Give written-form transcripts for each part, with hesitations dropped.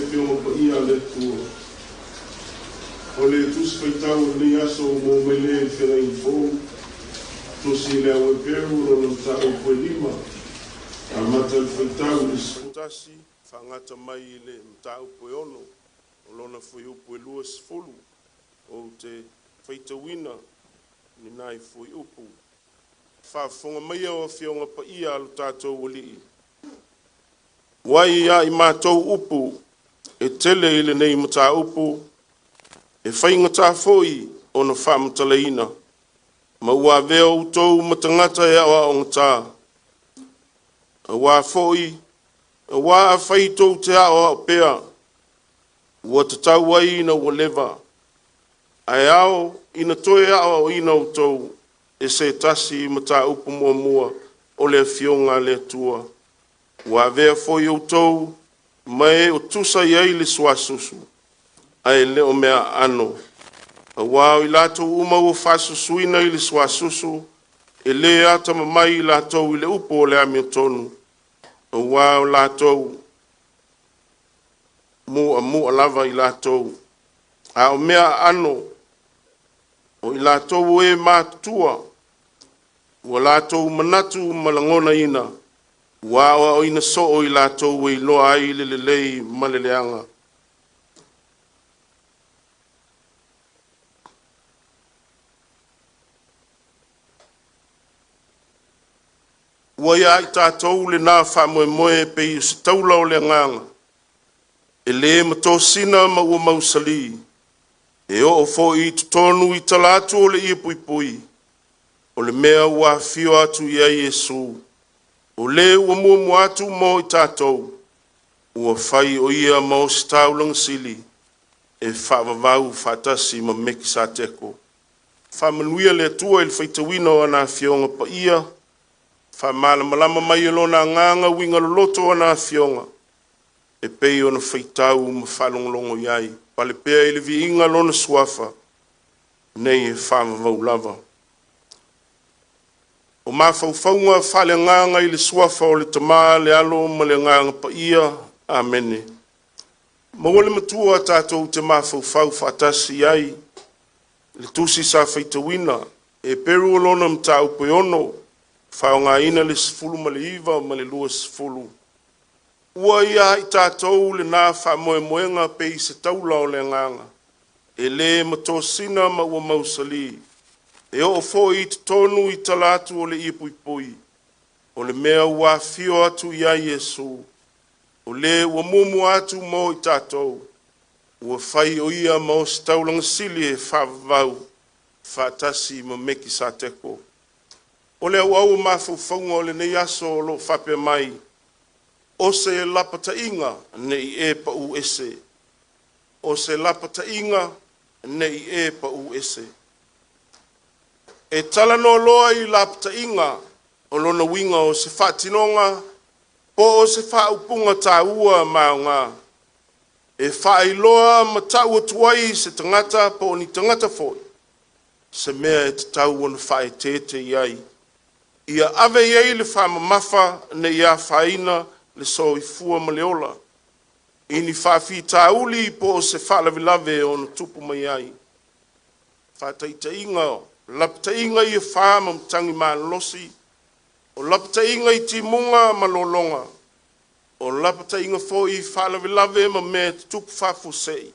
fionga pa ia le tua. O le tusi faitau le aso mo mele whira i fōu. Tusi le au e peru o le tau koe lima. A mata le faitau le sputasi. Whangata mai le mtau koe ono. O lona fui upu e lua sifolu. O te faitauina ni nai fui upu. Whafonga mai o fionga pa ia alu tātou oli. Wai ia I mātou upu. E tele ile nei mta upu. E whaingata foi o na whamataleina. Ma ua veo utou matangata e awa o ngata. A wā foi, a wā a whaitou te awa o pea. Ua te tau ai ina ua lewa. Ai ao ina toe awa o ina utou. E se tasi mta upu mua mua o le fionga le tua. Ua vea foi utou mai o tusa iai le suasusu. Ai leo mea ano. A wao I latou uma ua whasusuina I le suasusu. E le ata mamai I latou I le upo o le amiotonu. A wao latou mua lava I latou. A o mea ano. O I latou e mātua. Ua latou manatu malangona ina. Wao o ina so o I latou e loa ai le lei maleleanga. Ua ia I tātou le nā whamoe pe I se taula o le nganga. E le matosina ma ua mausali. E o fo I tutonu I talatu o le I pui. O le mea ua fio atu ia Yesu. O le ua mua atu mo I tātou. Ua whai o ia mo se taulang sili. E whaavavau whatasi ma meki sa teko. Whamanuia le tua il whaitawina o ana fionga pa ia. Whamala malama mai lona nganga winga loto ana fionga. E pei ona whaitau ma whalonglongo iai. Pale pea ili vi inga lona suafa. Nei e whamavau lava. O mawhauwhaunga whale nganga ili suafa o le tamaa le alo ma le nganga pa ia. Amene. Mawale matua tātou te mawhauwhau whatasi iai. Le tusi sa whaitawina. E peru lona mta upe ono. Whaonga ina le sifulu ma le iwa ma le lua sifulu. Ua ia I tātou le nā whamoe moenga pe I se taula o le nganga. E le matosina ma ua mausali. E o fo I te tonu I talatu o le ipui. O le mea ua fio atu ia Yesu. O le ua mumu atu mo I tātou. Ua whai o ia ma o se taulanga sili e whavau. Whatasi ma meki sa teko. O le au mawhauwhaunga o le nei aso o lo whape mai. O se lapata inga nei e pa u ese. O se lapata inga nei e pa u ese. E tala no loa I lapata inga o lona winga o se whatinonga po o se whaupunga tā ua maunga. E whailoa ma tau atuai se tangata po ni tangata foi. Se mea e te tau ona whae tete iai. Ia ave iei le whamamafa ne ia whaina le soifua ma le ola. Ini whawhi tauli po se whalavilave o na tupu mai ai. Whataita inga, lapta inga I whama mtangi maa losi. O lapta inga I timunga ma lolonga. O lapta inga fo I whalavilave ma me tupu whafu sei.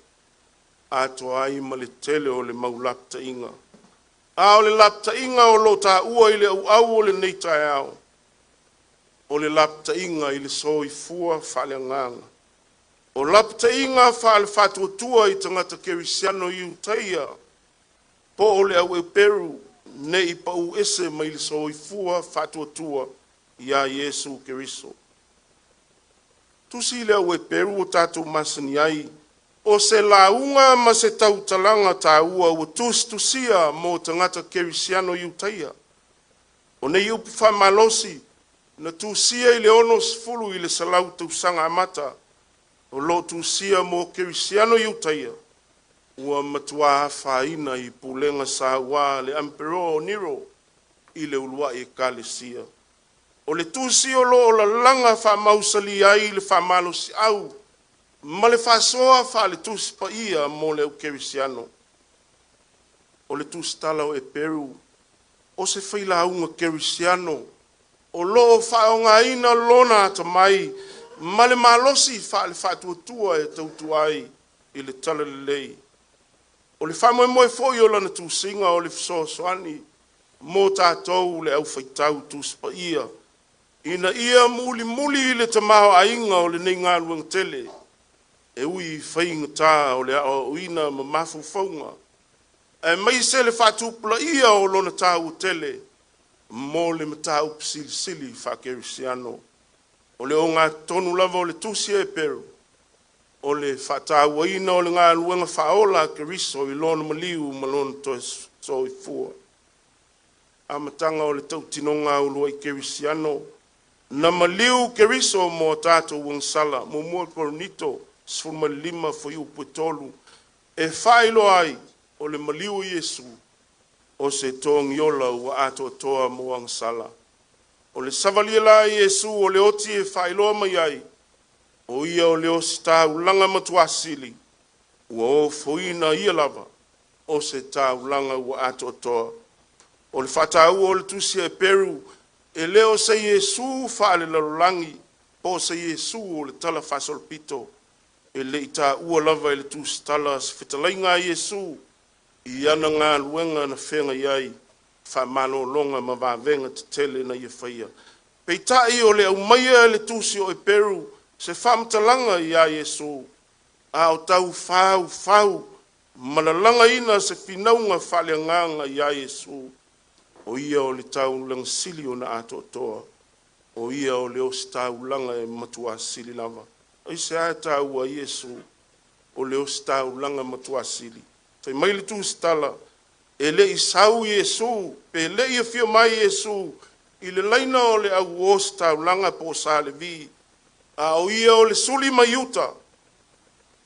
Ato ai ma le tele o le mau lapta inga. A o le lapta inga o lo ta ua I le au o le neitai au. O le lapta inga I le soifua whale nganga. O lapta inga whale whatuatua I tangata kerisiano I utaia. Po o le au e peru ne I pa u ese ma I le soifua whatuatua ia Yesu Keriso. Tusi le au e peru o tātou masani ai. O se launga ma se tautalanga tā ua ua tusia mo tangata kerisiano I utaia. O nei upu whamalosi na tusia I le ono sifulu I le salau tausanga amata. O lo tusia mo kerisiano I utaia. Ua matua whaina I pulenga sa ua le ampero o Nero I le ulua I kalesia. O le tusia o lo o la langa whamausali ai le whamalosi au. Ma le whasoa wha le tusi pa ia mo le kerisiano. O le tusi tala o e Peru. O se whaila unga kerisiano. O loo whaonga ina lona ata mai. Ma le malosi wha le whatuatua e tautuai i le tala le lei. O le whamoe moe foi o lana tūsinga o le whasoani. Mō tātou le au whaitau tusi pa ia. Ina ia muli muli le tamao ainga o le nei ngā luang tele. E ui whainga tā o le ao uina ma mafu whaunga. E mai se le whatupula ia o lona tā u tele. Mō le mata u pisili sili whakerisiano. O le o ngā tonu lava o le tusi e Peru. O le whatau aina o le ngā luanga whaola ke riso i lona maliu ma lona toes so i fua. A matanga o le tautinonga o lua i kerisiano. Na maliu ke riso mo tātou wangsala, mo mua koronito, sfuma lima fo iu puetolu. E whailo ai o le maliu Yesu, o se tōngi ola ua ato toa mo wangsala. O le savaliela Yesu o le oti e whailoa mai ai, o ia o le osi tā ulanga matuasili, ua o foina ia lava, o se tā ulanga ua ato toa. O le whatau o le tusi e Peru, e leo se Yesu whaale lalulangi, po se Yesu o le tala whasolpito, e le ita ua lava e le tusi tala se whitalainga Yesu, i ana ngā luenga na whenga iai, whamano longa ma wawenga te tele na ia whaia. Peitai o le au maia le tusi o e Peru, se whamtalanga i a Yesu, a o tau whau, malalanga ina se whinaunga whaleanganga i a Yesu, o ia o le tau langa sili o na ato toa, o ia o le osi tau langa e matua sili lava. O se a tau a Yesu, o le osi tau langa matua sili. Fai mai le tu stala, e le i sau Yesu, pe le i fio mai Yesu, i le laina o le au osi tau langa po sa le vi, a o ia o le suli maiuta,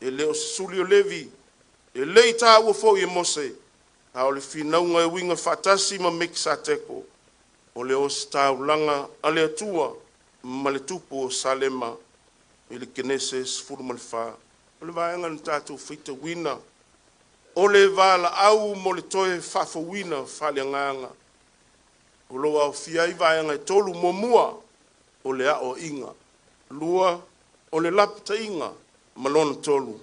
e le o suli o levi, e le i ta ua fo i mose, a o le finaunga e winga fatasi ma miksa teko, o le osi tau langa a le atua, ma le tupu o salema, e le keneses furu malifa, o le vaenga ni tātou whita wina, o le vala au mo le toe fafo wina fale nganga, o lo au fiai vaenga e tolu momua, o le ao inga, lua, o le lapta inga, malona tolu,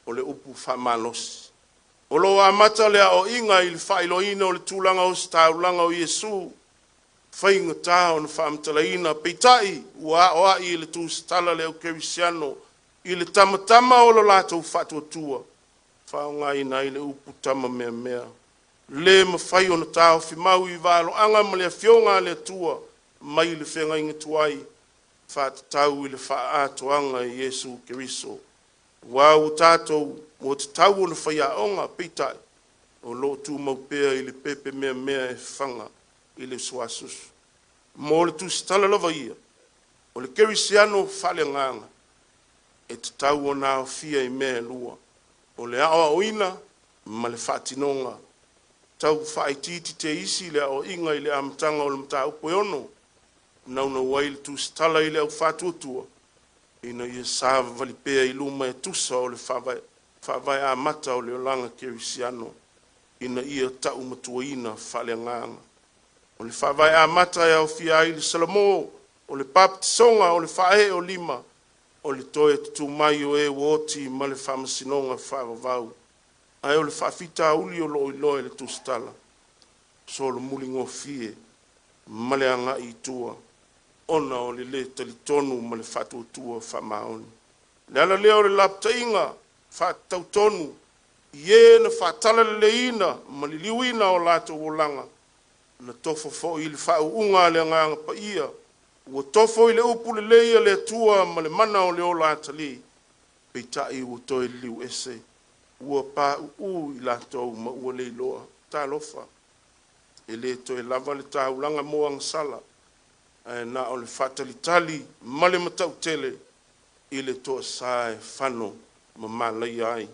o le upu whamalosi. O lo amata le ao inga i le whailoina o le tūlanga o staulanga o Yesu, whainga tā o na whaamtalaina, peitai ua oa i le tūstala le o kerisiano, i le tamatama o lo lātou whatua tua, whaonga ina i le upu tama mea mea. Le mawhai o na tāo whimau i vālo anga ma le fionga le tua, mai le whenga inga tuai, whātatau i le whaatoanga i Yesu Keriso. Wau tātou, o te tau o na whaiaonga pitai, o lo tū maupea i le pepe mea mea e whanga i le suasusu. Mo le tū stala lava ia, o le kerisiano whale nganga, e te tau o nā fia i mea lua, o le aoa oina, ma le whātinonga, tau whaititi te isi le ao inga i le amatanga o le mta upo ono, nauna wai le tū stala i le au whātuatua, ina ia sāva valipea i luma e tusa o le whawai a mata o le olanga kerisiano, ina ia tau matuaina whale nganga. O le whawai a mata e au fia i le salamo, o le papatisonga, o le whae o lima, o le toe tutu mai o e woti ma le whamasinonga whawavau. Ai o le whawhita uli o loi loe le tustala. So le mulingo fie, ma le anga i tua. Ona o le le talitonu ma le whatu tua whamaoni. Le ala leo le lapta inga, whatau tonu, ie na whatala le ina, ma li liwina o lato o langa. Na tofo fo i le whau unga le nganga pa ia, ua tofo i le upu le leia le tua ma le mana o le o lata li, peitai ua toi liu ese, ua pā i lato ma ua le iloa, tā lofa. E le toi lava le tā ulanga moang sala, na o le whatalitali ma le matau tele, i le toa sae whano ma malai ai.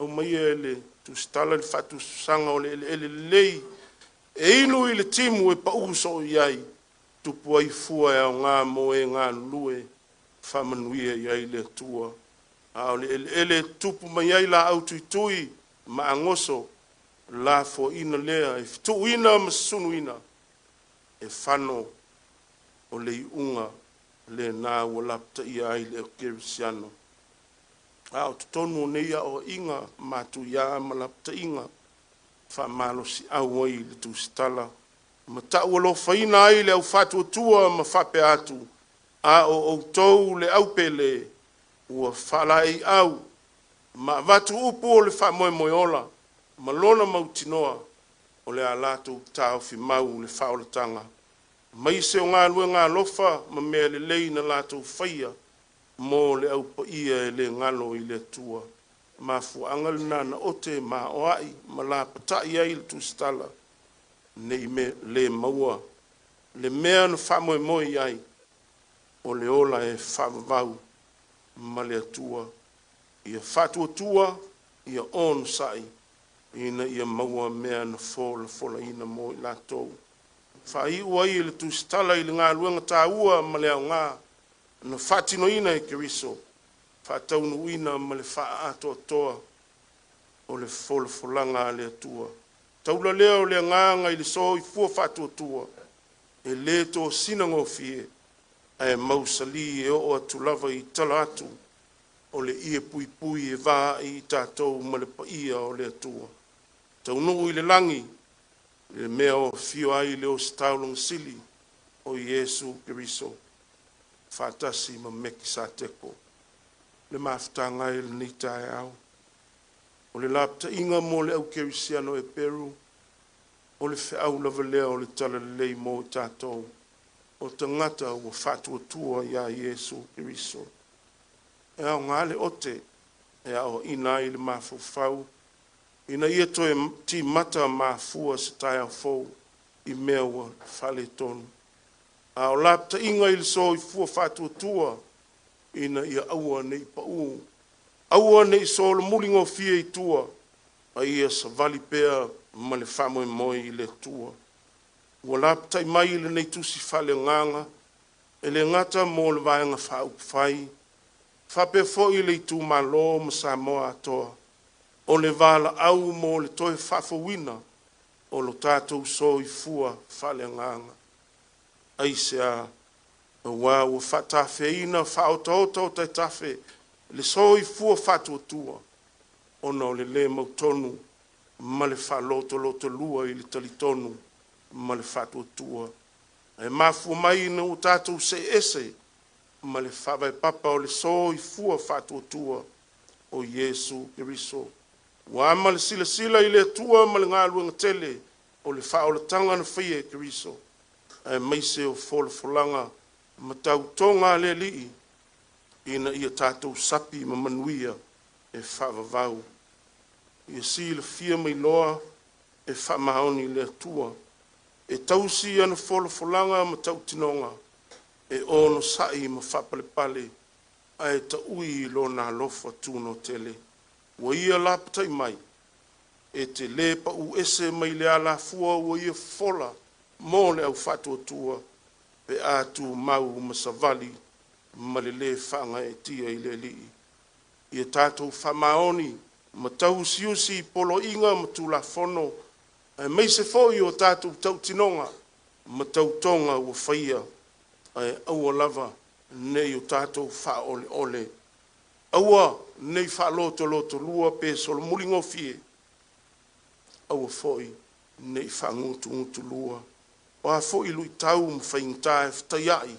O mai e le tu stala le whatu sanga o le lei, e inu i le timu e pa uso iai, tupu ai fua e au ngā moe ngā lue, whamanuia iai le tua, A o le ele tupu mai ai la au tui ma angoso la fo ina lea e tu ina ma sunu ina e fano o le unga le na o lapta ia ai le kirisiano. A o tonu neia o inga matu ia ma lapta inga fa malo si au ai le tu stala. Ma ta ualo faina ai le au fatu tua ma fape atu. A o tou le au pele ua falai au. Ma vatu upu o le fa moe moe ola. Ma lona mautinoa o le alato tau fi mau le fa o le tanga. Mai se o ngā lua ngā lofa ma mea le lei na lato faia. Mo le au pa ia e le ngalo i le tua. Ma fuanga le nana ote ma oai ma la patai ai le tu stala. Nei me le maua. Le mea na fa moe moe ai. O le ola e fa vau ma le atua. Ia fatua tua, ia on sai. Ina ia maua mea na fola ina mo i latou. Fa i ua i le tu stala i le ngā luenga tā ua ma le au ngā. Na fatino ina e kiriso. Fa taunu ina ma le fa ato toa. O le folanga le atua. Taula leo le nganga i le so i fua fatua tua. E le to sinango fie. E mausali e o atu lava i tala atu. O le ia pui pui e vā i tātou ma le paia o le atua. Taunu i le langi. Le mea o fio ai leo staulong sili. O Yesu Kiriso. Fatasi ma meki sa teko. Le mafutanga i le nita e au. O le lapta inga mo le au kerisiano e Peru. O le feau lava lea o le tala lei mo tātou. O tangata ua fatua tua ia Yesu Kiriso. E au ngale ote. E au ina i le mafufau. Ina ia toe ti mata mafua se tai au fou. I mea ua fale tonu. A o lapta inga i le so i fua fatua tua. Ina ia aua nei pa u. Aua nei so le mulingo fie i tua. A ia sa vali pea ma le famo e moi i le tua. Ua lapta i mai le nei tusi fale nganga. E le ngata mo le vaenga fa upfai. Fa pe fo i le tu malo ma sa moa atoa. O le vala au mo le toe fafo wina. O lo tātou so i fua fale nganga. Aise a wa ua fatafe ina faotaota o tai tafe. Le so i fua fatu tua. Ona o le mautonu. Ma le fa loto lua i le talitonu. Ma le fatu tua. E mafu mai na o tātou se ese. Ma le fa vai papa o le so i fua fatu tua. O Yesu Kiriso. Wa ama le sila i le tua ma le ngā luenga tele. O le fa o le tanga na fie Kiriso. E maise o folanga. Ma tau tonga le lii. Ina ia tātou sapi ma manuia e whavavau. Ia si le fia mai loa e whamaoni le atua. E tausi ana folanga ma tau tinonga. E ono sai ma whapalepale. A e ta ui lo na lofa tūno tele. Wa ia laptai mai. E te lepa u ese mai le ala fua wa ia fola. Mo le au fatua tua. Pe atu mau ma savali. Ma le le whanga e tia i le lii. Ia tātou whamaoni. Ma tau siusi polo inga ma tula fono. E mei se foi o tātou tau tinonga. Ma tau tonga ua whaia. E aua lava nei o tātou wha ole ole. Aua nei wha loto lua pe solo mulingo fie. Aua foi nei wha ngutu lua. O a foi lui tau ma whaintae whtaiai.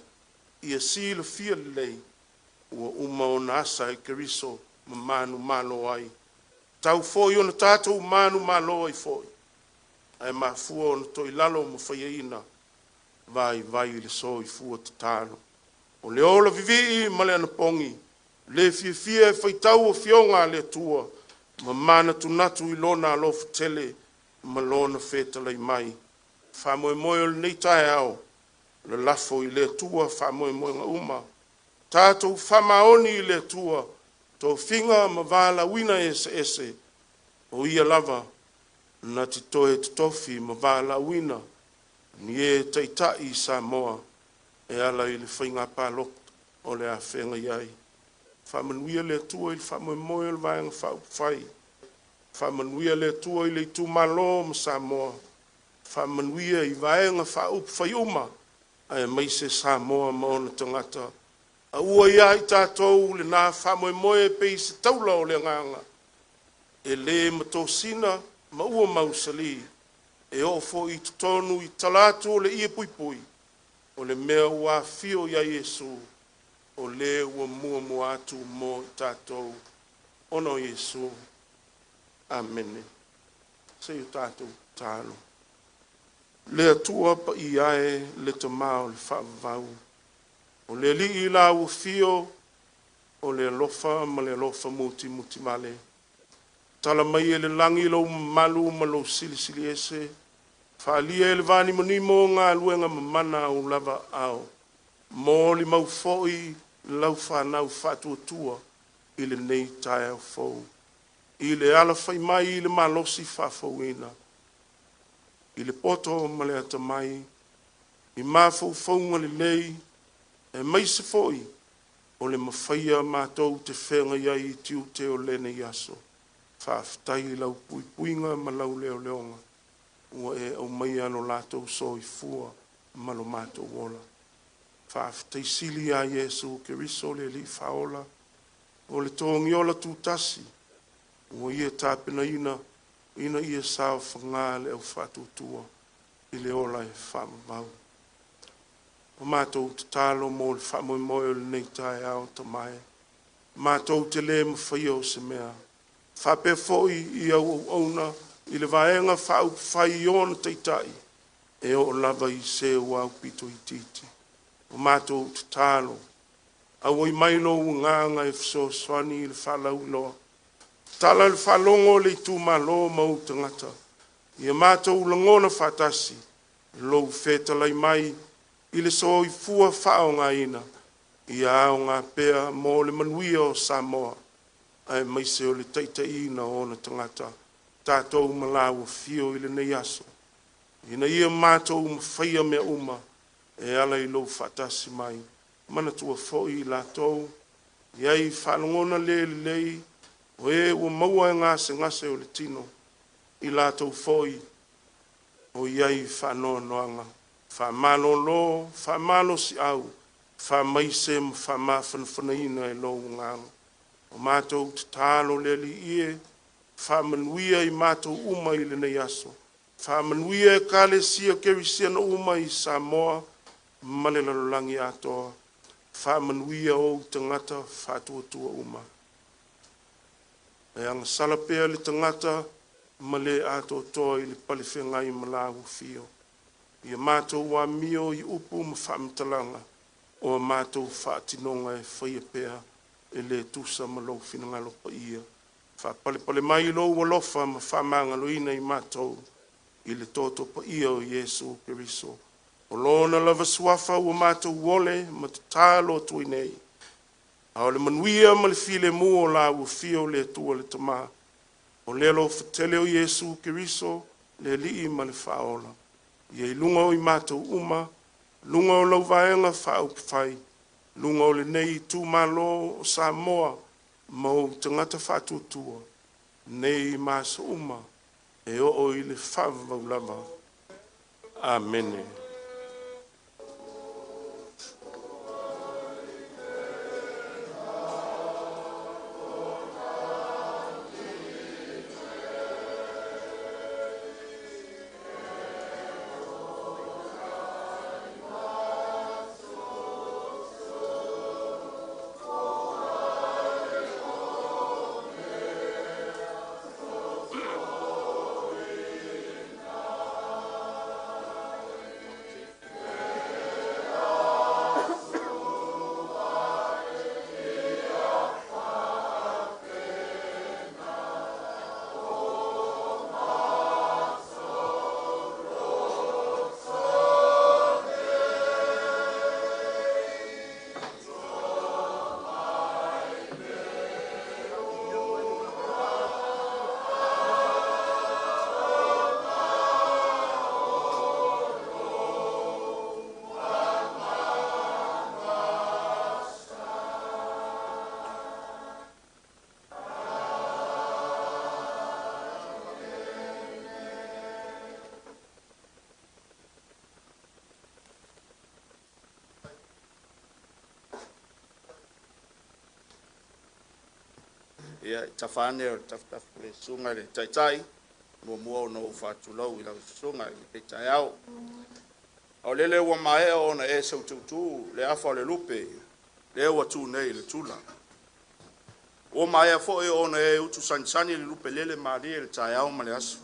Ia si le fia lei. Ua uma o nasa e Kiriso ma manu malo ai. Tau foi ona tātou manu malo ai foi. Ai ma fua ona toi lalo ma whaiaina. Vai le so i fua tatalo. O le ola vivi ma le anapongi. Le fia e whaitau o fionga le tua. Ma mana tunatu i lona alofa tele. Ma lona whetalai mai. Whamoe moe o le nei tae ao. Le lafo i le tua whamoe moe nga uma. Tātou whamaoni i le tua. Tō whinga ma wala wina ese. O ia lava. Na ti toe te tofi ma wala wina. Ni e taitai sa moa. E ala i le whainga pālok o le a whenga iai. Whamanuia le tua i le whamoemoe o le vaenga whauwhai. Whamanuia le tua i le tūmalo ma Samoa. Whamanuia i vaenga whauwhai uma. Ai mai se Samoa ma ona tangata. A ua ia i tātou le nā whamoemoe pe i se taula o le nganga. E le matosina ma ua mausali. E o fo i tutonu i talatu o le ia pui pui. O le mea ua fio ia Yesu. O le ua mua mua atu mo i tātou. Ono Yesu. Amene. Se i tātou tālo. Le atua pa i ae le tamao le whaavau. O le li i la ua fio. O le lofa ma le lofa muti muti male. Tala mai e le langi lo malu ma lo sili sili ese. Whaalia e le vani manimo ngā luenga mamana o lava ao. Mō li mau fōi lau whanau whatua tua i le nei tae au fōu. I le ala whai mai i le malosi whafauina. I le poto ma le ata mai. I mafau faunga le lei. E mai se fōi. O le mawhaia mātou te whenga iai i tiu te o lene yaso. Whaaftai lau pui puinga ma lau leo leonga. Ua e au mai alo lātou so i fua ma lo mātou wola. Whaaftai sili a Yesu ke riso le li whaola. O le tōngi ola tūtasi. Ua ia tāpina ina ia sao whangā le au whatutua. I le ola e whamavau. O mātou te tālo mō le whamoemoe o le nei tae ao ta mai. Mātou te le mawhaia o se mea. Whape foi i au auna i le vaenga whau whai ona teitai. E o lava i se wau pito i titi. O mātou te tālo. Au i mailo u nganga e fso swani i le whalau loa. Tala le whalongo le tu malo mau tangata. I a mātou langona whatasi. Lou whetalai mai i le so i fua whao ngā ina. I ao ngā pea mō le manuia o Samoa. Ai mai se o le teitai na o na tangata. Tātou malawa fio i le nei aso. Ina ia mātou mawhaia mea uma. E ala i lo whatasi mai. Mana tua foi i lātou. Iai whalongona le lei. O e ua maua e ngase ngase o le tino. I lātou foi. O iai whanoa noanga. Whamalo lo, whamalo si au. Whamaise ma whamawhanawhanaina e lo nganga. O mātou te tālo le li ie. Whamanuia i mātou uma i le nei aso. Whamanuia e kāle sia kerisia na uma i Samoa. Male lalolangi atoa. Whamanuia o tangata whatuatua uma. E anga salapea le tangata. Male ato toa i le palewhengai malawu fio. Ia mātou wa mio i upu ma whamtalanga. O mātou whaatinonga e whaia pea. E le tusa ma lau whinangalo pa ia. Whapale mai lo walofa ma whamanga loina i mātou. I le toto pa ia o Yesu Keriso. O lona lava suafa ua mātou wole ma te tālo tui nei. A o le manuia ma le file mua o la ua fio le tua le tama. O lelo whatele o Yesu Keriso le lii ma le whaola. Ia i lunga o i mātou uma. Lunga o lau vaenga whaukwhai. Lunga o le nei tū malo o Samoa. Mau tangata whatutua. Nei māsa uma. E o i le whavau lava. Amene. ia tafane o taf le sunga le tai mo no fatu lo ila sunga le tai au o lele wa mai o na e so tu le afa le lupe le wa tu nei le tula o mai fo e o na e utu sansani le lupe lele mari le tai au ma le asu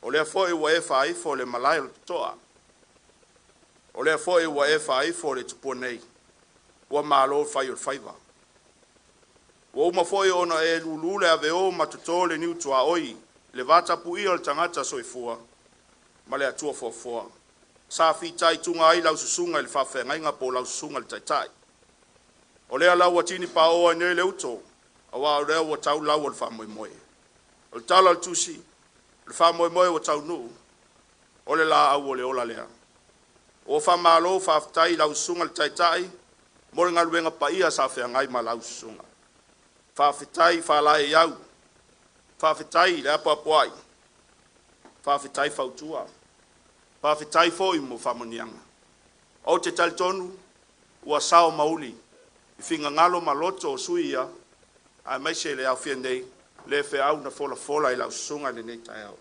o le fo e wa e fai fo le malai le toa o le fo e wa e fai fo le tupo nei wa malo fai o faiva o ma foi ona e lulule ave o matutole ni utua oi le vata pui o tangata soifua ma le atua fofua sa fi tai tunga ai lau susunga le fafe ngai nga po lau susunga le tai o le ala watini pa o ne le uto awa o le o tau lau o le fa moi moi o le tala tusi le fa moi moi o tau nu o le la au o le ola lea o fa malo fa tai lau susunga le tai mo nga luenga pa ia sa fe ngai ma lau susunga whawhitai whalai iau. Whawhitai le apa poai. Whawhitai whautua. Whawhitai fōi mo whamonianga. O te talitonu, ua sao mauli. I whinga ngalo maloto o suia, a maise le au whiandei, le whe au na fola i lau sunga le nei tai au.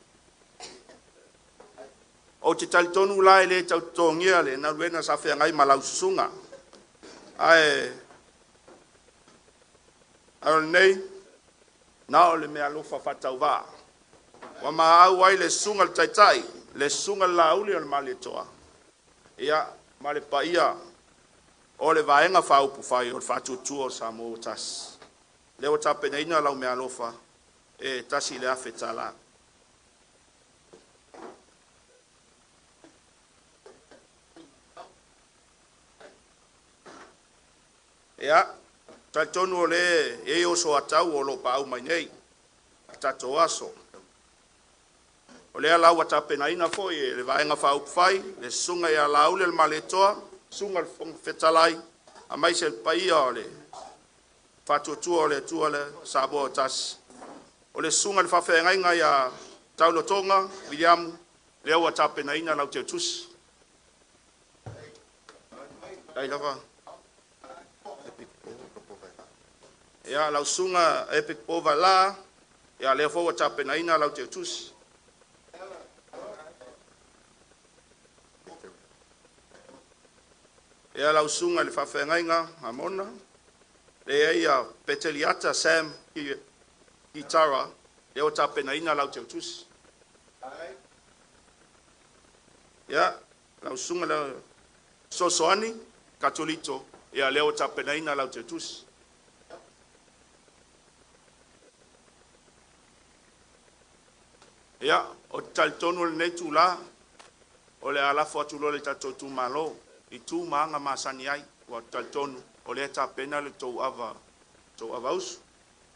O te talitonu lai le tau tongia le na luena sa whiangai ma lau sunga. Ai, Aron nei, nao le mea lofa whatau wā. Wa maa au ai le sunga le taitai, le sunga la uli o le mali toa. Ia, mali pa ia, o le vaenga whaupu whai o le whatutua o sa mo tas. Leo tapena ina lau mea lofa, e tasi le afe tala. Ia, Taitonu o le e o so atau o lo pau mai nei. Tato aso. O le alau a tapena ina foi e le vaenga whai, le sunga e alau le maletoa, sunga le whetalai, a mai se paia o le whatuatua o le tua le sabo o tas. O le sunga le whawhenga inga ia taulotonga, William, le au a tapena ina lau te tus. Dai lava. Ia lau sunga epic pova la, ia leo fo tapena ina lau te tus. Ia lau sunga le whawhengainga amona, le ia peteliata Sam Gitara, leo tapena ina lau te tus. Ia lau sunga le Sosoani, Katolito, ia leo tapena ina lau te tus. Ia, o talitonu le nei tula, o le alafo atulo le tatou tu malo, i tu maanga masani ai, o talitonu, o le tapena le tou ava usu,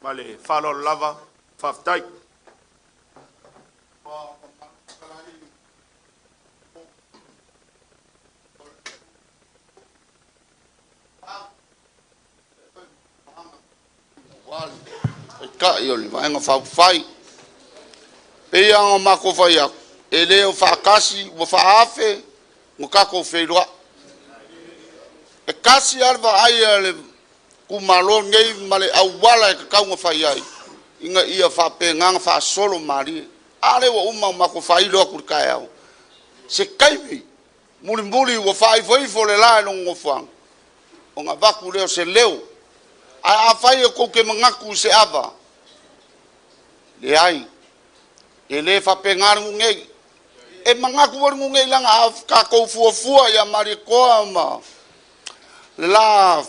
ma le whalo lava, whaftai. Ka i o le vaenga whawhai, Pea o mako fai aku. E leo whakasi, wa whaafe, mo kako whairoa. E kasi arwa ai le kumalo ngei male au wala e kakaunga whai ai. Inga ia whape nganga wha solo mari. Ale wa mako whai loa kurikai au. Se kaimi, muri wa whai whaifo le lae longo whang. O ngā waku leo se leo. Ai a whai e kouke mangaku se ava. Le ai. E le whapengaru ngei. E mangaku waru ngei langa a kako fuafua ia marikoa ma. Le la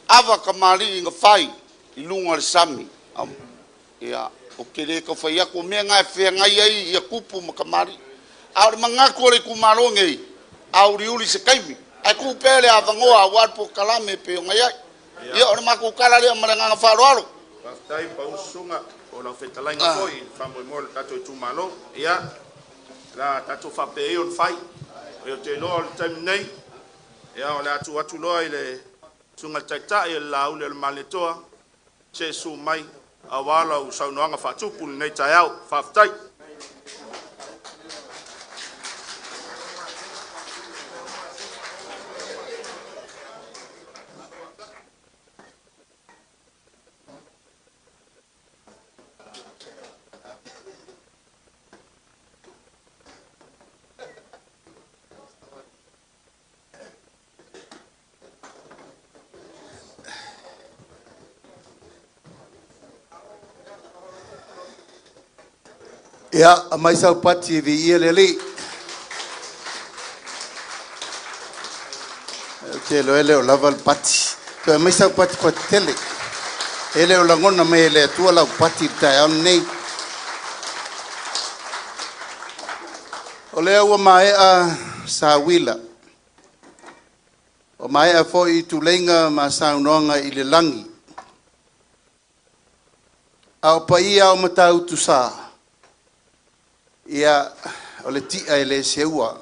ava kamari inga whai. I lunga le sami. Ia o kere ka whai ako mea ngai whea ngai ai ia kupu ma kamari. Aure mangaku le kumaro ngei. Auri uli se kaimi. Ai kupele a vangoa warpo kalame pe o ngai ai. Ia ore maku kala lea maranganga wharoaro. Pastai pausunga. O la whetalai nga foi, whamoi mo le tato i tūmalo, ia, la tato whape e on whai, o te loa le taimi nei, ia o le atu loa i le sunga taitai e la ule le maletoa, se su mai, a wala u saunoanga whatupu nei tai au, whaftai. Ia, mai sau pati vi ia leli. Te lo ele o lava pati. Te mai sau pati pati tele. Ele o langona mai ele tua lau pati tai au nei. O lea ua mai a sa wila. O mai a foi tu lenga ma saunoanga i le langi. Au paia o matau tu sa. Ia o le tia e le seua,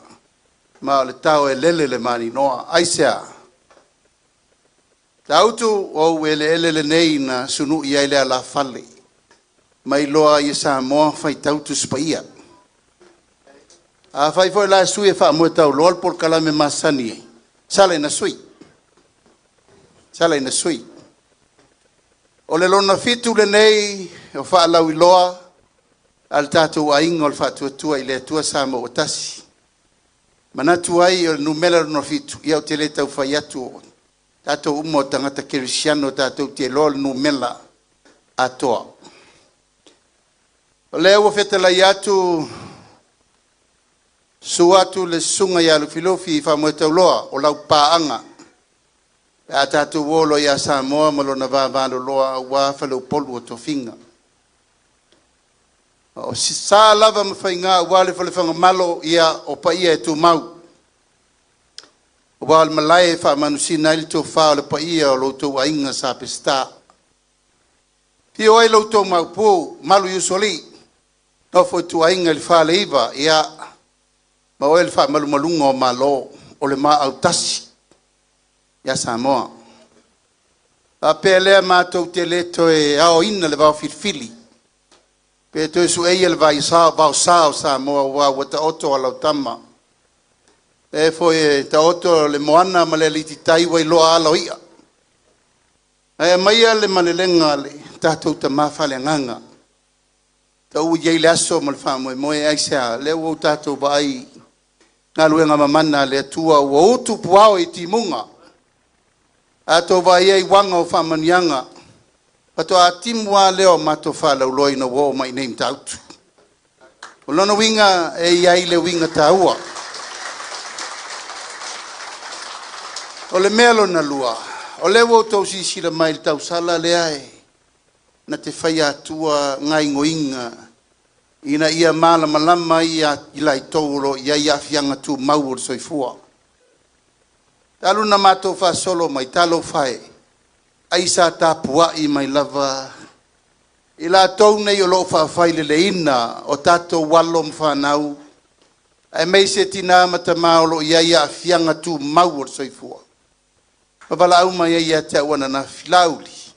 ma o le tau e lele le mani noa, aisea. Tautu o e le ele le nei na sunu ia ele ala fale, ma i loa i sa moa fai tautu spaia. A fai foi la sui e fa mo tau lol por kalame masani, sale na sui. Sale na sui. O le lona fitu le nei, o fa lau i loa, al tatou ainga o le fa'atuatua i le atua sa mo o tasi. Manatu ai o le numela no fitu, ia o te le tau fai atu o tatou uma o tangata kerisiano tatou te loa le numela atoa. O lea ua fetalai atu su atu le sunga ia lu filofi i whamoe tau loa o lau paanga. A tatou wolo ia Samoa malo na vāvalo loa ua whalau polu o tofinga. O sa lava mawhainga wale whalewhanga malo ia o paia e tu mau. O wale malai e wha manusina ili tō wha o le paia o loutou ainga sa pesta. Pio ai loutou mau pō, malu yusoli, no fo tu ainga li wha leiva ia ma oe li wha malu malunga o malo o le maa au tasi. Ia Samoa. A pelea mātou te leto e ao ina le vau firfili. Pe to su e le vai sa va sa Samoa wa wata oto ala tama. E foi ta oto le moana ma le liti tai wai lo ala ia. E mai le manelenga le tatou ta mafale nganga. Ta u ye le aso mo le famo mo e aisa le o tatou vai ngaluenga mamana le tua o utu puao i timunga. Ato vai ai wanga o famanianga. Pato a timua leo mato fala uloi na wo mai name tautu. O lona winga e iai le winga taua. O le melo na lua. O le wo tau sisira mai le tau sala le ai. Na te whai atua ngai ngoinga. Ina ia mala malama ia ilai touro ia ia fianga tu maur soifua. Talu na mato fa solo mai talo fai. Aisa tapua i mai lava. Ila tau nei o lo fa faile le ina o tato walo mfanau. E mei se tina matama o lo ia ia fianga tu maur soifua. Mawala au mai ia te awana na filauli.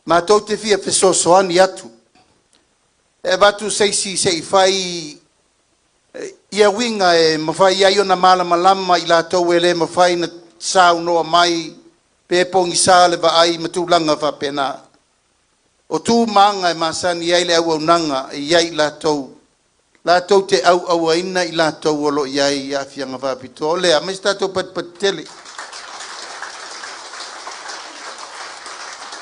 Ma tau te fia fesoso ani atu. E batu seisi sei fai ia winga e mawhai aio na mala malama ila tau ele mawhai na sau noa mai pe pongi sa le va ai matulanga va pena o tu manga e masani ai le au nanga e ai la tou te au ina i la tou o lo iai ia fianga va pito le a mesta to pat tele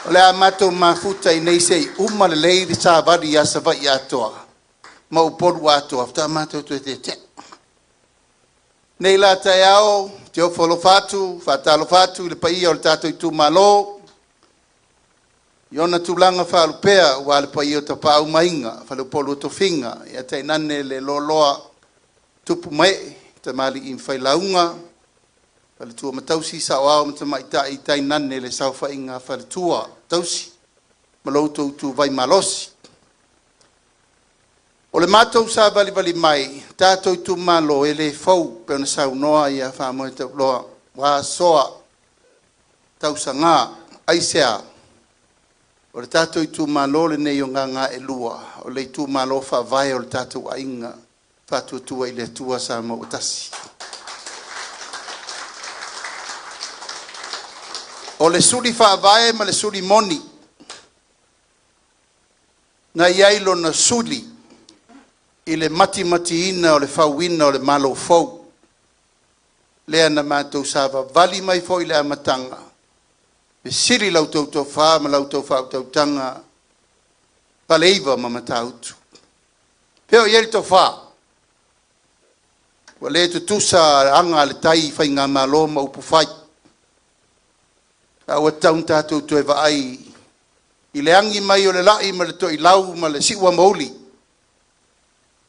o le a mato mafuta i nei sei uma le lei di sa vari ia sa va ia toa ma u podu ato afta mato to te nei la tai au te o folo fatu, fatalo fatu, le paia o le tato i tu malo. Iona tulanga whalupea, ua le paia o ta pau mainga, whalupolo o tofinga, ia te nane le loloa tupu mai, te mali in whailaunga, whale tua matausi sa o ao, mata maita i tai nane le sau whainga whale tua tausi, maloutou tu vai malosi. O le mātou sa vali mai, tātou i tu malo e le fau pe ona sau noa ia whamoe tau loa, wā soa tau sa ngā, aisea. O le tātou i tu malo le nei o ngā e lua, o le i tu malo whawai o le tātou a inga, whātua tua i le tua sa mo utasi. O le suri whawai ma le suri moni, na iailo na suri, i le mati ina o le whauina o le malo fau. Lea na mātou sāwa vali mai fo i le amatanga. Me siri lau tau tau wha, ma lau tau wha tau tanga, paleiva ma matautu. Peo iel to fa. Wa le tusa anga le tai fai ngā malo ma upu fai. A wa taun tātou tu e wa ai. I le angi mai o le lai ma le to i lau ma le siwa mauli.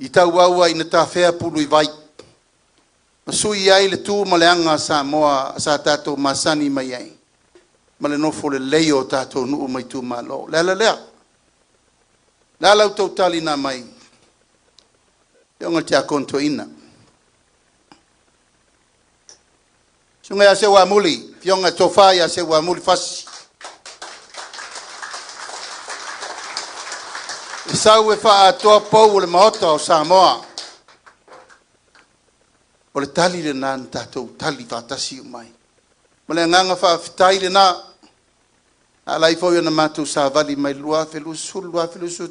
I tau aua i na tā whea pulu i vai. Ma sui ai le tū ma le anga sa moa sa tātou masani mai ai. Ma le nofo le leo tātou nuu mai tū malo. Lea lea. Lea lau tau tali nā mai. Ionga te a konto ina. Sunga ya se wa muli. Fionga tofa ya se wa muli fasi. Sau e wha atoa pou le mahota o Samoa. O le tali le nā tātou tali whātasi o mai. Ma le nganga whaafitai le nā. A lai fau na mātou sa vali mai lua whelu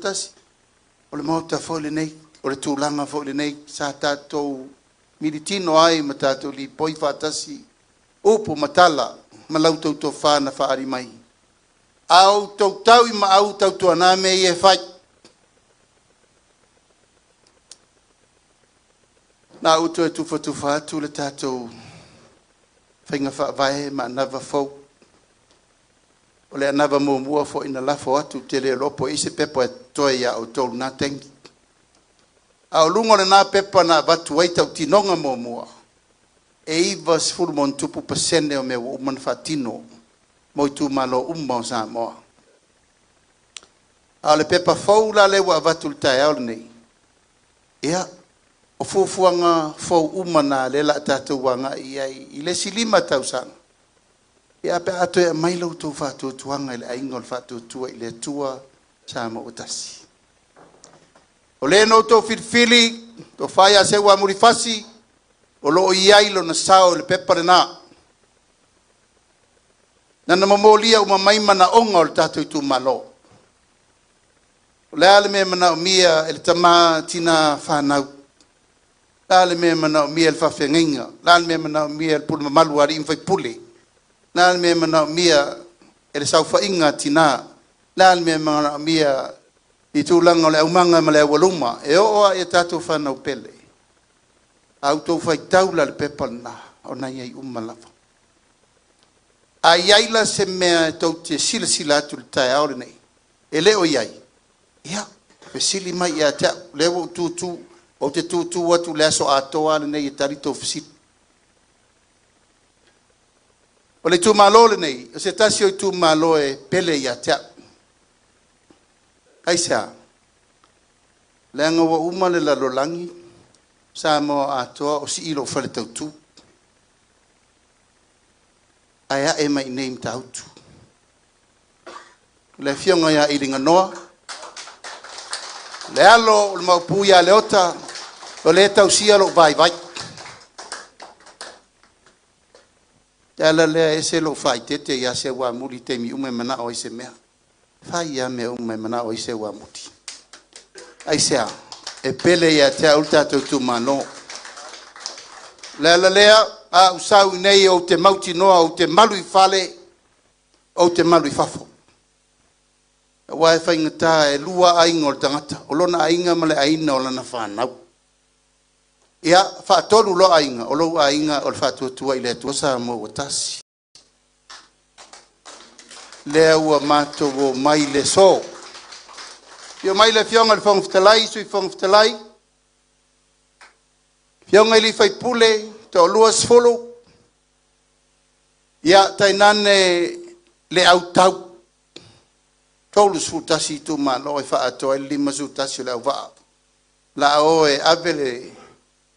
tasi. O le mahota fau le nei. O le tūlanga fau le nei. Sa tātou militino ai ma tātou li poi whātasi. Upu matala. Ma lau tau tō whāna whaari mai. Au tau tau i ma au tau tuana me i e whai. Nā uto e tufa atu le tātou whainga whaavae ma anava fau. O le anava mua fo ina lafo atu te le lopo i se pepa e toe ia o tolu nā tengi. A o lungo le nā pepa nā watu waita o tinonga mua. E iwa sifuru mon tupu pasene o me wa uman whatino. Mo i tu malo umma o Samoa. A le pepa fau la le wa watu le tae au le nei. Ia. O fufuanga fau umana le la tātou wanga i le silima tau sang. Ia pe ato e mailau tau whātua tuanga i le aingo le whātua tua i le tua sama o tasi. O le no tau whirwhiri, to whaia se wa murifasi, o loo i ailo na sao le pepare nā. Nana mamolia uma maimana onga o le tātou i tu malo. O le ale me mana o mia e le tamā tina whanau. Lale me mana o mia el whawhenginga. Lale me mana o mia el pulu mamalu ari imwhai pule. Lale me mana o mia el sauwha inga tina. Lale me mana o mia i tūlanga o le aumanga ma le awaluma. E oa e tātou whanau pele. Au tau whai taula le pepal na. O na iai umalawa. A iaila se mea tau te sila atu le tae aore nei. E leo iai. Ia. Pe sili mai ia te lewo tūtū. O te tūtū atu le aso atoa le nei e tarito fisit. O le tūmalo le nei, o se tasi o i tūmalo e pele i atea. Aisea, le anga wa uma le lalolangi, sa mo atoa o si ilo whale tautū. Aia e mai nei mta autu. Le fionga ia ilinga noa, le alo, le maupu ia le ota, o le tausia lo vai. Ala le ese lo fai tete ia se wa muri te mi ume mana o ise mea. Fai ia me ume mana o ise wa muti. Aisea, e pele ia te ulta tu mano. Le ala lea, a usau nei o te mauti noa, o te malu i fale, o te malu i fafo. Wa e whaingata e lua ainga o le tangata. O lona ainga ma le aina o lana whanau. Ia whaatolu lo ainga. O lo ainga o le whaatuatua i le tuasa mo o tasi. Lea ua mato o mai le so. Io mai le fionga le whangwhtalai, sui whangwhtalai. Fionga i li whaipule, te o lua sfolo. Ia tainane le au tau. Tolu sutasi tu malo e whaato e lima sutasi le au waa. La o e avele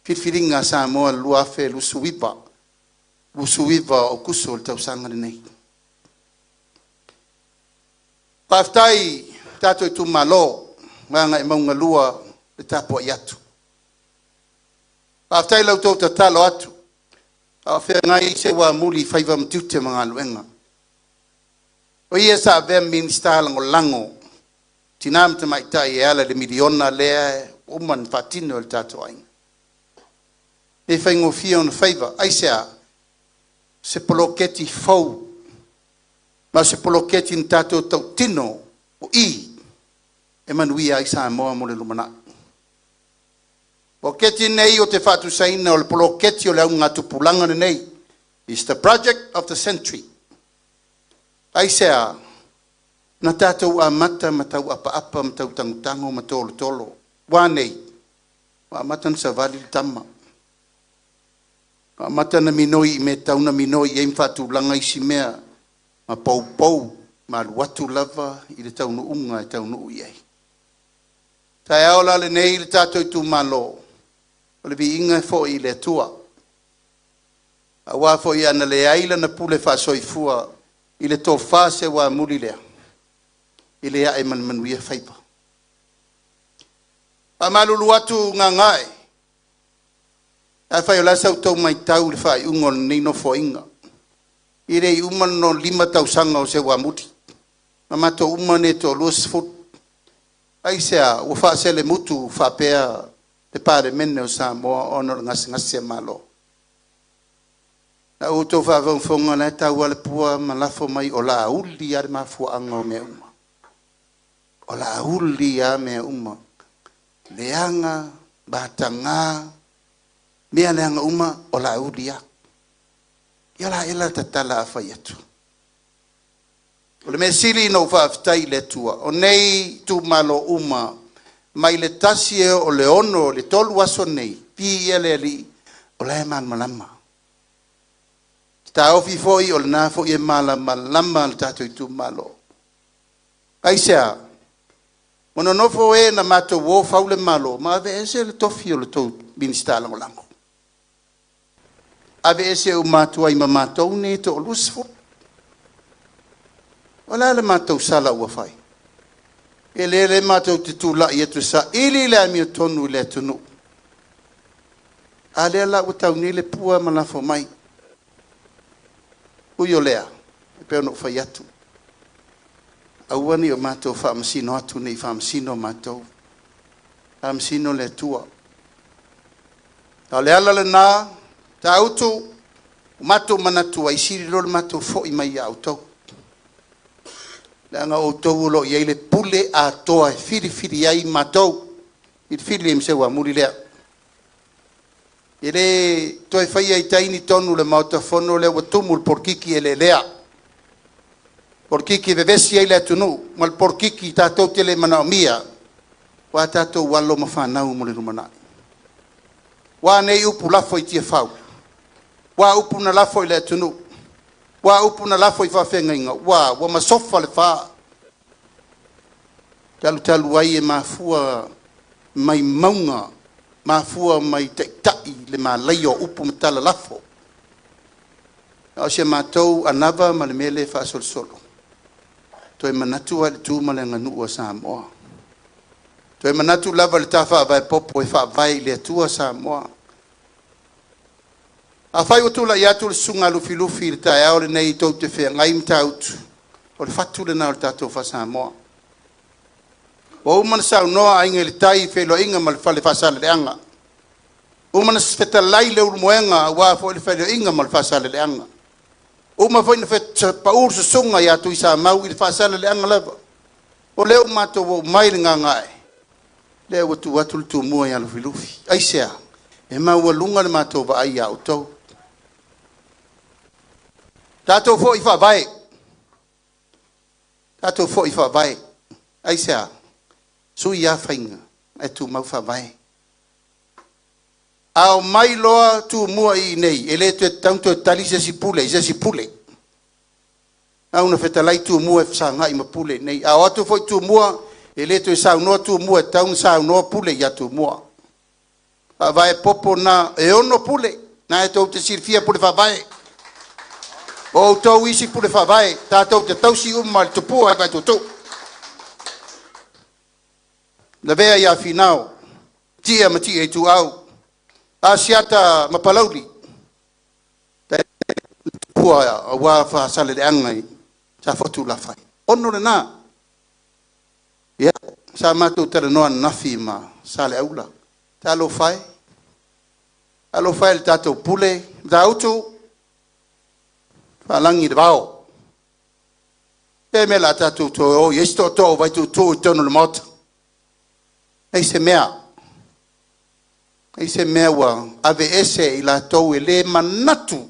whiwhiringa sa moa luafe lusuipa. Lusuipa o kuso le tausanga nei. Paftai tato e tu malo, nganga e maunga lua le tapo i atu. Paftai lau tau tatalo atu. A whea ngai se wa muli whaiva mtiute mga luenga. O ia sa vea minister lango lango. Tinam te mai tai e ala le miliona lea uman fatino el tato ainga. E whaingo fia on whaiva. Aisea, se poloketi fau. Ma se poloketi in tato tau tino o i. E manuia ai sa moa mo le lumana. Poketi nei o te whatu saina o le poloketi o le au ngā tupulanga nei. It's the project of the century. Ai sea, na tātou a mata, matau apa, matau tangutango, matolo tolo. Wānei, wa mata sa vali tama. Wa mata na minoi, me tau na minoi, e mwhatu langa isi mea, ma pou, ma luatu lava, i le tau nu unga, e tau nu iei. Tai aola le nei, le tātou i tu malo, o le vi inga fo i le tua. A wā fo i ana le aila na pule wha soifua, i le tō whase wā muri lea. I le ae manuia whaipa. A malulu atu ngā ngai. A whai o la sau tau mai tau le whai ungo nei no fo inga. I rei uman no 5 tau sanga o se wā muti. Ma mato umane to luas fut. Ai sea, ua wha le mutu wha pēa te pāre mene o Samoa ono ngasi malo. Na uto wha whaunga na tau ale pua malafo mai o la uli are mafua anga o mea uma. O la uli a mea uma. Leanga, batanga, mea leanga uma o la uli a. Ia la tatala a whai atu. O le mea sili no whaafitai le tua. O nei tu malo uma. Mai le tasi e o le ono, le tolu aso nei. Pi ele li o le man malama. Ta ofi foi o le na foi e malama le tato i tu malo. Aisea, mono nofo e na mato wo fau le malo. Ma ave ese le tofi o le tau binista lango lango. Ave ese o matua i mamatou ne to o lusfo. Wala le matou sala ua fai. E le matou te tula i etu sa ili le ami o tonu le tunu. A le la utau ni le pua malafo mai. Uyo lea, e peo no fai atu. Auani o matou whaamasino atu nei whaamasino matou. Whaamasino le tua. Tau le ala le nā, ta autu, matou manatua, i siri lo le matou fo i mai autou. Langa o tau lo iei le pule a toa firi ai matou. I firi mse wa muri lea. I le toi fai ai taini tonu le mautafono le watumul porkiki e le lea. Porkiki vevesi ai le tunu. Mal porkiki tātou te le manaomia. Wa tātou walo mawhanau mo le rumanai. Wa nei upu lafo i tia whau. Wa upu na lafo i le tunu. Wa upu na lafo i whawhenga. Wa masofa le wha. Talu ai e mafua mai maunga. Mafua mai tai le malai o upu matala lafo. O se matou anava ma le mele wha solo. Toi manatu a le tūma le nganu ua Samoa. Toi manatu lava le tawha vai popo e wha vai le atua Samoa. A whai o tula i atu le sunga lufi le tae ao le nei tau te whea ngai mta utu. O le whatu le nao le tatou wha Samoa. O umana sau noa ainga le tai whelo inga ma le whale whasale le anga. Umana sveta lai le urmoenga wa fo le whale inga ma le whasale le anga. Uma foi na feta paur se sunga ya tu isa mau i le whasale le anga lava. O leo mato o mai le ngangai. Leo watu tu mua ya lufi. Aisea. E mau lunga le mato va ai au tau. Tato fo i whawai. Tato fo i whawai. Aisea. Sui ia whainga. E tu mau whawai. Ao mai loa tu mua i nei. E le tu tanto tali se si pule. Au na fetalai tu mua e whasanga i ma pule nei. Ao atu foi tu mua. E le tu e sau noa tu mua. E taun sau noa pule ia tu mua. Whawai popo na e ono pule. Na e tau te sirfia pule whawai. O tau isi pule whawai. Tātou te tausi umma le tupua e vai tutu. Na vea ia finao. Tia ma tia e tu au. Asiata mapalauli. Pua wa fa sale de angai. Sa fotu la fai. Ono le na. Ya, sa matu tere noa nafi ma sale aula. Ta lo fai. Alo fai le tato pule. Da autu. Fa langi de vao. E me la tato to o yesto to vai tu to tono le mota. Ei se mea. Ai se mea ua ave ese I la tau e le manatu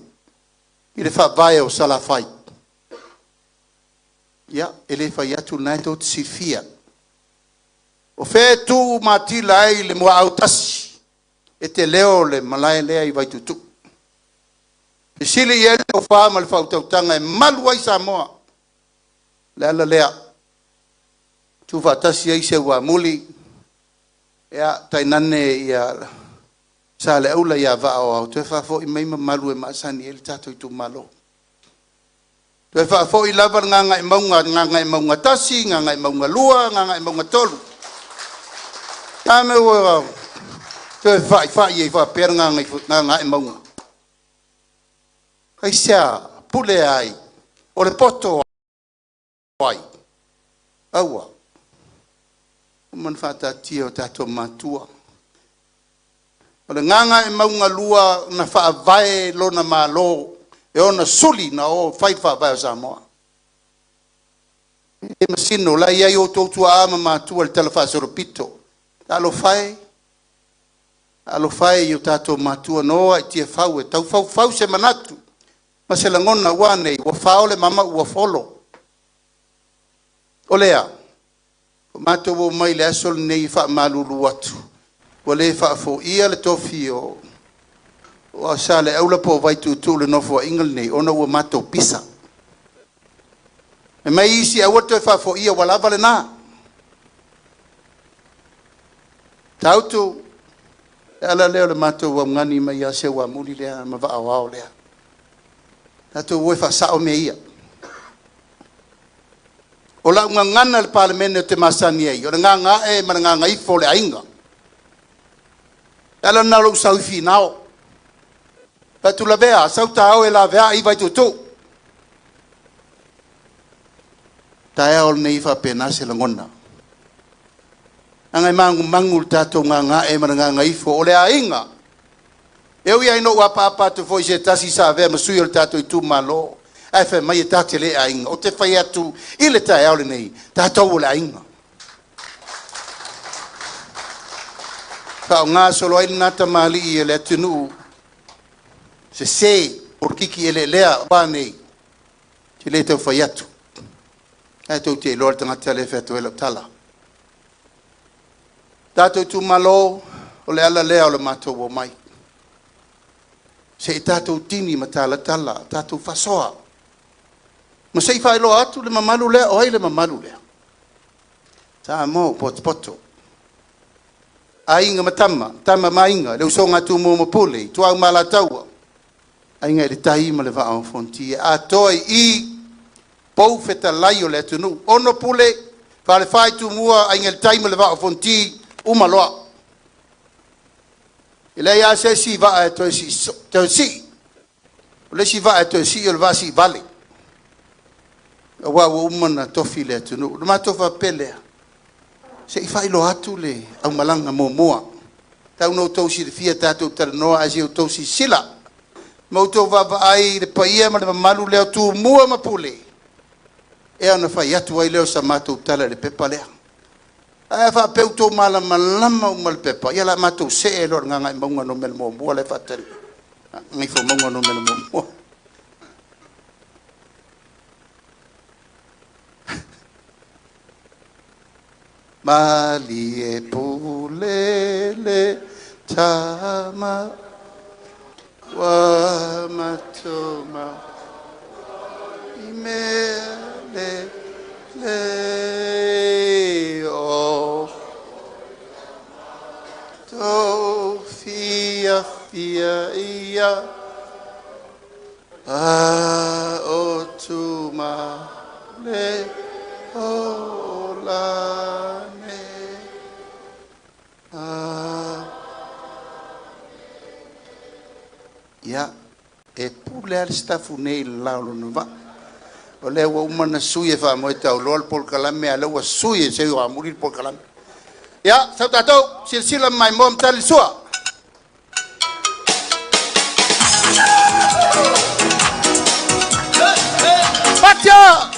I le whaavae o salafai. Ia, e le whai atu nai tau sifia. O whē tū mātila ai le mua autasi. E te leo le malai lea I vaitutu. E sili I ele o whaa ma le whautautanga e malu ai Samoa. Le ala lea. Tu whaatasi ai se ua muli. Ea tainane ia sa le aula ia vao au. Tu e whaafo I meima malu e maasani ele tato I tu malo. Tu e whaafo I lava nganga I maunga tasi, nganga I maunga lua, nganga I maunga tolu. Tame ua tu e whai e whaapera nganga I maunga. Ai sea pule ai, o le poto ai. Aua. Man fata tio tato matua. O le nganga e maunga lua na whaavae lona malo e ona suli na o whaavae o Samoa. E masino la iai o tautua ama matua le telefasoro pito. Alo fai i o tato matua noa I tia fau e tau fau se manatu. Ma se la ngona wane ua fao le mama ua folo. O lea. Mato wo mai le asol nei fa malulu atu. Wa le fa fo ia le tofi o sa le aula po vai tu le nofo ingal nei ona ua mato pisa. E mai isi a wato fa fo ia wala vale na. Tautu ala leo le mato wa ngani mai a se wa muli le ma va au le. Tautu wo fa sa o me ia. O la ngana le parlamento te masani ai. O nganga e nganga I fo le ainga. Ala na lo sa fi nao. Pa tu la vea, sa ta o e la vea I vai tu tu. Ta o nei fa pena se la ngona. Angai mangul tato nganga e nganga I fo o le ainga. Eu ia no wa papa tu foi se tasi sa vea masui o tato I tu malo. Ai fe mai tate le ainga o te fai atu I le tae aole nei tatou o le ainga ka o ngā solo ai nata mali I le atunu se por kiki ele lea wane te le tau fai atu ai tau te lor tangata le fetu ele tala tatou tu malo o le ala lea o le matou o mai se tatou tini matala tala tatou fasoa ma sei fai lo atu le mamalu le o ai le mamalu le ta mo poto ainga tama mainga le usonga tu mo pule tu au mala taua ainga le tai ma le va en fonti a toi I pou feta laio le tunu ono pule fa le fai tu mua ainga le tai ma le va en fonti uma loa ile ya se si va a to si le si va a to si il va si vale wa umana tofi le tunu ma tofa pele se fai lo atu le au malanga momoa tau no tosi de fia tatu tar no asi o tosi sila mo to va ai le paia ma malu le tu mua ma pule e ana fai atu ai le sa matu tala le pepa le a fa pe to mala malama mal pepa ya la matu se lo nganga monga no mel mo le fatel ngi fo monga no mel mo Mali e pulele tama wa matoma imele le o to fia ia a o tuma le o la ya e pule al stafu nei laulo no va o le wa umana sui e fa mo tau lol por kalame ala wa sui se wa muri por kalame ya sa tato silsila mai mom tal sua Patia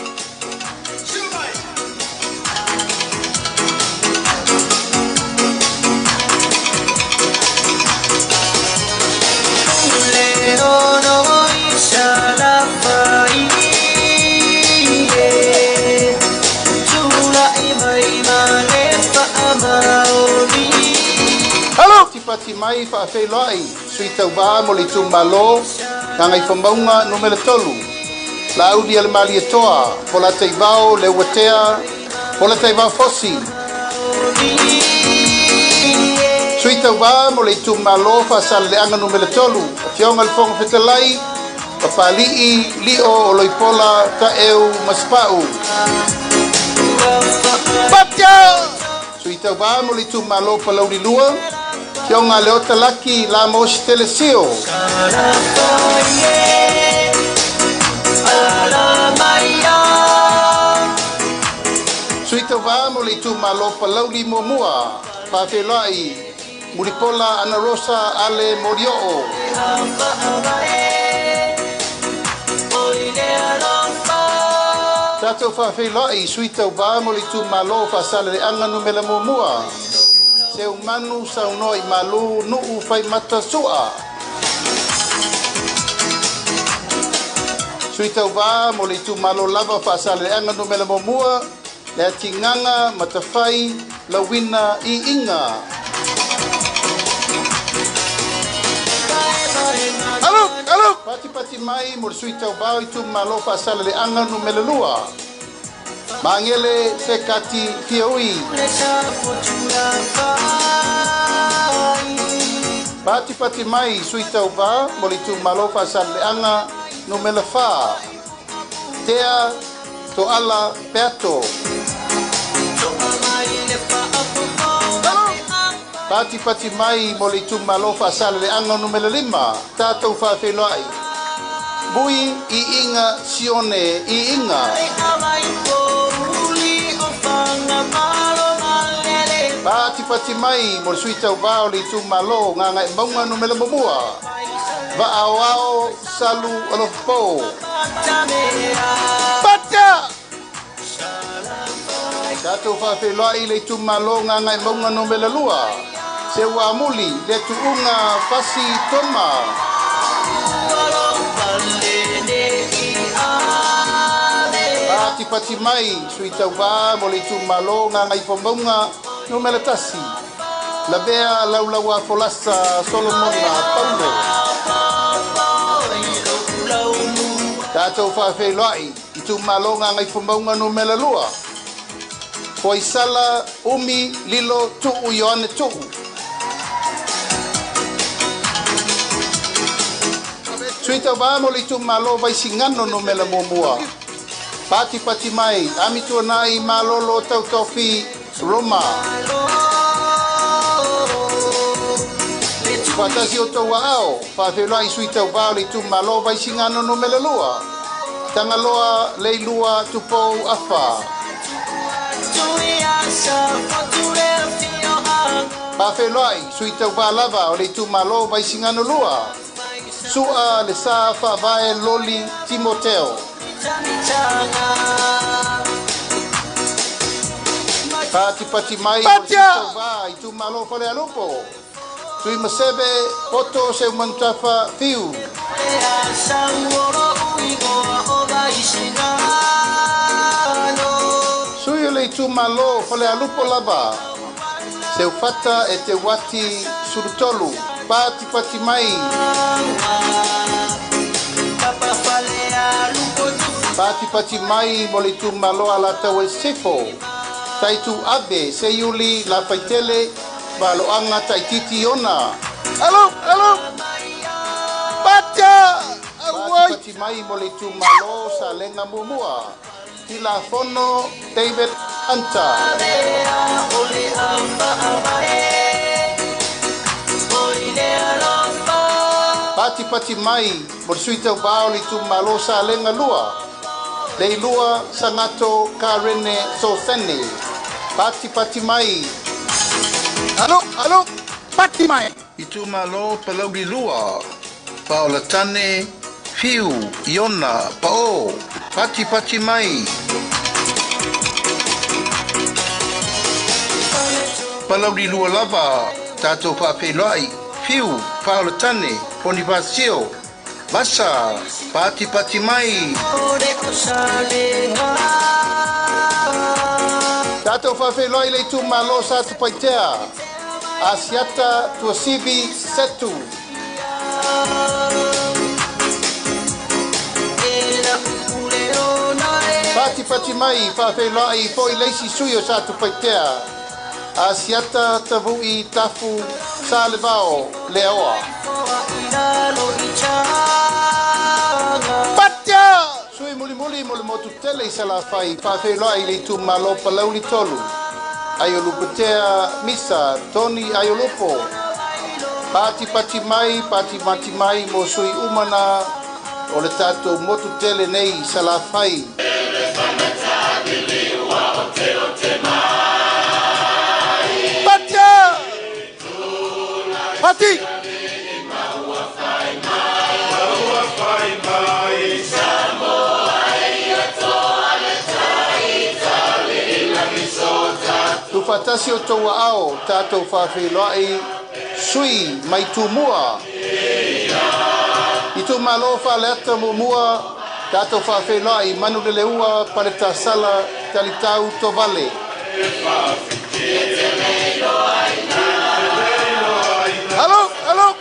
pati mai whaafeilai, sui tau wā mo le tu malo, ngā ngai whamaunga numera tolu. La audi al mali atoa, po la teivao le watea, po la teivao fosi. Sui tau wā mo le tu malo whaasale le anga numera tolu, a fionga le fonga whetalai, papali'i lio o loipola ta eu maspau. Patia! Sui tau wā mo le tu malo palau li lua, fionga le ota laki la mosi telesio. Sui tau wā mo le tu malo palau li mua, whawhelai, muripola ana rosa ale morioo. Tātou whawhelai, sui tau wā mo le tu malo whaasale le anga numela mua. Seu manu saunoi malu nuu whai mata sua. Sui tau wā mo le tu malo lava whaasale le anga numela mua. Le atinganga matawhai lawina I inga. Alo! Pati mai mo sui tau wā I tu malo whaasale le anga numela lua. Mangele se kati fiaui. Pati mai sui tau wā mo le tu malo whaasale le anga numela wha. Tea to ala peato. Pati mai mo le tu malo whaasale le anga numela 5. Tātou whawhelai. Bui I inga sione I inga. Pati mai mo sui tau wā o le tu malo ngā ngai maunga numela mua. Va ao salu alopo. Pata! Tātou whawhelai le tu malo ngā ngai maunga numela lua. Se wā muli le tu unga whasi toma. Pati mai sui tau wā mo le tu malo ngā ngai whamaunga numela tasi. La vea laulaua folasa Solomona Paulo. Tātou whawhelai I tu malo ngā ngai whamaunga numela lua. Poi sala umi lilo tuu Ioane tuu. Sui tau wā mo le tu malo vai singano numela mua. Pati mai, ami tua nai malolo tau tofi Roma. Patasi o tau ao, whawhelai sui tau wā le tu malo vai singano numela lua. Tangaloa leilua tupou awha. Whawhelai sui tau wā lava o le tu malo vai singano lua. Sua le sa whawhae loli Timoteo. Pati mai o vai I tu malo fale alupo. Sui masebe poto se mantafa fiu. Sui le tu malo fale alupo lava. Se ufata e te wati surutolu. Pati mai. Pati mai mo le tu malo ala tau e sefo. Tai tu abe se yuli la faitele valo anga tai titi ona. Alo! Patia! Pati mai mo le tu malo sa lenga mua. Tila fono David Anta. Pati mai mo sui tau wā le tu malo sa lenga lua. Lei lua sangato karene sosene. Pati mai. Alo, pati mai. I tu malo palau di lua. Paola tane, fiu, iona, pao. Pati mai. Palau di lua lava. Tato whawhelai. Fiu, paola tane, ponivasio. Masa, pati mai. Tato whawhelai le tu malo sa tu paitea. Asiata tuasivi setu. Pati mai whawhelai po I leisi sui o sa tu paitea. Asiata tavu I tafu sa levao leoa. Patia! Sui muli muli motu tele I sala fai whawhelai le tu malo palauli tolu. Ayoluputea misa Tony ayolupo. Pati mai mo sui umana o le tatou motu tele nei salafai. Patia! Pati! Tu fatasi o tau ao tatou whawhiloai sui mai tu mua. I tu malo whaleata mua tatou whawhiloai manu le leua pare ta sala talitau to vale. Halo.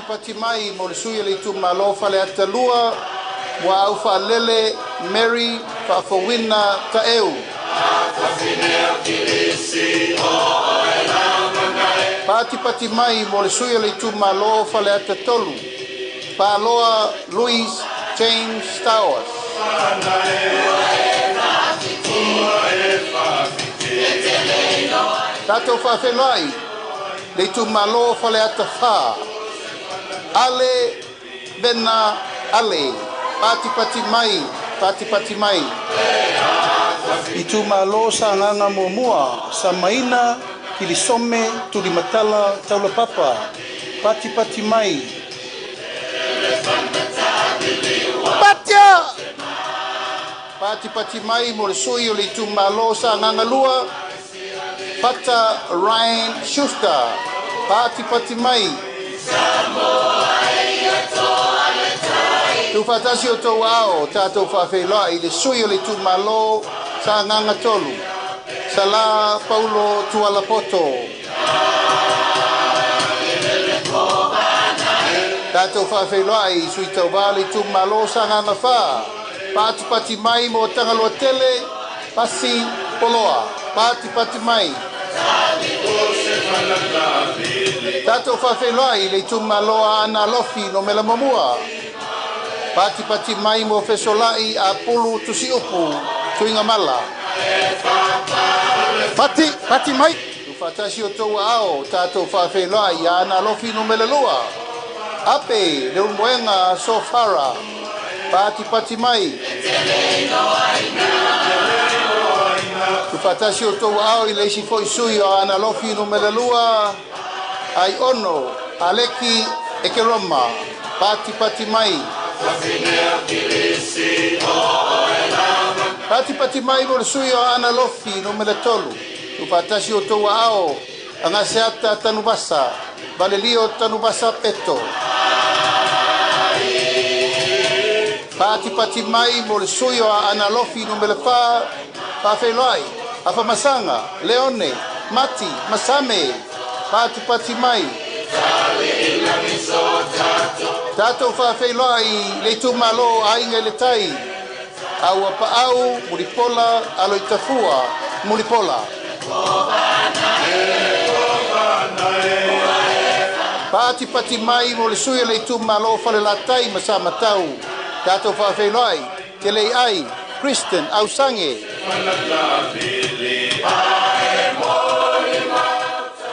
Pati mai mo le sui le tu malo whaleata lua wa au whalele Mary whawhawina ta eu. Pati mai mo le sui le tu malo whaleata tolu. Paloa Louis James Towers. Tato whawhelai le tu malo whaleata wha. Ale Bena Ale. Pati mai. I tu malo sa nganga mua sa maina kilisome tuli matala taula papa. Pati mai. Patia! Pati mai mo le sui o le tu malo sa nganga lua. Pata Ryan Schuster. Pati mai. Tu fatasi o tau ao tatou whawhelai le sui o le tu malo sa nganga tolu. Sala Paulo Tualapoto. Tatou whawhelai sui tau wale tu malo sa nganga wha. Pati mai mo tangaloa tele pasi poloa. Pati mai. Tatou whawhelai le tu malo ana lofi no mela mamua. Pati mai mo fesolai a pulu tusi upu tuinga mala. Pati mai. Tu fatasi o tau ao tatou whawhelai a ana lofi no mela lua. Ape le umuenga sofara. Pati mai. Tu fatasi o tau ao I leisi foi sui o ana lofi no mela lua. Ai ono aleki ekeroma. Pati mai. Pati mai mo le sui o ana lofi no mele tolu. Tu fatasi o tau ao anga seata tanubasa. Valelio tanubasa peto. Pati mai mo le sui o ana lofi no mele fa. Whawhelai. Afa masanga. Leone. Mati. Masame. Pati mai. Tatou whawhelai le tu malo ainga le tai. Au apa au muripola alo itafua muripola. Pati mai mo le sui le tu malo fale la tai masama tau. Tatou whawhelai ke le ai Kristen au sange.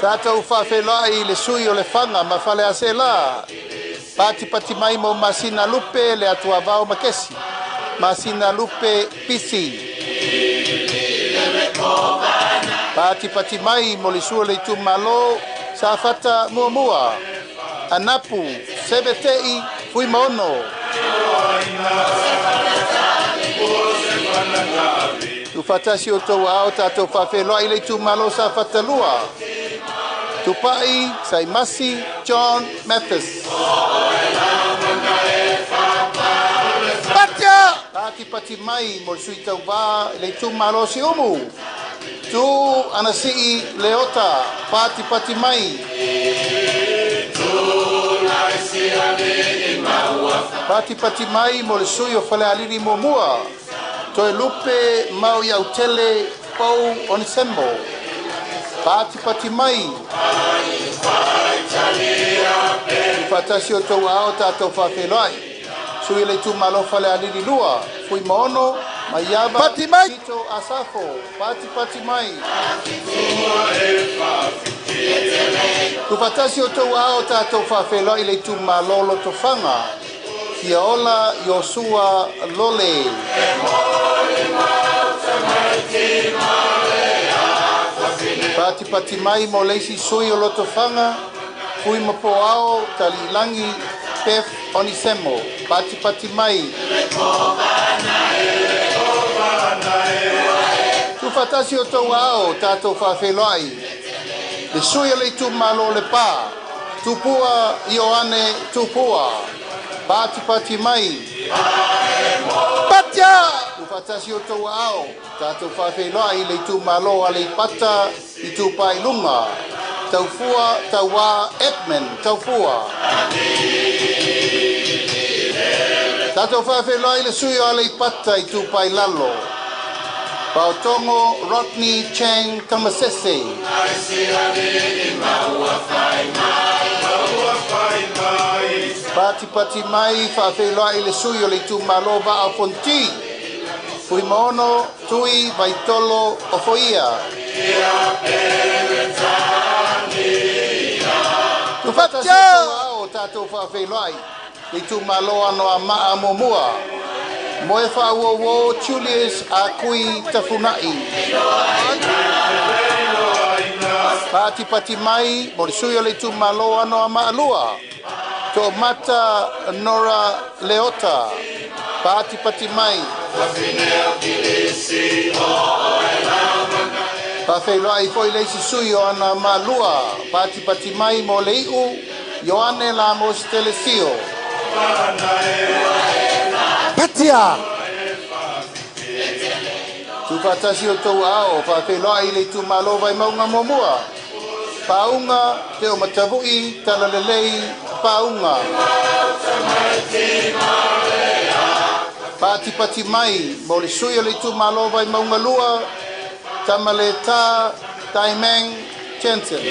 Tatou whawhelai le sui o le whanga ma fale ase la. Pati mai mo masina lupe le atua vao makesi. Masina lupe pisi. Pati mai mo le sui le tu malo sa fata mua. Anapu sebetei fui maono. Tu fatasi o tau ao tatou whawhelai le tu malo sa fata lua. Tupai, Saimasi, John Mathis. Patia! Pati mai mo sui tau wā le tu malo si umu. Tu anasi leota pati pati mai. Pati pati mai mo le sui o fale aliri mo mua. Toe lupe mau iau tele pau onisembo. Pati pati mai. Fatasi o tau ao tatou whawhelai. Sui le tu malo fale aliri lua. Fui maono, maiaba, Pati mai. Tito asafo. Pati pati mai. Tu fatasi o tau ao tatou whawhelai le tu malo lo tofanga. Kia ola Yosua Lole. Pati pati mai mo leisi sui o loto fanga. Fui mapo ao talilangi pef onisemo. Pati pati mai. Tu fatasi o tau ao tatou whawhelai. Le sui o le tu malo le pa. Tupua Ioane tupua. Pati pati mai. Patia. Tu fatasi o tau ao. Tatou whawhelai le tu malo a le pata i tu pai lunga. Tau fua, tau wā, Edmund, tau fua. Tatou whawhelai le sui a le pata i tu pai lalo. Pautongo Rodney Chang Kamasese. Pati pati mai whawhelai le sui o le tu malo va a fonti. Fui mono tui vaitolo o foia. Tu fatasi o tatou whawhelai. Le tu malo ano a maa momua. Mo e whauowo Julius a kui tafunai. Pati pati mai, mo le sui o le tu malo ano a maa lua. To mata Nora Leota. Pati pati mai. Whawhelai foi leisi sui o ana maa lua. Pati pati mai mo le iu. Ioane la mo stelesio. Patia. Tu fatasi o tau ao, whawhelai le tu malo vai maunga momua. Paunga te o matavui, talalelei, paunga. Pati pati mai, mo le sui o le tu malo vai maunga lua, tamale ta, taimeng, Jensen.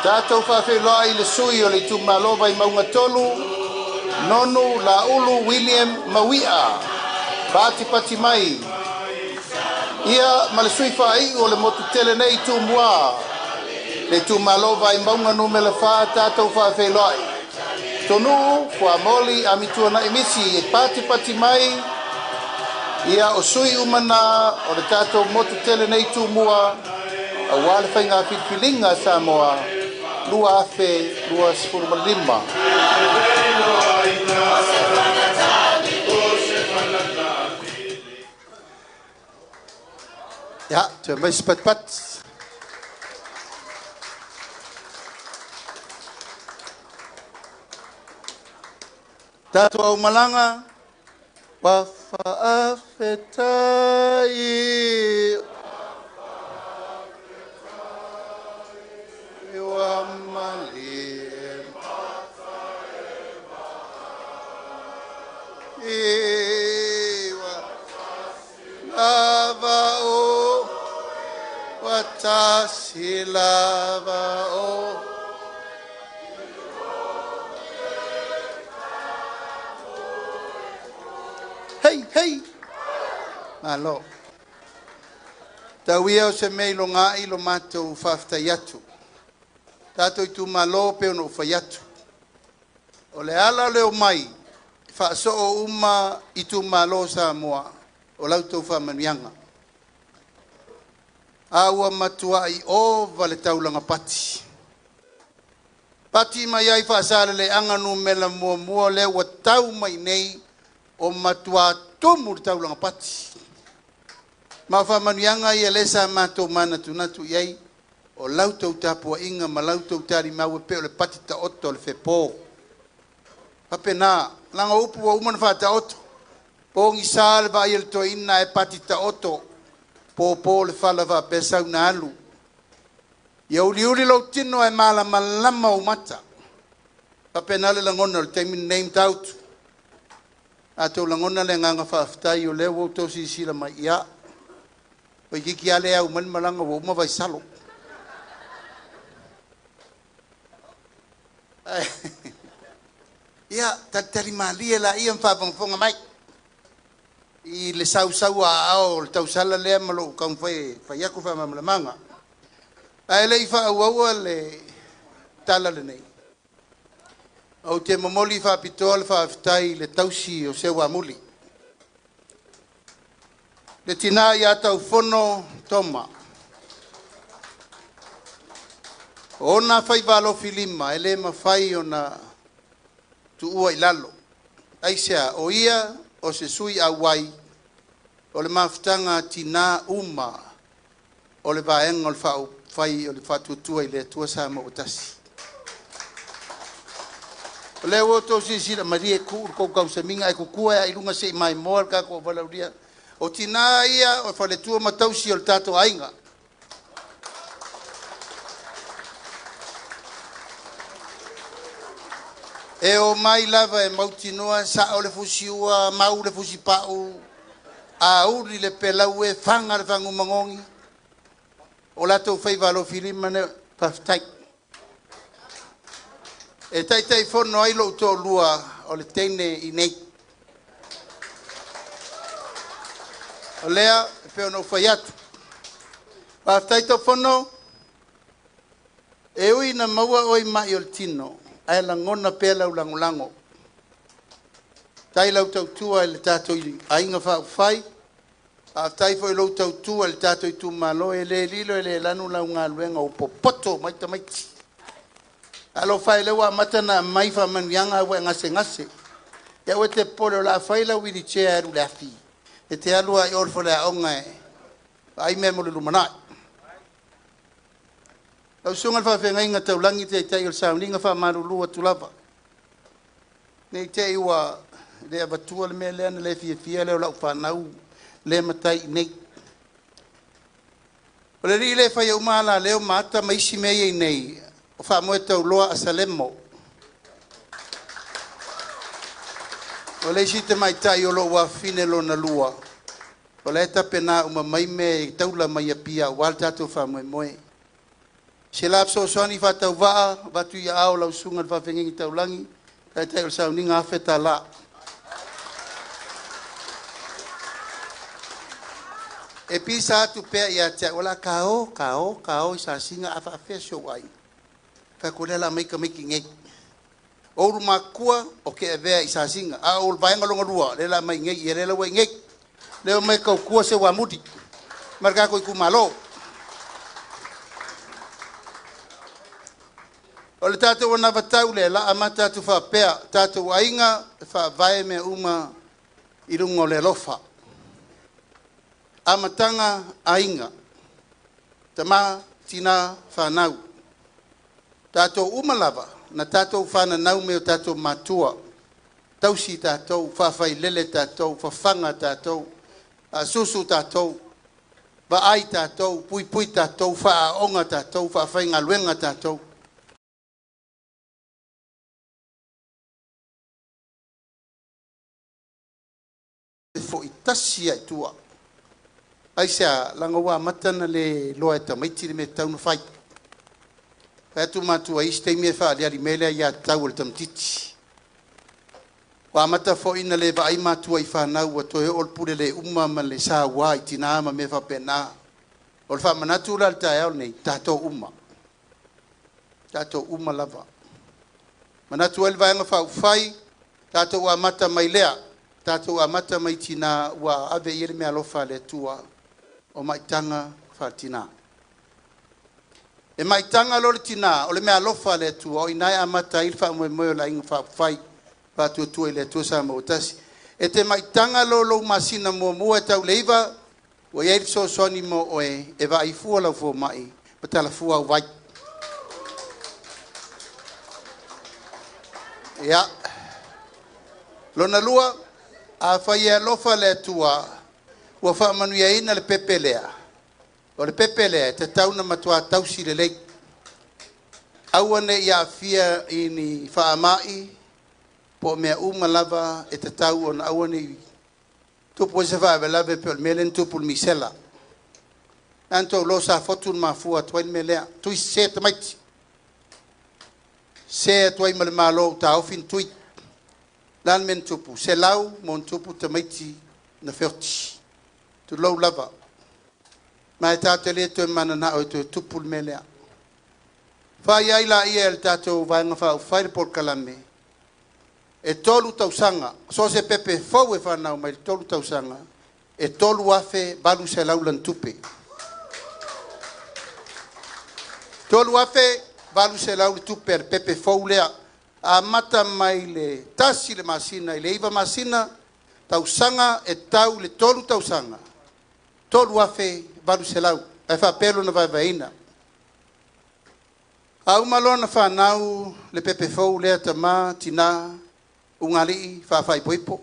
Tatou whawhelai le sui o le tu malo vai maunga tolu, nonu la ulu William Mawia. Pati pati mai. Ia ma le sui whai o le motu tele nei tu mua. Le tu malo vai maunga numela wha tatou whawhelai. Tonu, kua moli a mitua na emisi e pati pati mai. Ia o sui umana o le tatou motu tele nei tu mua. A wale whainga whitwilinga Samoa. Lua afe, lua sifurmalima. Ja, tu mai pat. Tato au malanga. Wa whaafetai. Wa maliem. Iwa. Lava o. Watashi lava o. Hey, hey. Malo. Tauia o se mei lo ngai lo matou whafta yatu. Tato i tu malo pe ono whaiatu. O le ala leo mai. Whaaso o uma i tu malo sa moa. O lautou whamanuianga. Aua matua i o vale taulanga pati. Pati mai ai whaasale le anganu mela mua mua le wa tau mai nei o matua tomu taulanga pati. Ma whamanuianga i elesa mato mana tunatu iei o lautou tapua inga ma lautou tari mau e pe o le pati ta oto le whepo. Papena, langa upu wa umana whata oto. Pongi sal va il to ina e patita oto. Po le fala va pesa una alu. Ia uli lo tino e mala malama o mata. Papenale langona le temi named out. Ato langona le nganga whaaftai o leo o tau sisira mai ia. O iki ale au man malanga o ma vai salo. Ia, tatari malia la ia mwhapanfonga mai. I le sau ao le tau sala lea malo kaun whai aku wha mamlamanga. Ai le ifa au le tala le nei. Au te momoli wha pitoa le wha aftai le tausi o sewa muli. Le tina ia tau fono toma. Ona whai valo filima, ele ma whai ona tu ua ilalo. Aisea o ia o se sui awai o le maftanga tina uma o le vaenga o le whao whai o le whatutua i le tua sa ma otasi. O le o si sira maria ku ko kausa minga e kukua e ilunga se mai moa ka ko valauria. O tina ia o whale tua matausi o le tato ainga. E o mai lava e mautinoa sa o le fusiua mau le fusipau a uri le pelau e whanga le whangu mangongi o lato whaivalo filima ne paftai e taitai whono ailo to lua o le teine i nei o lea e peo no whai atu paftai to whono e ui na maua oi mai o le tino ai la ngona pela ulangulango. Tai lau tau tua le tato i ainga whai. A tai fo i lau tau tua le tato i tu malo e le lilo e le lanu lau ngā luenga o popoto maita maiti. Alo whai lewa matana mai wha manuianga ua ngase. Ia ue te pole o la whai lau wiri chea eru le afi. E te alua i orfo le aonga e. Ai mea mo le lumanai. Lau sunga le whawhenga inga tau langi te tai o le sauninga wha marulua tulava. Nei te iwa le avatua le mea leana le fia leo lau whanau le matai nei. O le ri le whai au maala leo maata maisi mea nei. O wha moe tau loa a Salemo. O le isi te mai tai o lo wa fine lo na lua. O le eta pena uma mai me taula mai apia wal tatu wha moe. Se la so soni fa tau va tu ia au lau sunga fa fengi tau langi tai tai sa ni nga feta la e pisa tu pe ia te ola kao sa singa afa fe so wai fa ko la mai ka making e o ma kua o ke ve isa singa a o vai ngalo ngua le la mai nge ye le wa nge le mai ka kua se wa muti marka ko ku malo. O le tātou wana vatau le la ama tātou whapea, tātou ainga wha vai me uma i rungo le lofa. Amatanga ainga, tama tina whanau. Tātou umalava, na tātou whanau me o tātou matua. Tausi tātou, whawhai lele tātou, whawhanga tātou, susu tātou, waai tātou, pui tātou, whaonga tātou, whawhainga luenga tātou. Fo itasi ai tua. Ai sea langa wa matana le loa ta maiti le me tau no fai. Fa tu matua iste me fa le mele ya tau le tamtiti. Wa mata fo ina le va ai matua I fa na wa to e ol pule le umma ma le sa wa itina ma me fa pena. Ol fa manatu la ta ya nei tato umma. Tato umma lava. Manatu el va nga fa fai tato wa mata mai lea. Tātou amata mai tina wa ave ire me alofa le tua o mai tanga whatina. E mai tanga lor tina o le me alofa le tua o inai amata ilfa moe la inga whai patu tua le tua sa mautasi. E te mai tanga lo masina mua tau leiva o yeir so soni mo oe e va I fua lau fua mai patala fua vai. Ia. Lona lua a whaia lofa le tua, ua wha manuia ina le pepe lea. O le pepe lea, te tauna matua tausi le lei. Awane ia fia ini wha amai, po mea lava e te tau on awane tupu e se wha lave pe o melen tupu misela. Anto lo sa fotun mafua twain melea, tui se te maiti. Se tuai male malo ta ofin tui. Lan men tupu, se lau mon tupu te maiti na ferti. Tu lau lava. Mai tātou le tu mana na o tu tupu melea. Whai ai la ia el tātou vaenga whau whaire por kalame. E tolu tausanga, so se pepe fau e whanau mai tolu tausanga, e tolu afe balu se laulan tupe. Tolu afe balu se laulan tupe er pepe fau lea, a mata mai le tasi le masina, le iwa masina, tausanga e tau le tolu tausanga. Tolu afe balu se lau, e wha pelo na vai vaina. Au malona whanau le pepe fau lea tama tina ungali whawhai poipo.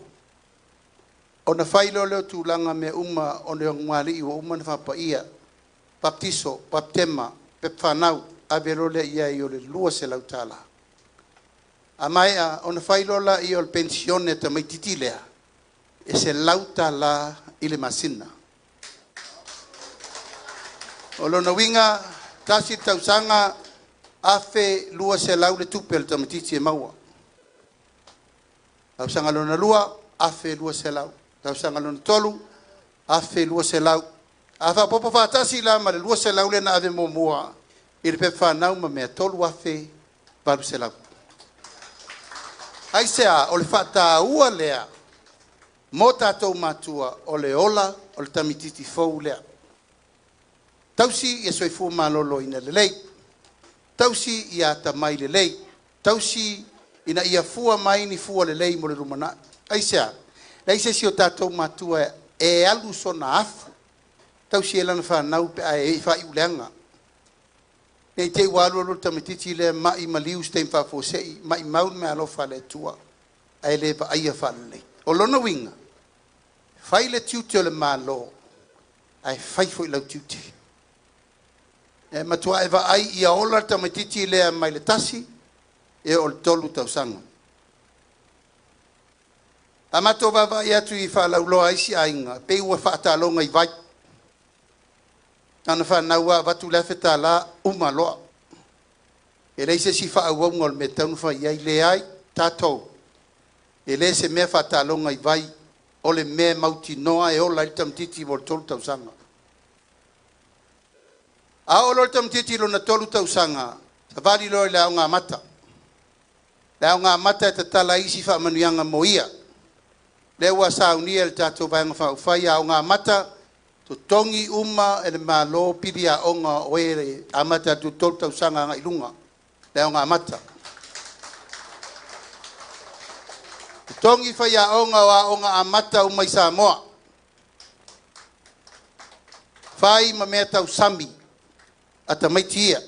O na whailo leo tūlanga me o leo ungali o na whapaia. Baptiso, baptema, pep whanau, avero lea ia i o le lua se lau tala. A mai o na whailo la i o le pensione ta mai titi lea. E se lau tala i le masina. O lona winga, tasi tausanga, afe lua se lau le tupe le tamatiti e maua. Tau sanga lona lua, afe lua se lau. Tau sanga lona tolu, afe lua se lau. Afa popo whatasi la ma le lua se lau le na ave mua. I le pe whanau ma mea tolu afe valu se lau. Ai sea, o le whata ua lea, mo tātou matua o le ola, o le tamatiti fau lea. Tausi e soifu malolo ina le lei. Tausi ia ta mai le lei. Tausi ina ia fua mai ni fua le lei mo le rumana. Aisea, leise si o tātou matua e alu sona afu. Tausi e lana whanau pe a e whai uleanga. Nei te walu alo tamatiti le mai maliu stein whafosei, mai maun me alofa le tua. A e le pa aia whanau. O lona winga, whai le tiute o le malo, a e whai fo i lau tiute. E matua e wa ai ia ola tamatiti lea mai le tasi e o le tolu tausanga. A mato wawa i atu i whalauloa isi ainga, pe ua whaatalonga i vai. Ana whanaua watu lefe tā la umaloa. E leise si whaauaunga o me taunu whai ai le ai tātou. E le se mea whaatalonga i vai o le mea mauti noa e ola i tamatiti o le tolu tausanga. A o lor tamatiti lo na tolu tausanga, sa vali lor le au ngā mata. Le au ngā mata e te tala isi wha manuianga mo ia. Le ua sa unia le tātou vaenga wha ufai au ngā mata, to tongi uma e le malo piri a onga o e a mata tu tolu tausanga ngā ilunga. Le au ngā mata. Tongi whai a onga a mata umai sa moa. Whai ma mea tau sami. Ata mai tia.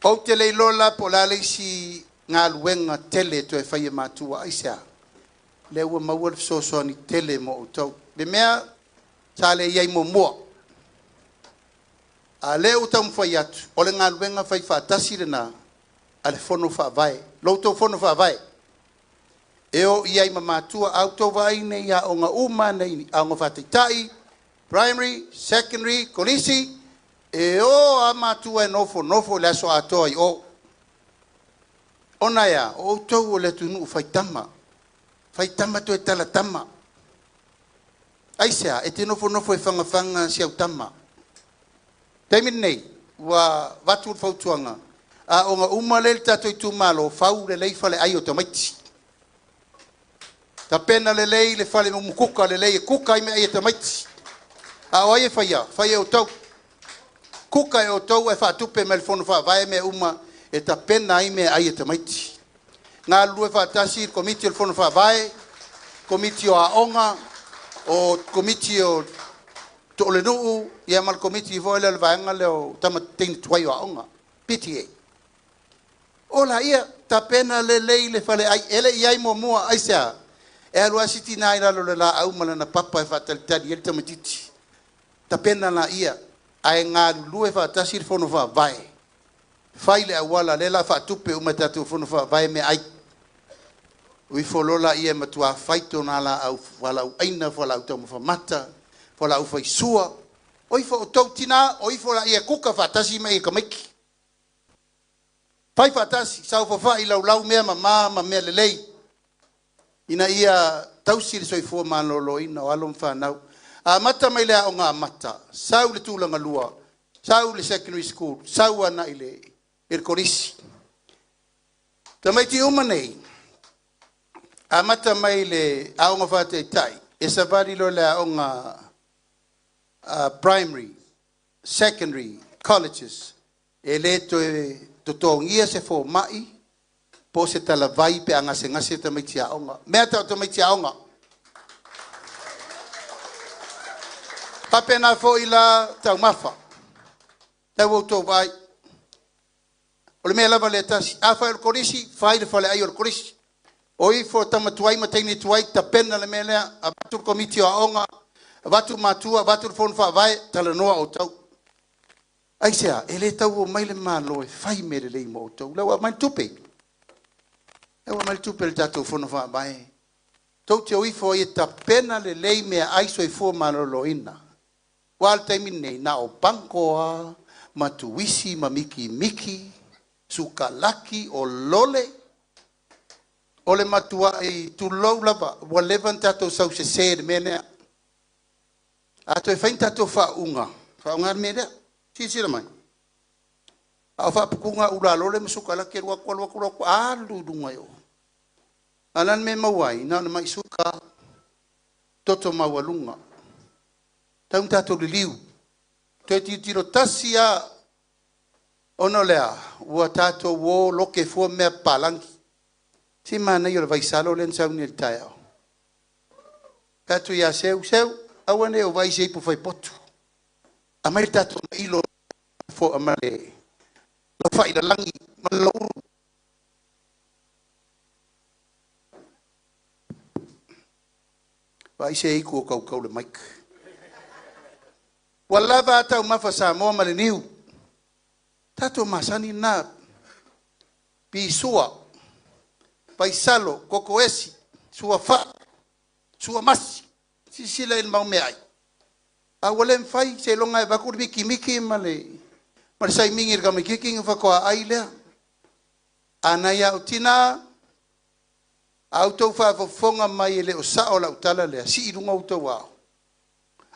O te leilola po la leisi ngā luenga tele to e whaia mātua aisea. Le ua maua le fisosoa ni tele mo o tau. Le mea, sa le iai mo mua. A le o tau mwhai atu. O le ngā luenga whai whaatasi le nā. A le whono whaavae. Loutou whono whaavae. E o iai ma mātua au tau vai nei a o ngā uma nei a ngā whaataitai. Primary, secondary, kolisi, e o a matua e nofo le aso atoa i o. Ona ia, o tau o le tunu whaitama. Whaitama to e tala tama. Aisea, e te nofo e whanga si au tama. Teimin nei, wa watu whautuanga. A o ngā umalele tato i tu malo, whau le lei whale ai o te maiti. Ta pena le lei, le whale mumukuka le lei, e kuka i me ai o te maiti. A o aie whaia o tau. Kuka e o tau e whaatupe me le whono whaavae me uma e ta pena i me ai e te maiti. Ngā lue whaatasi i komiti o le whono whaavae, komiti o aonga, o komiti o to ole nuu, ia mal komiti i voile le vaenga leo tamatini tuai o aonga. PTA. Ola ia, tapena le le fale ai ele iai mo mo ai sa e alua siti na ila lo la au mala na papa e fatal tadi el tamatiti tapena na ia ai nga lu e fa tasir fono fa vai faile awala le la fa tupe o matatu fono fa vai me ai ui folola ia matua faito na la au wala aina wala au tamo fa mata wala au fa sua oi fo tautina oi fo la ia kuka fa tasi mai ka miki pai fatasi sau fa ila lau mea mama mea lelei ina ia tausi le soifua malolo ina o alom whanau a mata mai lea o ngā mata sau le tūlanga lua sau le secondary school sau ana i le korisi ta mai ti uma nei a mata mai le aonga whate tai e sa vari lo le aonga primary secondary colleges e le to totongia se fo mai po se tala vai pe anga se ngase ta mai tia onga me ta to mai tia onga papena fo ila tau mafa ta wo to vai o le me lava le tasi a fa el korisi fai le fale ai el korisi oi fo tama tuai mateni tuai ta pena le mele a batu komiti o onga batu matua batu fon fa vai tala noa o tau ai sea ele tau o mai le malo e fai me le mo tau la mai tupe e wa mai tupe le tatu fono fa vai tau te oi fo e ta pena le lei me ai so e fo malo lo ina wal time nei na o pankoa matuisi mamiki miki sukalaki o lole o le matua e tu lo lava wa levanta to sau se mene a to e fainta to fa unga mene si mai a fa pukunga ula lole musukalaki wa ko alu dunga yo alan me mawai na mai suka toto mawalunga tau tato liu te tiro tasia ono lea ua tato wo loke fo me palangi si mana yo vai salo len sa unil tayo katu ya seu awane o vai sei pu fai potu a mai tato ilo fo amale lo fai da langi malo vai sei ku kau le mic wala va tau mafasa mo male niu tato masani na pisua paisalo kokoesi sua fa sua masi sisila il mau mai a walen fai se longa ba kur miki male sai mingir ga miki fa ko aile anaya utina auto fa fonga mai le o sa o la utala le si lunga auto wa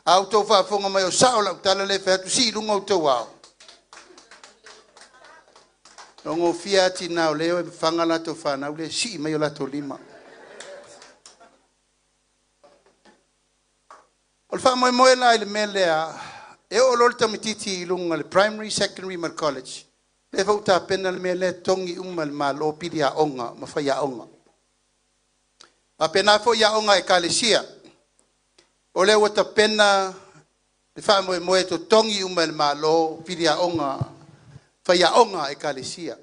auto fa fonga mai o sa o la utala le fa si lunga auto wa Longo fiati na leo e fanga la to fa na le si mai la to lima. Ol fa mo la il melea e o lolta mititi lunga le primary secondary mar college. Le vota penal mele tongi umal mal o pidia onga ma fa ya onga. Apena fo ya onga e kalesia. O le wata pena le fa mo e to tongi umal mal o pidia onga faya onga e kalesia.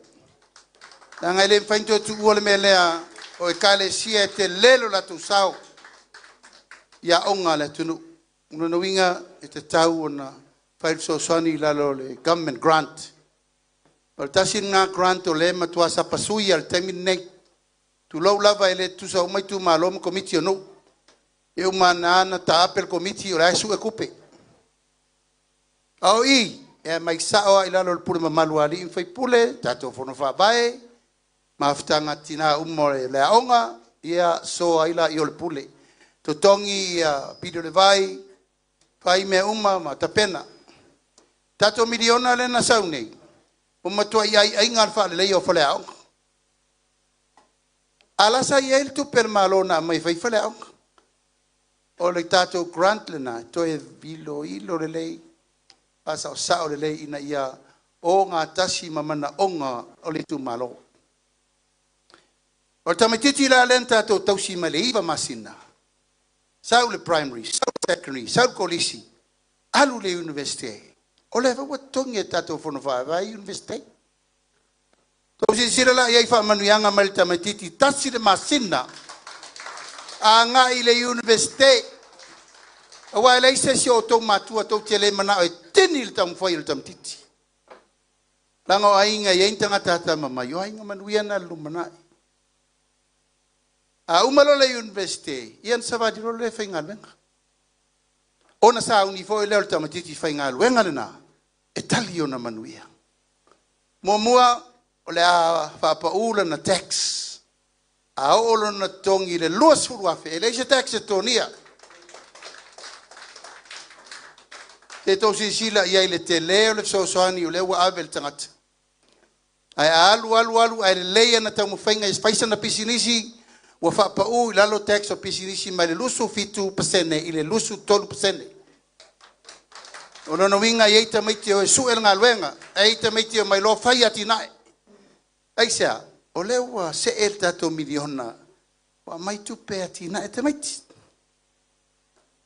Nanga ele fainto tu ole melea o e kalesia te lelo la tu sao. Ya onga le tunu. Una winga e te tau ona fail so sani la le government grant. O tasin nga grant o le matua sa pasui al terminate. Tu lo lava ele tu sa mai tu malom committee no. E umana na ta apel committee o la su e kupe. Au i e mai sao ila lo pure mamalu ali in fai pule tato fono fa vai maftanga tina umore le onga ia so ila i ol pule to tongi ia pido le vai fai me uma ma tapena tato miliona le na sauni o matua ai ngal fa le io fale au ala sa il tu per malona mai fai fale au o le tato grant le na to e vilo ilo le lei asa sa o le ina ia o nga tasi mamana onga o le tu malo o tamatiti la lenta to tausi male iva masina sa le primary sa secondary sa kolisi alu le university o le va tongi tato fono va university Tau si sira la iai wha manuianga mai ta mai titi tasi le masina. A ngā i le universite. A wai le isa si o tau matua tau te le mana o e tini le tam whai le tam titi. Langa o ainga i eintanga tata mamai. O ainga manuiana lumanai. A umalo le universite. Ian savadiro le whainga luenga. Ona sa uni fo le tam titi whainga luenga le na. E tali o na manuia. Mua o le a whapaula na tax. A olo na tongi le luas furu afe. E leise tax e tonia. Te tau si sila iai le te leo le sosoani o le ua ave le tangata. Ai alu ai le leia na tau mawhainga i spaisa na pisinisi. Ua whapau i lalo tax o pisinisi mai le lusu fitu pasene i le lusu tolu pasene. O nono winga i eita maiti o e suel ngā luenga. Eita maiti o mai lo whai ati nae. Aisea, o lewa se el tato miliona. Wa mai tupe ati nae te maiti.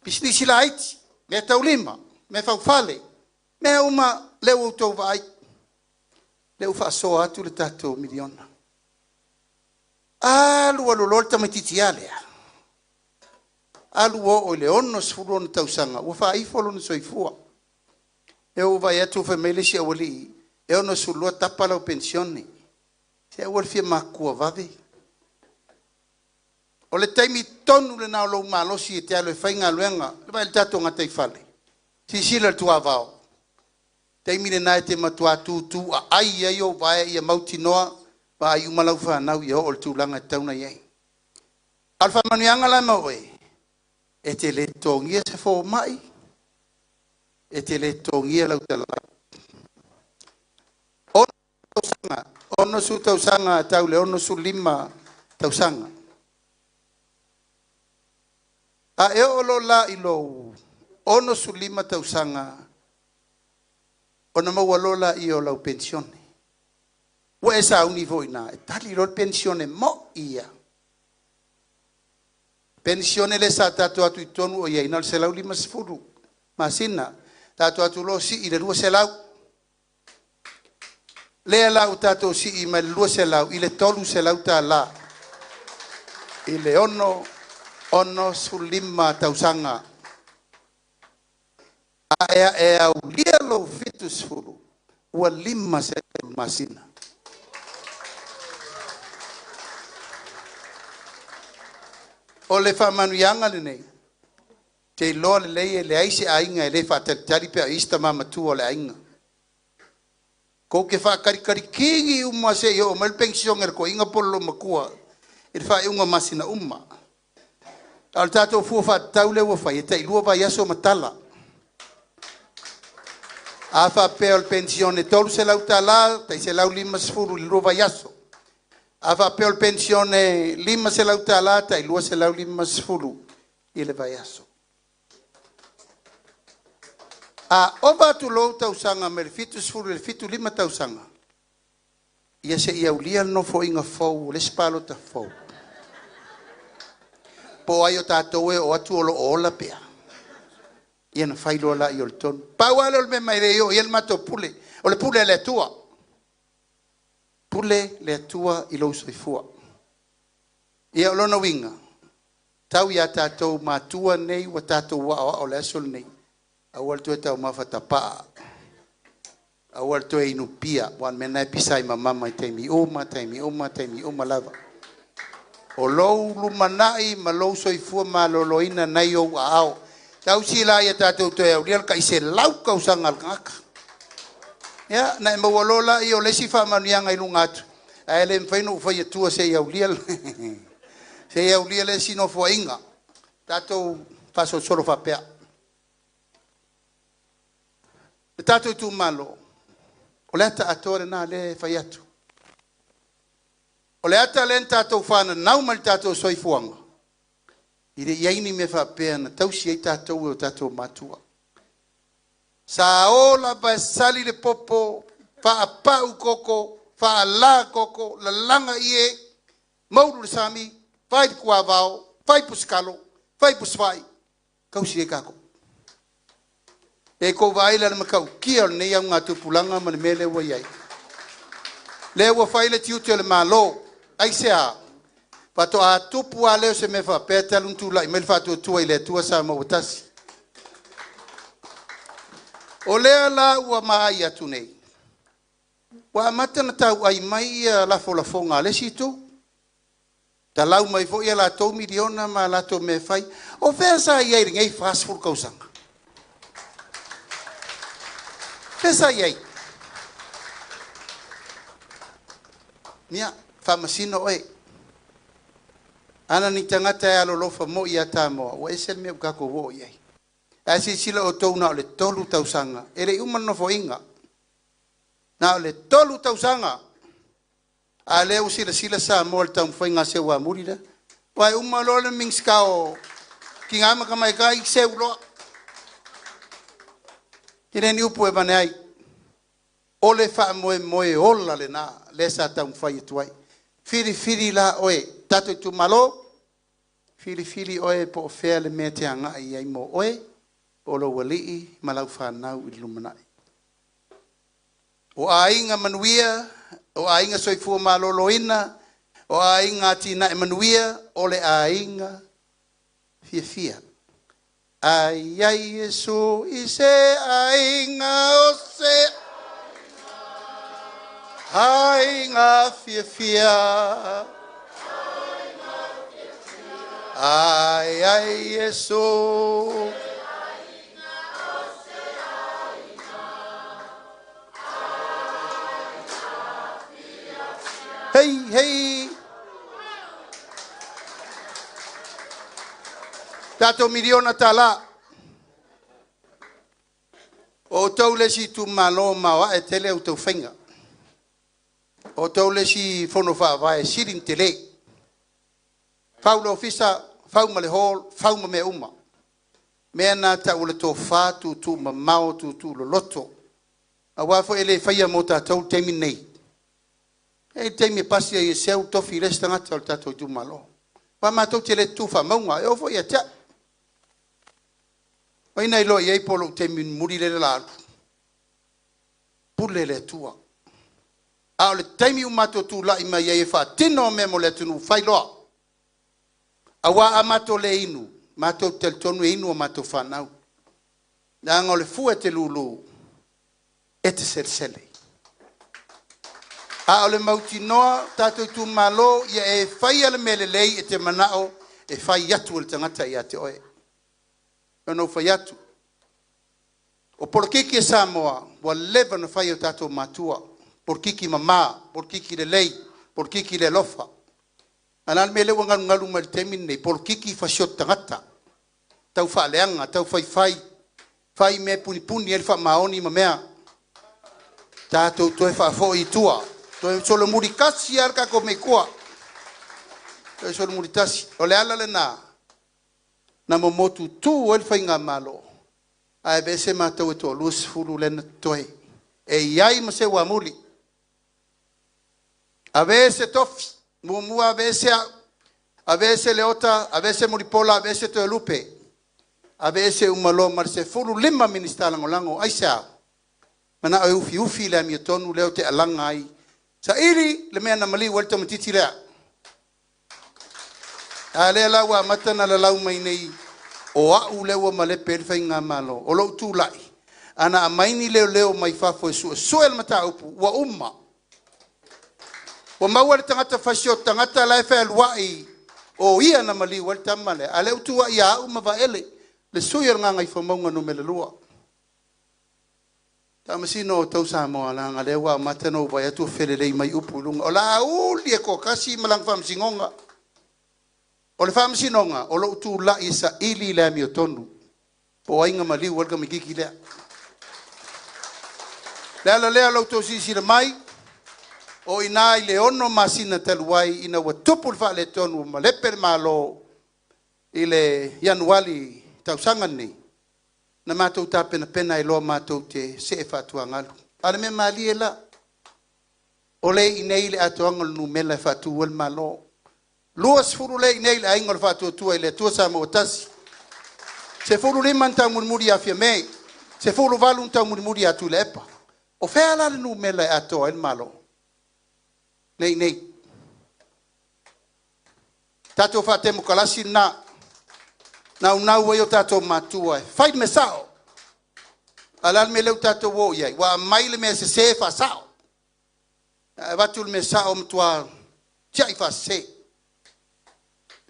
Pisinisi la aiti. Me tau lima. Me fau fale. Me uma leo utou vai. Leo fa soa atu le tato miliona. Alu lol tamatiti alea. Alu o le ono sfuru na tausanga. Ua fa ifolo na soifua. Eu vai atu fa mele si awali. Eu no sulua tapala o pensione. Se awal fia makua vave. O le taimi tonu le nao lo malosi e te alo e whainga luenga. Le vai le tato ngatai fale. Si sila tua vao. Taimi le nae te matua tu a ai ai o vai ia mauti noa. Pa ai umalau whanau i o le tūlanga tauna iei. Alfa manuianga lai maue. E te le tongia se fo mai. E te le tongia lau te lai. Ono su tausanga tau le ono su lima tausanga. A e olo la ilo ono su lima tausanga. Ona mawalola i o lau pensione. Ua e sa uni voi na. E tali lo pensione mo ia. Pensione le sa tatu atu i tonu o iei. Nal se lau lima sefuru. Masina. Tatu atu lo si i le lua se lau. Lea lau tato si i mai lua se lau. I le tolu se lau ta la. I le ono su lima tausanga. A e au lia lo fitus furu. Ua lima se masina. O le whamanuianga le nei. Te loa le leie le aise ainga e le whatatari pia ista mamatu o le ainga. Ko ke whakarikari kingi uma se i o mal pension er ko inga polo makua. E le whae masina uma. Al tato fua whatau le wafai e te ilua vai aso matala. A whapea o pension e tolu se lau tala, tai se lau lima sfuru ilua vai aso. A whapea o pension e lima se lau tala, tai ilua se lau lima sfuru i le vai aso. A oba tu lou tausanga me le fitu sfuru le fitu lima tausanga. Ia se ia ulia no fo inga fau, le spalo ta fau. Po ai o tātou e o atu o lo ola pea. Ia na whailo la i o le tonu. Pau ala o le me mai reo, ia le mato pule. O le pule le atua. Pule le atua i lo soifua. Ia o lona winga. Tau ia tātou matua nei, wa tātou wa o le asol nei. Awal tu e tau mawhatapaa. Awal tu e inupia. Wan mena e pisai ma mama i taimi oma lava. O lou lumanai ma lou soifua ma loloina nai o ao. Tau si la ia tātou to e aulial ka i se lau kausanga al ngaka. Ia, na e mawalola i o lesi whamanianga i lungatu. A ele mwhaino ufai atua se i aulial. Se i aulial e sino fua inga. Tātou paso soro whapea. E tātou tu malo. O le ata atore nā le whai atu. O le ata len tātou whana nau mal tātou soifuanga. I re iaini me whapea na tausi ei tātou e o tātou matua. Sa ola ba sali le popo, wha pau koko, wha la koko, la langa ie, mauru le sami, whai kua vao, whai puskalo, whai puswai, kausi e kako. E ko vaila na makau kia o nei au ngā tupulanga ma le mele wa iai. Le ua fai le tiu te le malo. Ai sea. Pato a tupu a leo se me fa peta luntu la imel fa tua i le tua sa mo utasi. O lea la ua mai atu nei. Wa matana tau ai mai la fonga le situ. Ta lau mai fo ia la tau miliona ma la to me fai. O fesa ia ringai fast food kausanga. Fesa ia. Nia, famasino oe. Ana ni tangata e alolofa mo ia tamoa. Wa esel me kako wo ia. Asi sila o tau na o le tolu tausanga. Ere uman no fo inga. Na o le tolu tausanga. A leo sila sa mo le tau mwhainga se wa murida. Wai umalole mingska o ki ngama ka mai kai se uloa. Ire ni upu e bane ai. Ole wha moe ola le na. Le sa tau mwhai tuai. Firi la oe. Tato tu malo. Firi oe po fea le mea te anga i ai mo oe. Olo walii malau whanau i lumanai. O ainga manuia. O ainga soifua malolo ina. O ainga tina e manuia. O le ainga fia. Ai Yesu i se ainga o se. Ainga fia. Ai Yesu. Hey. Tato miliona tala. O tau lesi tu malo mawa e tele au tau whainga. O tau lesi fono wha vai sirin tele. Fau lo fisa, fau ma le hall, fau ma me uma. Mea na ta ule tō wha tu ma mao tu lo loto. A wafo ele whaia mo tātou teimi nei. E teimi pasi e seu tofi resta ngata o tātou tu malo. Wa mātou te le tufa maunga, e ofo ia tea. Wai nei lo iei polo teimi muri le lalu. Pule le tua. A o le teimi umato tu la ima iei wha tino memo le tunu whai loa. A wa a mato le inu. Mato tel tonu inu o mato whanau. Nanga o le fua te lulu. E te sele. A o le mauti noa, tātou tu malo, ia e whai ale mele lei e te manao, e whai atu le tangata i ate oe. E no whai atu. O porkiki e Samoa, wa leva na whai o tātou matua. Porkiki mama, porkiki le lei, porkiki le lofa. Anal mele wa ngalu mal temin nei, porkiki whasiot tangata. Tau wha leanga, tau whai. Whai me puni el wha maoni ma mea. Tātou toe wha fo i tua. Toe solo muri kasi arka ko me kua. Toe solo muri tasi. O le ala le na. Na momotu tu el whainga malo. A e bese mātou e tō luas furu lena toe. E iai ma se wa muli. A bese tofi. Mua a bese leota, a bese muripola, a bese toe lupe. A bese umalo mar se furu lima minista lango. Aisa. Mana o ufi le mi tonu leo te alanga ai. Sa iri le mea na mali walta matiti lea. A lea lawa matana la lau mai nei. O au lewa ma le pelfai ngā malo. O lau tū lai. Ana a maini leo mai fafo e sua. Suel mata upu. Wa umma. Wa maua le tangata fasio tangata lai fai aluai. O ia na mali walta male. A leo tū wa ia au ma va ele. Le suyer ngā ngai whamaunga no me le lua. Ta masino o tau Samoa la nga lewa matano vai atu felelei mai upu lunga. O la uli e ko kasi malang whamsingonga. O le whamsinonga, o lo tu la isa ili la mi o tonu. Po ainga mali walga mi kiki lea. Lea lo to sisi le mai. O ina i le ono masina taluai ina wa tupul fa le tonu ma le per malo i le januali tau sangan ni. Na mātou tā pena e loa mātou te se e whātua ngalu. Ale me mali e la. O le i nei le atoanga le numela e whātua le malo. Luas furu le i nei le ainga le whātua tua i le tua sa mo tasi. Se furu lima tau muri a fia mei. Se furu valu tau muri a tu le epa. O whea la le numela e atoa le malo. Nei. Tato fa temo kalasi na unau yo tato matua. Fai me sao. Alal me leu tato wo ye. Wa maile me se fa sao. Vatul me sao mtua. Chai fa se.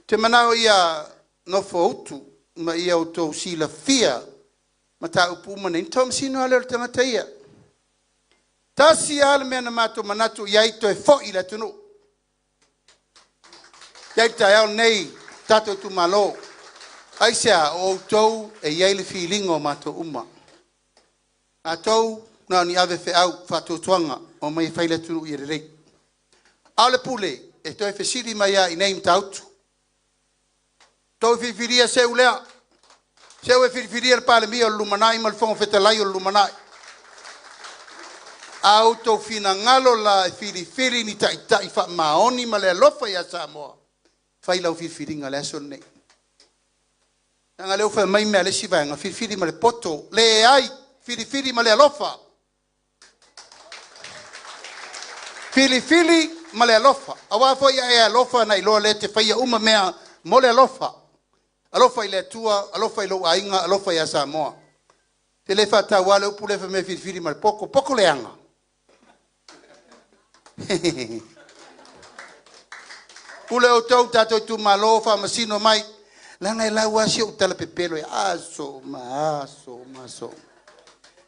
Te manao ia no fo utu. Ma ia auto sila fia. Ma ta upu mana. Intom sino alel tangata ia. Tasi al me na mato manatu. Iai to e fo ila tunu. Iai ta nei. Tato tu malo. Aisea o tau e iai le filingo mato uma. A tau na ni ave fe au fatu tuanga o mai faile tunu i rei. Ale pule e to e fesiri mai a i nei mtautu. Tau fifiria se ulea. Se ue fifiria le pale mia o lumanai mal fongo fetalai o lumanai. Auto fina ngalo la fili ni tai fa maoni ma le alofa ia Samoa. Faila o fifiringa le aso nei. Nga leo fa mai mele si vanga fili ma le poto le ai fili ma le alofa. Fili ma le alofa. Awa fo ia e alofa na ilo le te faia uma mea mo le alofa. Alofa ile tua, alofa ilo ainga, alofa ia Samoa. Te le fa ta wale upu le fa me fili ma le poko le anga. Pule o tau tato tu malo fa masino mai. Langa la wasi o tala pepelo e aso.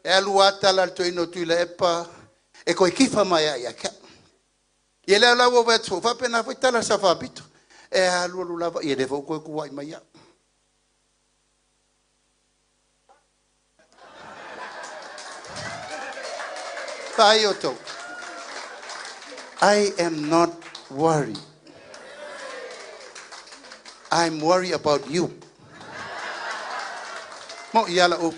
E aluata la to ino tu le epa e ko kifa mai ya ka. Ye la la wo vetso fa pena fa tala sa fa bito. E alu la ye de ko wai mai ya. Fa yo to. I am not worried. I'm worried about you. Mo iala o.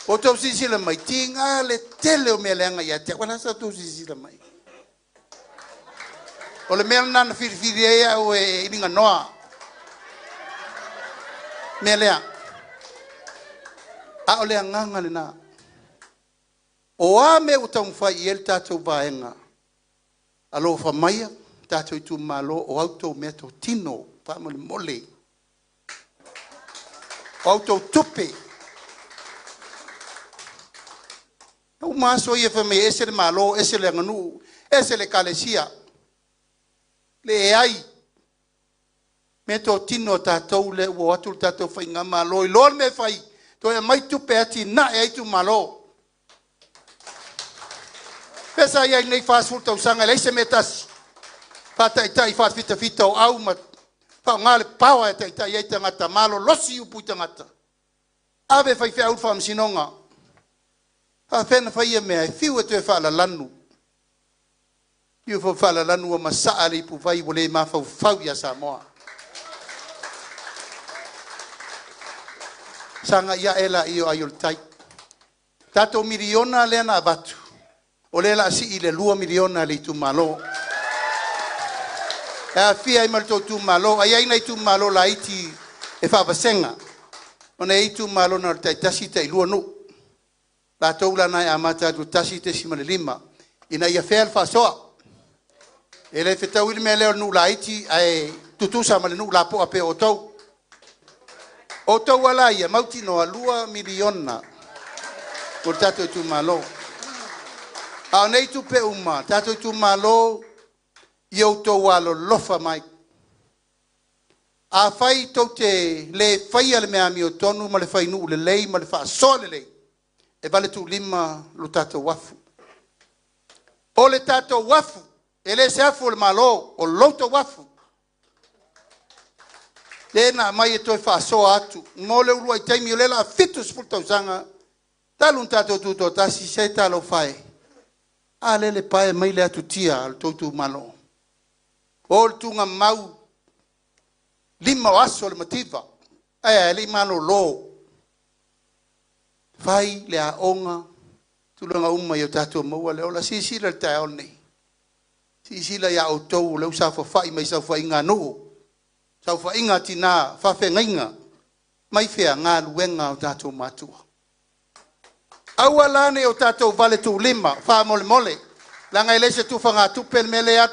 O tau sisi la mai tinga le tele o melenga ya te wala sa tu sisi la mai. O le mel nan firi ya o e inga noa. Melea. A o le nganga le na. O ame o tau fai el tatou vaenga. Alo fa maia tatou tu malo o auto meto tino fa mole. Auto tupe. O maso ia fa me ese le malo, ese le nganu, ese le kalesia. Le ai. Meto tino tatou le o atu tatou fa nga malo, lol me fai. To e mai tupe ati na e tu malo. Pesa ia nei fast food tau sanga le se metas. Fata itai fat fita o au ma. Pa ngale pawa e tai ia tangata malo losi upu tangata. Ave fai fe au fam sinonga. A fena fai me fiu e te fa la lanu. Iu fa la lanu ma saali pu vai vole ma fa ia Samoa. Sanga ia ela io ayul tai. Tato miliona lena batu. O le la si ile 2 miliona le tu malo. E fia i malto tu malo, ai ai tu malo la iti e fa basenga. Ona i tu malo na tai tasi tai lua no. La toula na amata tu tasi te simale lima. Ina ia fel fa soa. E le feta wil me le no la iti ai tutu sa male no la po ape o tau. O tau wala ia mauti no 2 miliona. Por tato tu malo. A nei tu pe uma, tato tu malo, yo to walo lofa mai. A fai to te le fai ale mea mi o tonu, ma le fai nu le lei, ma le fa sole lei. E vale tu lima lo tato wafu. O le tato wafu, e le se afu le malo, o loto wafu. Le na mai e toi fa so atu, mo le ulu ai taimi o le la fitus futa usanga, talun tato tuto tasi se talo fai. A le pae mai le atutia al totu malo. O le tunga mau. Lima o aso le mativa. Le malo lo. Fai le a onga. Tulanga uma yo tatu maua le ola. Si le tae o nei. Si la ya o tou. Le usafa fai mai saufa inga no. Saufa inga tina. Fafe ngainga. Mai fea ngā luenga o tatu matua. Awalane o tatou vale tu lima, fa mole mole. Langa ele se tufa ngā tupe mele at.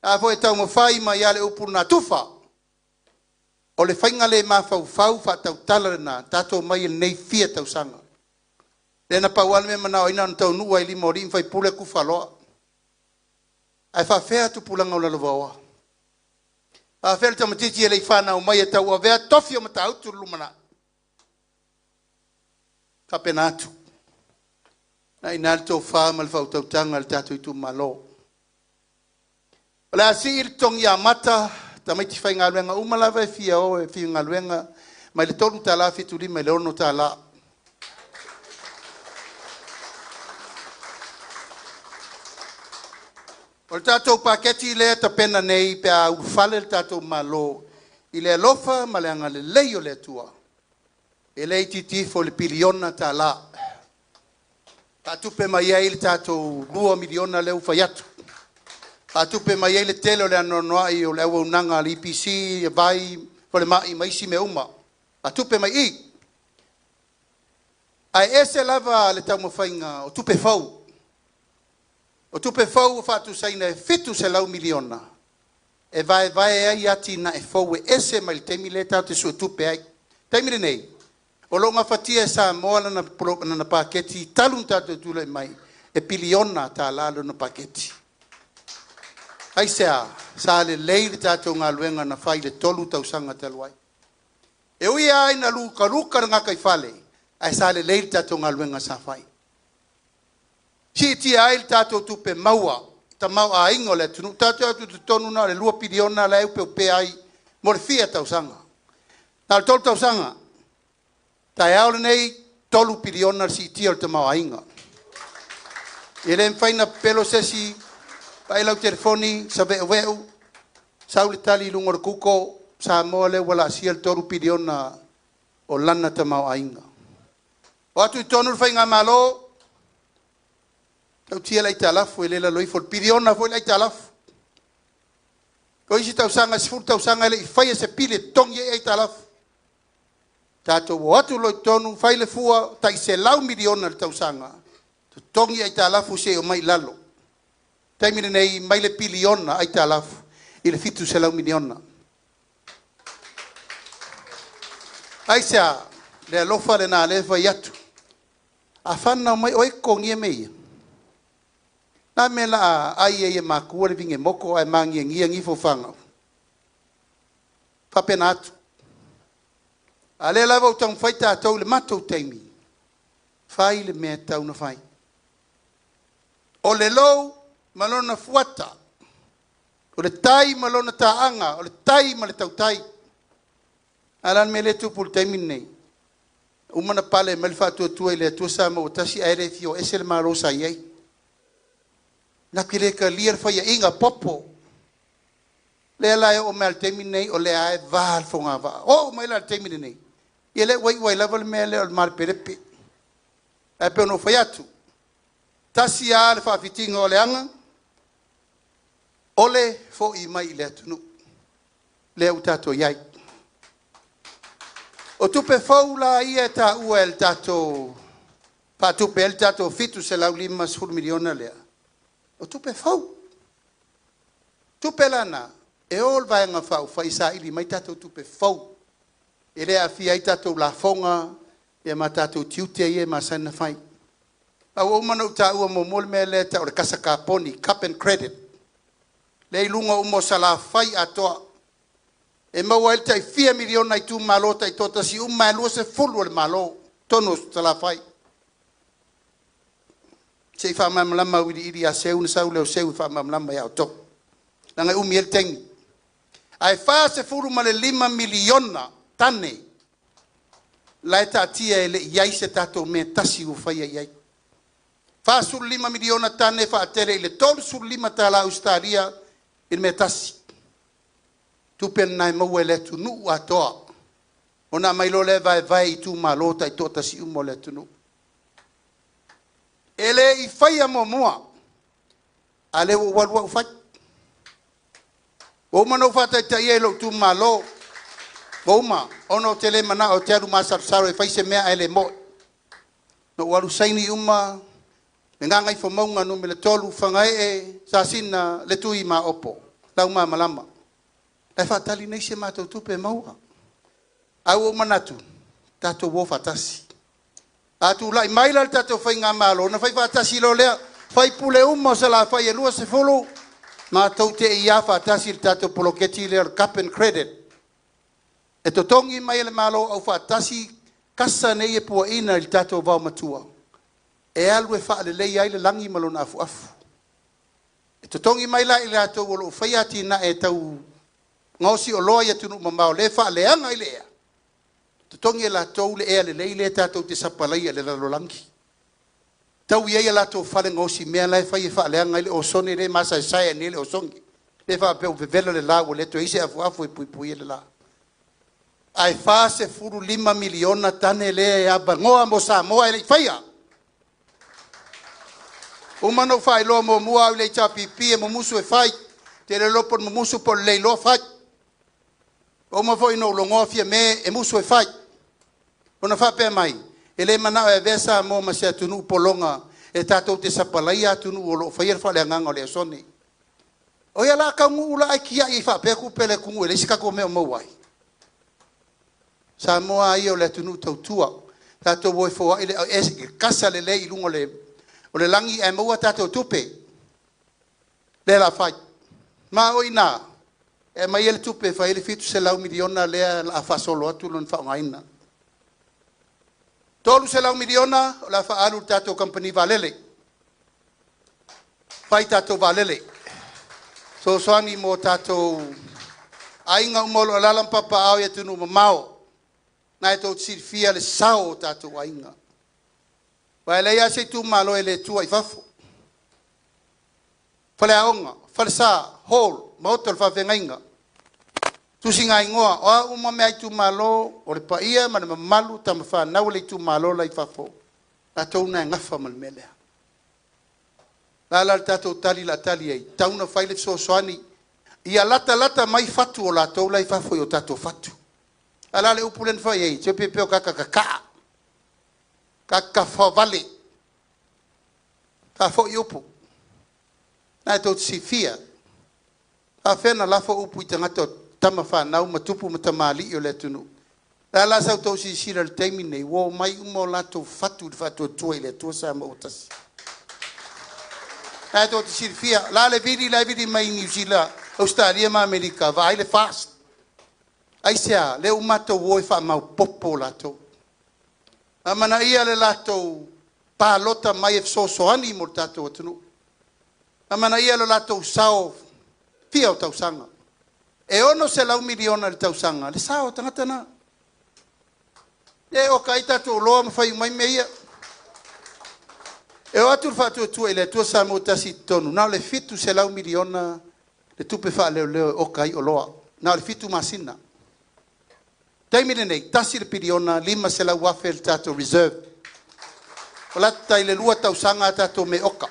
A fo e tau mawhai ma ia le upu nā tufa. O le whainga le mā fau wha tau tala na tato mai nei fia tau sanga. Le na pauana me mana o ina na tau nua i lima o rin fai pule ku whaloa. Ai wha whea tu pulanga o lalawawa. A whea le tamatiti e le i whana o mai e tau a vea tofi o mata autu lumana. Ka pena atu. Na ina le tau wha ma le whau tau tanga le tato i tu malo. O le asi il tongi a mata, ta mai ti whai ngā luenga umalawa e fia o e fia ngā luenga, mai le tonu ta la fitu lima le ono ta la. O le tātou paketi le ta pena nei pe a ufale le tātou malo, i le alofa ma le anga le lei o le tua. E le iti fo le piliona ta la. Ta tupe mai e le tātou 2 miliona le ufa yatu. A tupe mai ele tele o le anonoai o le au nanga le IPC, vai, o le mai maisi me uma. A tupe mai i. Ai ese lava le tau mawhainga o tupe fau. O tupe fau o fatu saina e fitu se lau miliona. E vai ai ati na e fau e ese mai le temi le tau te su tupe ai. Temi le nei. O longa fatia sa moa na paketi talun tatu tule mai. E piliona ta lalo na paketi. Ai sea, sa le leile tātou ngā luenga na whai le tolu tau sanga te luai. E ui ai na luka ngā kai whale, ai sa le leile tātou ngā luenga sa whai. Si tia ai le tātou tupe maua, ta mau a ingo le tunu, tātou atu te tonu na le lua piliona le upe upe ai, mo le fia tau sanga. Na le tolu tau sanga, tai au le nei tolu piliona si tia le te mau a inga. E le mwhaina pelo sesi, pai lau telefoni sa veu sa uli tali lungor kuko sa moale wala sial toru piliona o lana ta mau ainga. O atu i tonu fai ngā malo tau tia lai talafu e lela loi fol piliona foi lai talafu. Ko isi tau sanga sifur tau sanga le i fai se pile tong ye ai talafu. Tato o atu loi tonu fai le fua tai se lau miliona le tau sanga. Tong ye ai talafu se o mai lalo. Taimine nei mai le piliona ai ta alafu. I le fitu se lau miliona. Ai sea, le alofa le nā lefa i atu. A whanau mai oi kongi e meia. Nā me la ai e mākua le vinge moko ai mangi e ngia ngifo whangau. Whapena atu. A le lava o tau mwhai tātou le matou taimi. Whai le mea tau na whai. O le lou, malona fuata. O le tai malona taanga, o le tai ma le tau tai. Alan me le tupu le taimi nei. Umana pale me le whātua tua i le atua sa ma o tasi aere fio ese le maro sa iei. Na kire ka lia whai a inga popo. Le alai o me al taimi nei o le ae vaal fonga vaa. O me le taimi nei. I le wai lava le mea le o le mar perepe. E pe ono whai atu. Tasi a le whaafitinga o le anga. Ole fo i mai le atunu. Le au tato iai. O tupe faula ia ta ua el tato. Pa tupe el tato fitu se lau 5 miliona lea. O tupe fau. Tupe lana. E ol vai nga fau. Fai sa ili mai tato tupe fau. E lea fia i tato la fonga. E ma tato tiute ie ma sana fai. Au o mana uta ua mo mol me le ta o le kasa kaponi. Cup and credit. Le lunga umo sala fai atoa. E maua el tai 4 miliona i tu malo tai tota si umma lua se fulu le malo. Tono sala fai. Se fa mamlama widi iri a seu na sau leo seu fa mamlama ya to. Nanga umi el tengi. Ai fa se fulu ma le 5 miliona tane. La eta tia ele iai se tato me tasi u fai iai. Fa sur 5 miliona tane fa tere ile tolu sur 5 tala ustaria il metasi. Tu pen nai mau ele tu nu atoa. Ona mai lo le vai tu malota i tota si umo le tu nu. Ele i fai a momoa. Ale o walua ufai. O mano fata i ta ielo tu malo. Boma, ono tele mana o te aru masar saro e fai se mea ele mo. No walu saini uma. Nga ngai fo maunga no me le tolu whangai e sa sina le tui ma opo. Lau ma malama. E whatali nei se mātou tupe maua. Au o manatu. Tātou wo whatasi. Atu lai maila le tātou whai ngā mālo. Na whai whatasi lo lea. Whai pule umo sa la whai e lua se folo. Mātou te ia whatasi le tātou poloketi le cap and credit. E to tongi mai le mālo au whatasi kasa nei e pua ina le tātou vau matua. E alu e wha le lei ai le langi malona afu afu. E to tongi mai la i le atou o lo whai ati na e tau ngausi o loa i atunu mamao le wha le anga i le ea. To tongi e la tau le ea le lei le tātou te sapalai e le lalolangi. Tau ia ia la tau whale ngausi mea lai whai e wha le anga i le o sone le masa e saia ni le o songi. Le wha peo vevela le la o le to ise afu afu e pui pui le la. Ai wha se furu 5 miliona tane le e aba ngoa mo sa moa e le whaia. Umano fai lo mo mua le chapi pi e mo musu e fai te le lo por mo musu por le lo fai o mo foi no lo ngofia me e musu e fai ona fa pe mai ele mana e vesa mo ma se tunu polonga e tatou te sapalai atunu o lo fai fa le nganga le soni o ya la ka mu la ki ai fa pe ku pele ku le sika ko me mo wai sa mo ai o le tunu tautua tatou voi fo ile e kasa le le ilungo le o le langi e maua tātou tupe. Le la fai. Ma o ina. E mai ele tupe fai ele fitu se lau miliona lea la fasolo atu lon fa ngaina. Tolu se lau miliona o la fa alu tātou company valele. Fai tātou valele. So soani mo tātou ainga umolo lalam papa au ya tunu mamao. Na e tau tsirfia le sao tātou ainga. Vai le ia se tu malo ele tu ai fafo. Fale aonga, fale sa, hol, mautol fa vengainga. Tu singa ingoa, o uma me ai tu malo, o le paia, ma le mamalu, tama fa nau le tu malo lai fafo. La tauna ngafa mal melea. La la tatou tali la tali ai, tauna fai le so soani. Ia lata mai fatu o la tau lai fafo i o tatou fatu. Ala le upulen fai ai, te pepeo kaka. Kaka whawale. Ka fo i upu. Nā e tau si fia. Ka whena lafo upu i tangata tama whanau matupu matamali o le tunu. Nā la sau tau si sira le teimi nei. Wo mai umo lato fatu tua i le tua sa ma utasi. Nā e tau si fia. La le vidi mai New Zealand. Australia ma Amerika. Vai le fast. Aisea, le umato woi wha mau popo lato. Amana ia le lato palota mai e sosoani mo tatou atunu. Amana ia le lato sao fia o tausanga. E ono se lau miliona le tausanga. Le sao tangata na. E o kai tatou loa mawhai mai meia. E o atu whātua tua i le tua sa mo tasi tonu. Nau le fitu se lau miliona le tupe wha leo o kai o loa. Nau le fitu masina. Taimile nei, tasi le piriona, 5 se la wafe le tato reserve. O lata i le lua tausanga tato me oka.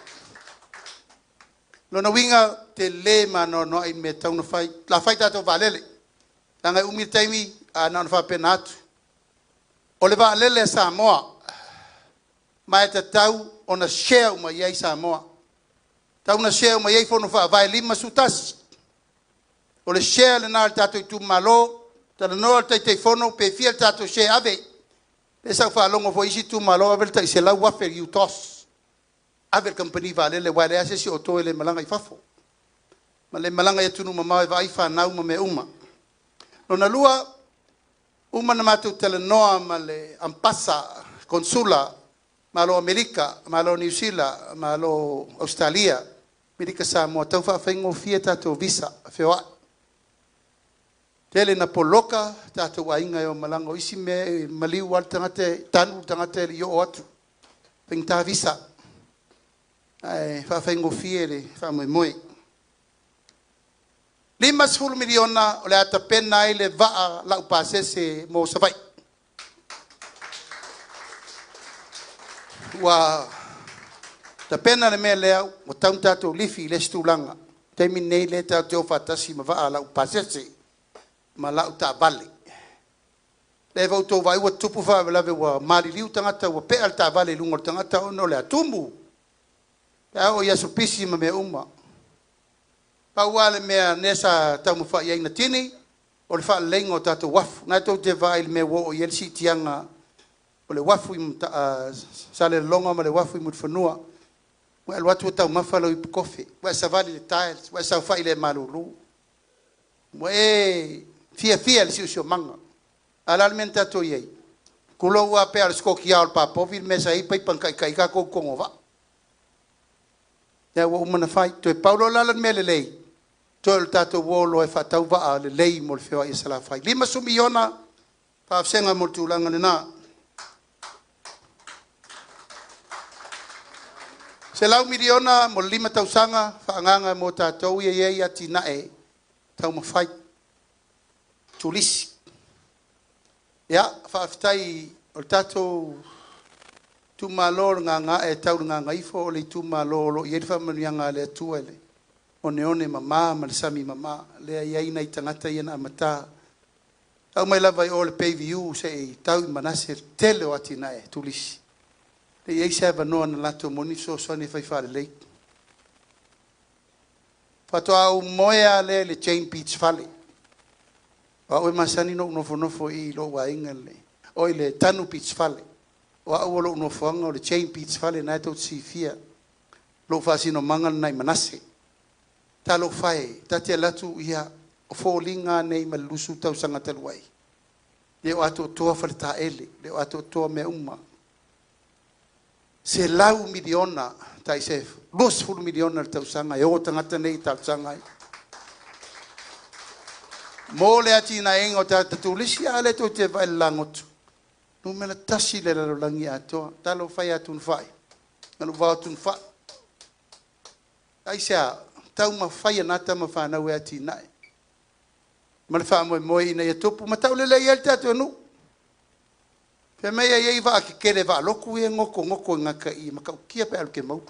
Lona winga te le mano no ai me tauna fai, la fai tato valele. Langa umir taimi, a nana wha penatu. O le valele Samoa, mai ta tau o na share uma iei Samoa. Tau na share uma iei fono wha vai 5 sutasi. O le share le nal tato i tu malo, tala noa te fono pe fia tato she ave. Pe sa fa longo fo isi tu malo ave ta se la wafer you toss. Ave company vale le wale ase si oto ele malanga i fafo. Ma le malanga e tunu mama vai fa na uma me uma. Lona lua uma na matu tala noa ma le ampasa consula malo Amerika, malo New Zealand, malo Australia. Amerika sa mo tau fa faingo fia tato visa fewa. Tele na poloka tatou ainga o malango isi me maliu al tangate tanu tangate li o atu. Peng ta visa. Ai fa fengo fiere fa moi moi. 5 miliona o le ata pena i le vaa la upasese mo savai. Wa ta pena le me lea o taun tatou lifi le stulanga. Temi nei le tatou fatasi ma vaa la upasese. Ma lau ta vale. Le vau tō vai ua tupu wha lawe ua mari liu tangata ua pe al ta vale lungo tangata ono le atumbu. Ya o ia supisi ma me uma. Pa wale mea nesa tau mo fa ia ina tini o le fa lengo tato wafu. Na to te vai me wo o yel si tianga o le wafu im sale longa ma le wafu im fanua. Wa el watu tau mafalo i kofi. Wa savali le tiles, wa sa fa ile malulu. Wa fia le si o manga. Alalmenta to ye. Kulo wa pe al skoki al pa povil mesa i pai pankai kai ka ko ngova. Ya wo umana fai to Paulo lalan mele lei. To el tato wolo e fatau va le lei mo le feo i sala fai. 5 sumiona pa senga mo tulanga na. Se lau miliona mo 5 tausanga fa nganga mo tato ye ati na e tau mo fai. Tulisi. Ya fa aftai o tato tu malor nga e tau nga ifo le tu malolo ye fa manyanga le tuele one mama malsami mama le ai na itangata ye na mata au mai lava i ole pvu se tau manase tele o atina e tulisi le ye se va no na lato moni so ne fai fare le fato au moya le chain beach fale o masani no fo i lo wa ingale o le tanu beach fale wa lo no fanga o le chain beach fale na to si fia lo fa sino mangal nai manase ta lo fai ta te latu ia o fo linga nei malusu tau sanga telwai le o ato to falta ele le o ato to me umma se lau miliona tai se 2 miliona tau sanga e o tangata nei tau sanga mo le ati na engo ta tulisi ale to te vai langotu Numera tasi le lo langi ato talo fai atun fai ngalo va atun fa ai sia tau ma fai nata ma fa na we ati nai ma fa mo ina ya topu ma tau le yel tato no pe me ye va ke kere va loku e ngoko ngaka I ma ka kia pe al ke mau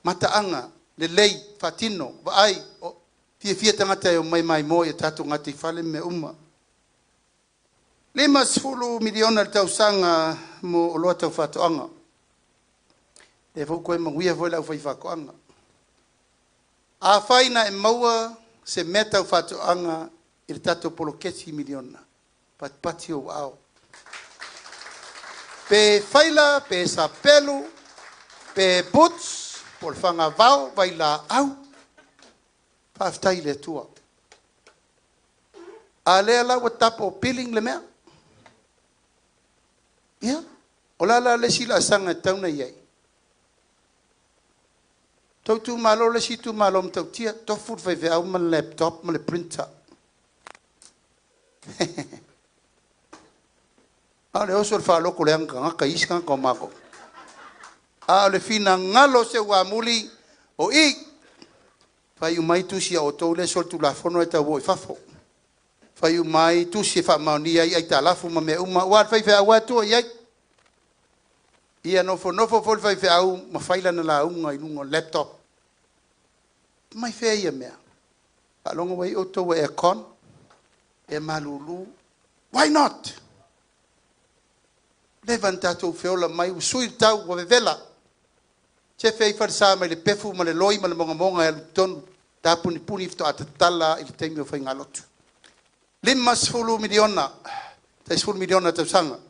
mata anga le lei fatino va ai fie tangata yo mai mo e tato ngati fale me umma 5 miliona tau sanga mo o loa tau whatoanga. E fau koe manguia foi lau fai whakoanga. A whaina e maua se me tau whatoanga I le tato polokesi miliona. Pati o au. Pe whaila, pe sapelu, pe boots, por whanga vau, vai la au. Whaftai le tua. A lea lau a tapo piling le mea. Ya, ola le sila sanga tauna yai. Tau tu malo le si tu malo tau tia tofu fai ve au mal laptop mal printer. Ale oso fa lo ko le anga ka iskan ko mako. Ale fina ngalo se wa muli o I fai mai tu si o to le sol tu la fono eta wo fafo. Fai mai tu si fa mauni ai ta lafu ma me uma wa fai fa wa tu ai ia no fo fo fai fa au ma faila na la unga I lungo laptop mai fe ia me a longa wai o to e con e malulu why not levantato feola mai sui tau wa vela che fei farsa mai le pefu ma le loi ma le monga e ton ta puni fto atala il temio fai ngalotu 5 miliona 10 miliona tau sanga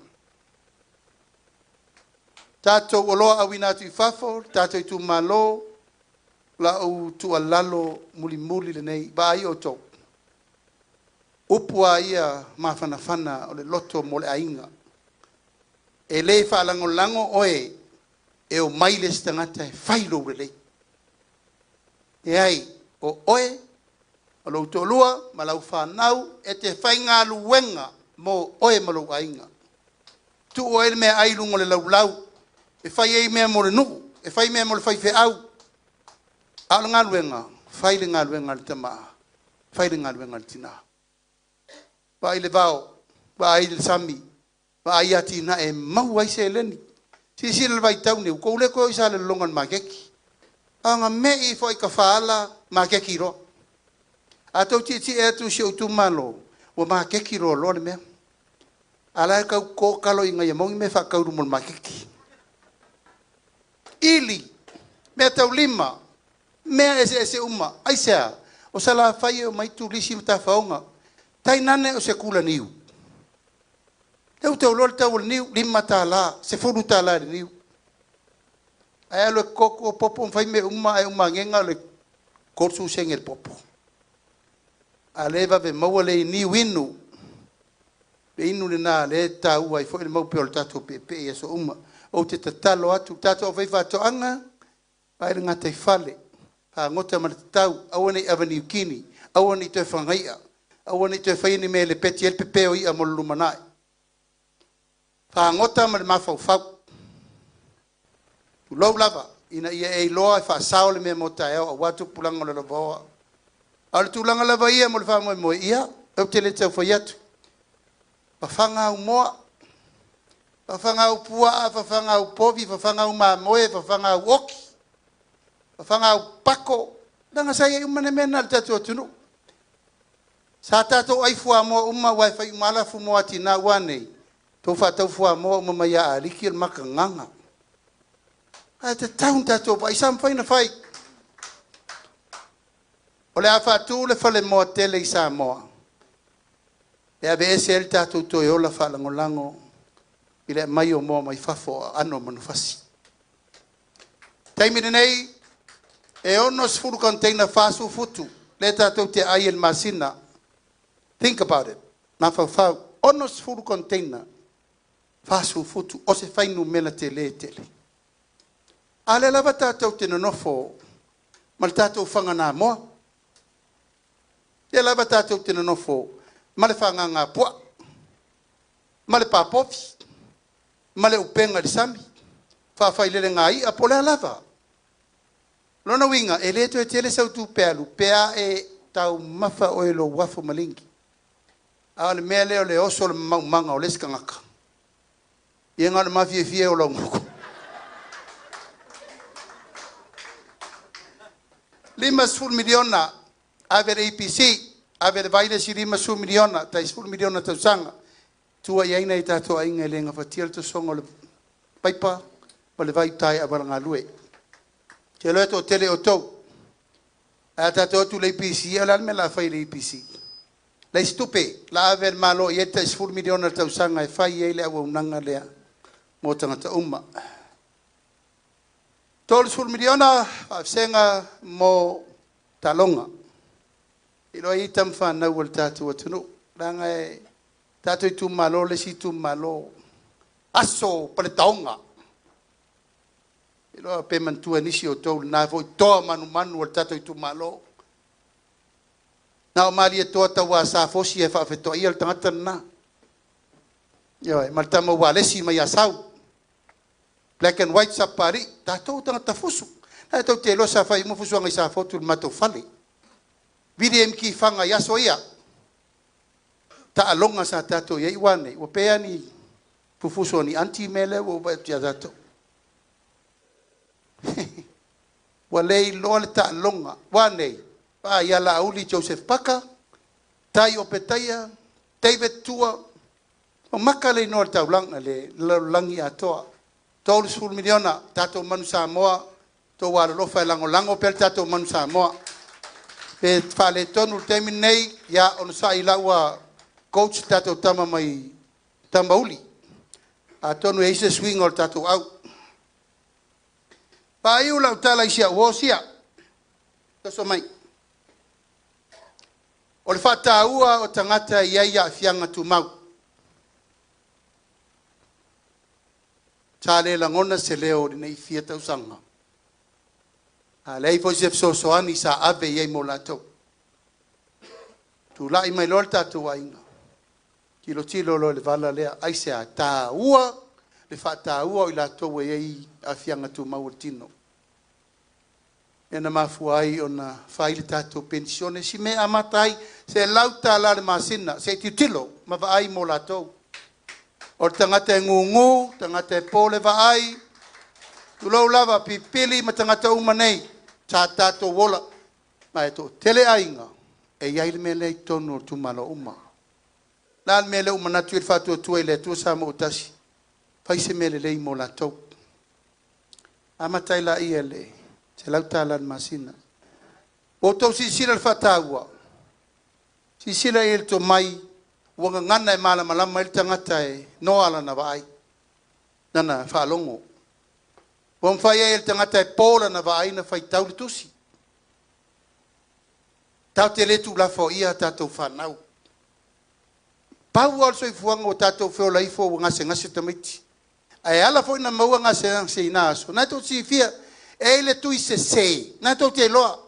tato oloa awina tu fafo tato tu malo la o tu alalo muli le nei ba I o to upua ia mafana o le loto mo le ainga e le fa lango oe e o maile stangata e failo le e ai o oe o lo to lua ma lau fa nau e te fainga luenga mo oe mo lo ainga tu oe me ai lungo le lau e fai ei mea mo le nuku, e fai mea mo le fai fe au. Alo ngā luenga, fai le ngā luenga le tama, fai le ngā luenga le tina. Wa ai le vao, wa ai le sami, wa ai ati na e mau ai se leni. Si le vai tau neu, kou le koe isa le longan makeki. Anga me I fai ka faala makeki ro. A tau ti e atu si o tu malo, wa makeki ro lo le mea. Ala e kau kōkalo I ngai mongi me whakauru mo makeki. Ili Mea tau lima. Mea ese uma. Aisea. O sala fai o mai tu lisi mta faonga. Tai nane o se kula niu. Tau tau lor tau niu lima ta la. Se furu ta la niu. Ai alo koko popo fai me uma e uma ngenga le korsu sengel popo. Aleva ve maua le niu inu. Le inu le na le tau ai fo le mau pe o tatu pepe e so uma. O te tatalo atu tatu o veifa to anga. Pai le ngata i fale. Pa ngota ma tau awane avenue kini. Awane te whangaia. Awane te whaini me le peti el pepe o i a molu manai. Pa ngota ma le mafau fau. Tu lau lava. Ina ia e loa e wha sao le mea mota eo. A watu pulanga le lavaoa. Ale tu langa lava ia mo le wha moe ia. Au te le tau whai atu. Pa whanga au moa. Pa whanga au pua. Pa whanga au povi. Pa whanga au mamoe. Pa whanga au oki. Pa whanga au pako. Nanga sai e umane mena le tatu atunu. Sa tato ai fua moa uma wai whai umala fu moa tina wane. Tau whatau fua moa uma mai a aliki al maka nganga. Ai te taun tato pa isam whai na whai. O le a whatu le whale moa tele isa moa. E a ese el tato toi ola whalango lango. I le mai o moa mai whafo ano manufasi. Taimine nei. E ono sfuru container fasu futu. Le tatou te ai el masina. Think about it. Na fau. Ono sfuru container fasu futu. O se fainu mena te le tele. Ale lava tatou te nonofo. Mal tatou whanga nā moa. E lava tatou te nonofo. Male whanga ngā pua. Male papofi. Male upenga di sami. Whawhailele ngā i. Apo lea lava. Lona winga, e leto e tele sau tu pealu, pea e tau mafa o e lo wafo malingi. A le mea leo le oso le manga o leska ngaka. Ia ngā le mafie fie o lau muku. 5 miliona, avere EPC, avere vaile si 5 miliona, tai 10 miliona tau sanga. Tua iaina i tato ainga e lenga fatia to songo le paipa, ma le vai tai a baranga lue. Ke loe to tele o tau. A tato tu le IPC, ala me la fai le IPC. La stupe, la aver malo ieta 10 miliona tau sanga e fai e le awa unanga lea. Mo tangata umma. Tol 10 miliona, senga mo talonga. Ilo i tam fa na wal tatu atunu. Ranga e tatu i tu malo le si tu malo. Aso pale taonga. Ilo pe mantua nisi o tau na vo toa manu al tatu i tu malo. Na o mali e toa tawa sa fosi e fa feto i al tangata na. Yo, maltama walesi mai asau. Black and white sapari, tatou tangata fusu. Na tau te losa fai mo fusu ngai sa fotu mato fale. Vidi mki fanga yaso ia. Ta alonga sa tatou ye wane, o pea ni fufuso ni anti mele o ba tia tatou. Walei lole ta alonga, wane. Pa yala auli Joseph Paka, tai o petaya, David Tua, o makale no tau langa le langi atoa. Tolu 10 miliona tato manu Samoa to wala lo fa lango pel tato manu Samoa e fale tonu terminei ya on sai lawa coach tato tama mai tambauli a tonu e se swing or tato au pa iu la tala isia wosia to so mai o le fata ua o tangata ia fianga tu mau Tale la ngona se leo nei fieta usanga. A lei foi se so ani sa ave ye molato. Tu lai mai lolta tu ainga. Kilo tilo lo le vala lea ai se ta ua le fata ua i la to ye afianga tu mautino. Ena mafuai ona faile tato pensione si me amatai se lauta la masina se titilo ma vai molato. O tangata e ngungu, tangata e pole vaai, tu lau lava pipili ma tangata umanei, tā tātou wola, ma e tō tele ainga, e iaile me lei tonu tu malo uma. Nāl me le umanatu il whātua tua i le tua sa mo utasi, whaise me le lei mo la tau. Amatai la ia le, Se lau tālan masina. O tau sisila le whataua. Sisila e le to mai. Wanga ngana e mala malama ele tangata e noala na vai. Nana whalongo. Wang whai ele tangata e pola na vai na whai tau le tusi. Tau te letu la fo ia tātou whanau. Pau al soi fuanga o tātou whio laifo o ngase tamiti. Ai ala fo ina maua ngase ina aso. Nai tau si fia e le tui se se. Nai tau te loa.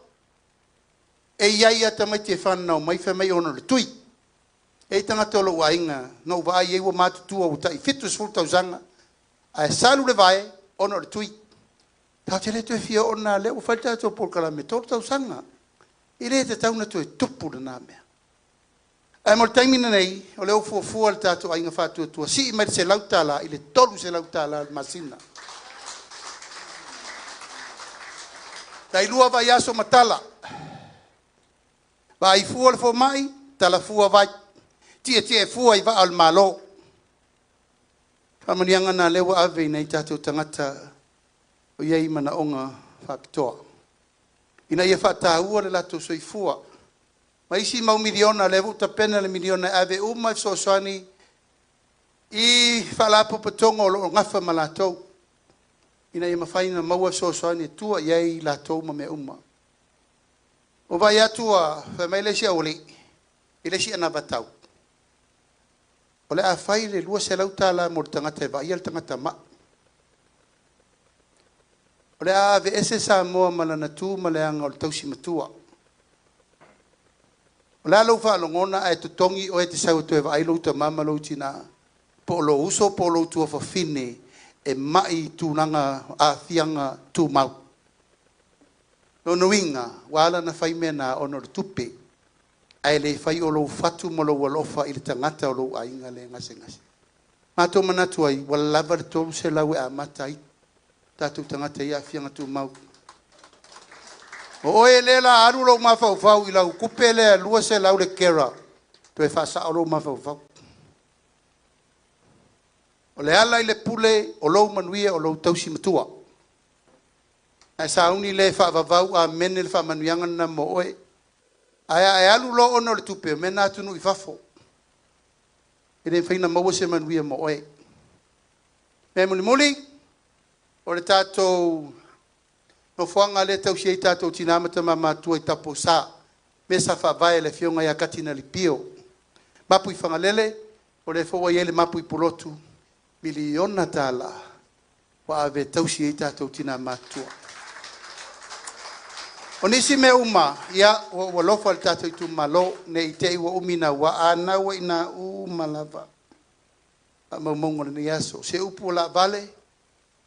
E iai a tamiti e whanau mai wha mai ono le tui. E tangata o lo wainga. No vai e wa matutua o tai. Fitus full tau zanga. Ai salu le vai ono le tui. Tau te le tui fia ona le o whaita tau polkala me tau tau zanga. I re te tauna tu e tupu na nā mea. Ai mo taimina nei, o leo fuafua le tātou ainga whātua tua. Si i mai se lautala, i le tolu se lautala masina. Tai lua vai aso matala. Vai fua le fo mai, tala fua vai. Tia fua i va al malo. Whamanianga nā lewa ave nei tātou tangata o iei mana onga whapitoa. Ina ia whātāua le lato soifua. Ma isi mau miliona le vuta pena le miliona ave uma so soani i whalapo patongo o ngafa ma latou. Ina ia mawhaina maua so soani tua iei latou ma me uma. O vai atua whamai le si auli, i le si anavatau. O le a whai le lua se lautala mo le tangata e vai le tangata ma. O le ave ese sa moa malana tu ma le anga o le tausi matua. O le alau whaalongona e tutongi o e te sau tu e wa ailo ta mama lau tina. Po lo uso po lo tua whawhine e mai tūnanga a fianga tū mau. No nuinga, wala na whaimena o no tupe. Ai le whai o lo whatu mo lo walofa i le tangata o lo ainga le ngase. Mato manatuai, wala lava le tolu se lau e a matai. Tātou tangata ia fianga tū mau. O oe le la aru lau mawhau i lau kupe le lua se lau le kera. Tu e whasa o lau mawhau. O le ala i le pule o lau manuia o lau tausi matua. Ai sauni le whaavavau a mene le whaamanuianga na mo oe. Ai alu lo ono le tupe, mena atunu i whafo. E le whaina maua se manuia mo oe. Me muli. O le tātou no whanga le tau siei tātou tinamata mamatua i tapo sā. Me sa whawai le whionga ia katina li pio. Mapu i whangalele, o le whaua iele mapu i polotu. Miliona tāla. Wa ave tau siei tātou tinamatua. O nisi me uma, ia wa lofa le tātou i tu malo, ne i te iwa umina wa ana wa ina umalava. A maumongo le ni aso. Se upu la vale,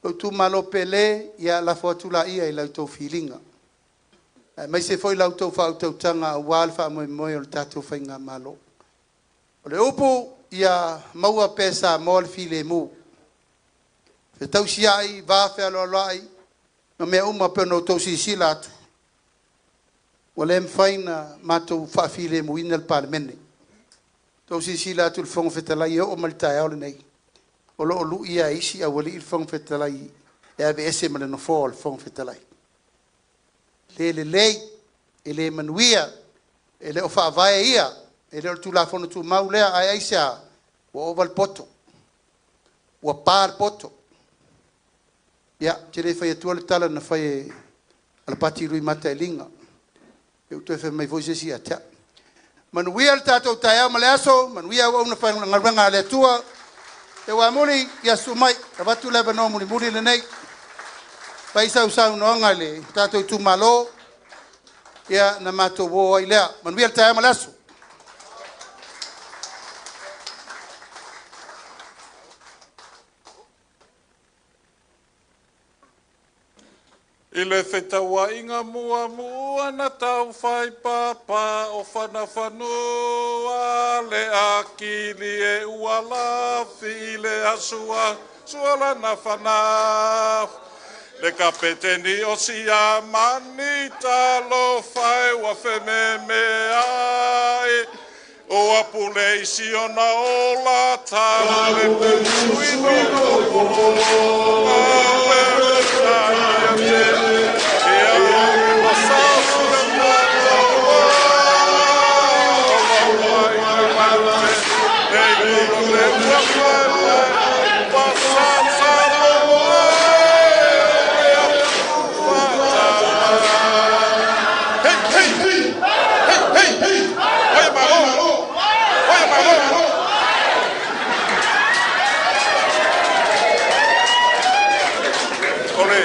o tu malo pele ia la foatula ia i lau tau filinga. Mai se foi lau tau whau tau tanga a wal wha moe moe o le tātou whainga malo. O le upu ia maua pesa mo le file mu. Fe tau si ai, vāwhea loa loai, no mea uma pe no tau si sila atu. O le mwhaina mātou wha file mu ina le palemene. Tau si sila atu le whonga whetalai o malitai au le nei. O lo lu ia isi a wali il fong fetalai e ave ese male no fo il fong fetalai le lei e le manuia e le o fa vai ia e le tu la fono tu maulea ai aisa o oval poto o par poto ya tire fai tu le tala na fai al pati lui mata linga e tu fe mai voce si ata manuia il tato taia maleaso manuia o una fa nganga le tua e wa muri ia sumai abatu leva no muri le nei paisa usau no ngale tato tu malo ia na mato wo ilea man wiel tae malasu Ile whetaua inga mua na tau whai papa o whanawhanua le akili e ualafi le asua suala na whanaf. Le kapeteni o sia mani talo whai wa whememe ai o apule isi o na ola tale le muini o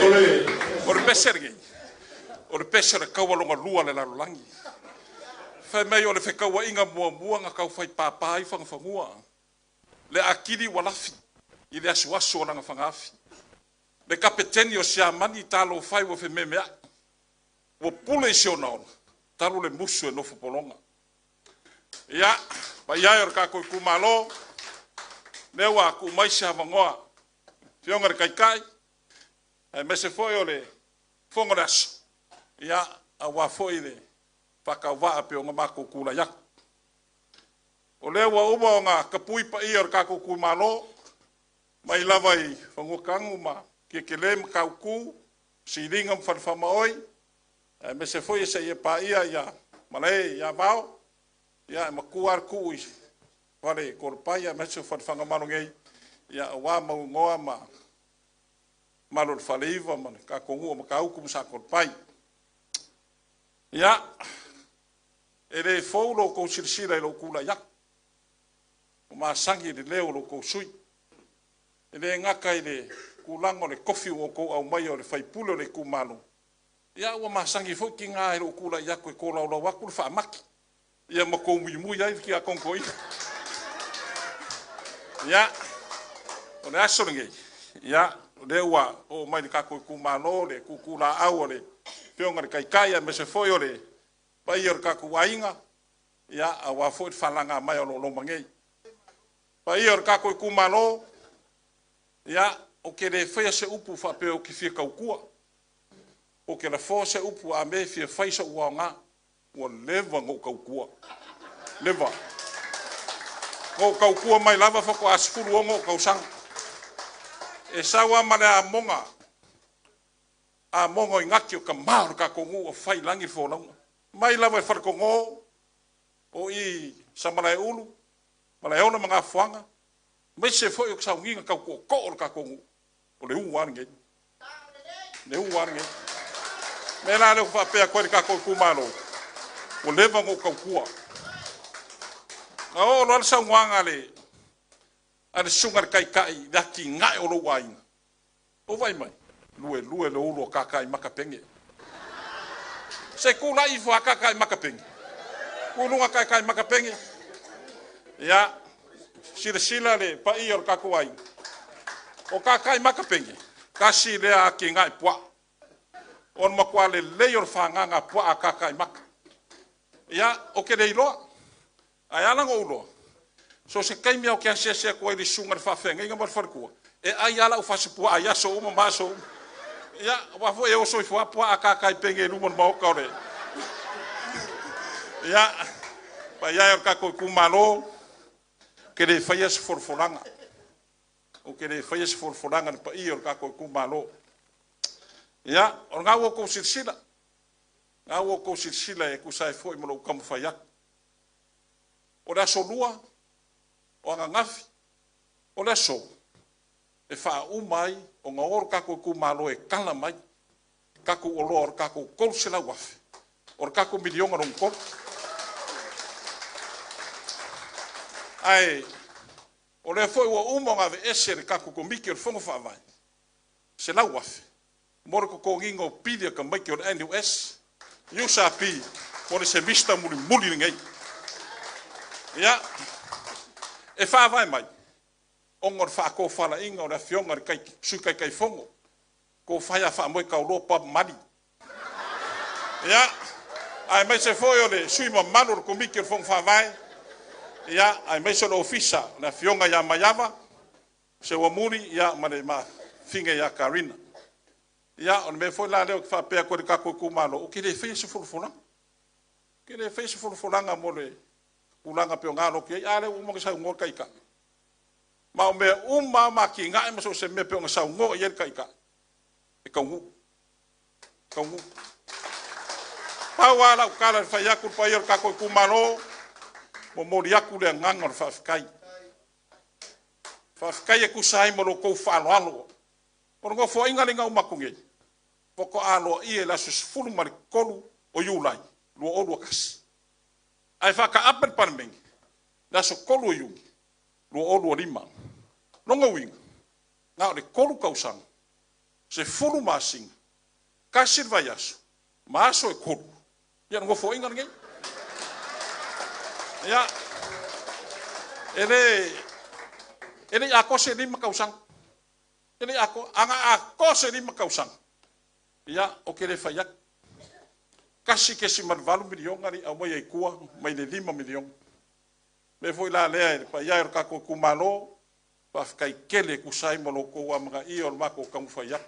o le pese ngi o le pese re kaua longa lua le lalolangi fai mai o le whekaua inga mua nga kau fai pāpai whangwhangua le akiri walafi i le asuasu o langa whangafi le kapeteni o siamani talo fai wa fe memea wa pule isi o naona talo le musu e nofo polonga ia pa ia o kako kumalo le wa ku mai sa vangoa fionga kai ai mese foi o le fongoras ia a wa foi le whakawaa pe o ngā mako kula yak. O lea wa uba o ngā kapui pa i ar kako kumalo, mai lava i whangokangu ma kia ke le makau ku, si ringa mwhanwhama oi, me se foi se ia pa ia malai ia vau, ia makuar ku i wale korpai, me se whanwhanga maro ngei, ia wā mau ngoa ma malo le whaleiva, ma kako ngua makau ku msa korpai. Ia, e le fou lo kou sirisira i lo kula yak. O maa sangi le leo lo kou sui. E le ngaka i le kulango le kofi o kou au mai o le whaipule o le kumalo. Ia ua maa sangi fo ki ngā e lo kula yak koe kola o la waku le whaamaki. Ia ma kou mui mui ai ki a konko i. Ia, o le aso ngei. Ia, le ua o mai le kako i kumalo, le kukula au o le peonga le kaikai, me se foi o le pai or kaku wainga ia a wa foi falanga mai o lo mangei pai or kaku kumalo ia o ke le foi se upu fa pe o ki fika ukua o ke le foi se upu a me fi fai so wanga o leva ngo kaukua leva ngo kaukua mai lava fa ko asfulu ngo kausang e sawa mala a mongo ingaki o ka maur ka kongu o fai langi fo longa mai lava far kongo o i samalai ulu malai ona manga fuanga mai se foi o ka nginga ka ko ko ka kongu o le uange me la le fa pe ko ka ko kumalo o leva ngo ka kua o lo sa nganga le ale sungar kai daki ngai o lo waina o vai mai lue le ulo kakai makapenge. Se kula i fo kakai makapenge. Kulunga kakai makapenge. Ya sila le pa i or kakuai. O kakai makapenge. Kasi le a ki ngai pua. On makwale le yor fanganga pua kakai mak. Ya o ke le ilo. Ayala ngolo. So se kai mi o ke se ko i sungar fa fenga nga mar farku. E ayala o fa se pua ya so uma maso. Ya, wa fo e o so fo apa akakai penge lumon mau ka le. Ya, pa ya ka ko kumalo ke le faias forforanga. O ke le faias forforanga pa i o ka ko kumalo. Ya, o nga wo ko silsila. Nga wo ko silsila e ku sai fo i mo kam faiak. O da solua o nga ngafi. O da so e fa umai o nga or kako kumalo e kala mai kako o lor kako kol sela waf or kako milionga ron kol ai o le foi o uma nga ve eser kako ko mikel fongo fa vai sela waf mor ko ngingo pidia ka mai ko NUS yusa pi por se vista muli ngai ya e fa vai mai ongor fa ko fala inga o fionga kai sukai kai fongo ko faya fa mo ka ropa mali ya ai mai se foi o le sui ma mano ko miker fong fa vai ya ai mai so ofisa na fionga ya mayava se wa muri ya mane ma finga ya karina ya on me foi la le fa pe ko ka ko kumalo o ki le fe se fulfula ki le fe se fulfula nga mo le ulanga pe ngalo ki ale o mo sa ngor kai ka ma me ma ki ngai ma so se me pe nga sa ngo yen kai ka e ka ngu pa wala kala fa ya ku pa yer ka ko kumalo mo mori aku le ngangor fa kai e ku sai mo lo ko fa lo por ngo fo inga linga uma kunge poko alo i la sus fulu mar kolu o yulai lo o kas ai fa ka apel parmeng la so kolu yu lo o lima longa wing na le kolu kausang se fulu masing kasir vayas maso e kolu ia ngo fo inga ngai ia ele ako se ni makausang ele ako anga ako se ni makausang ia o kele fayak kasi ke si marvalu milion ari au mai kua mai le 5 milion me foi la le pa ia ka ko kumalo pa kai kele ku sai mo ko wa mga i o mako kam fayak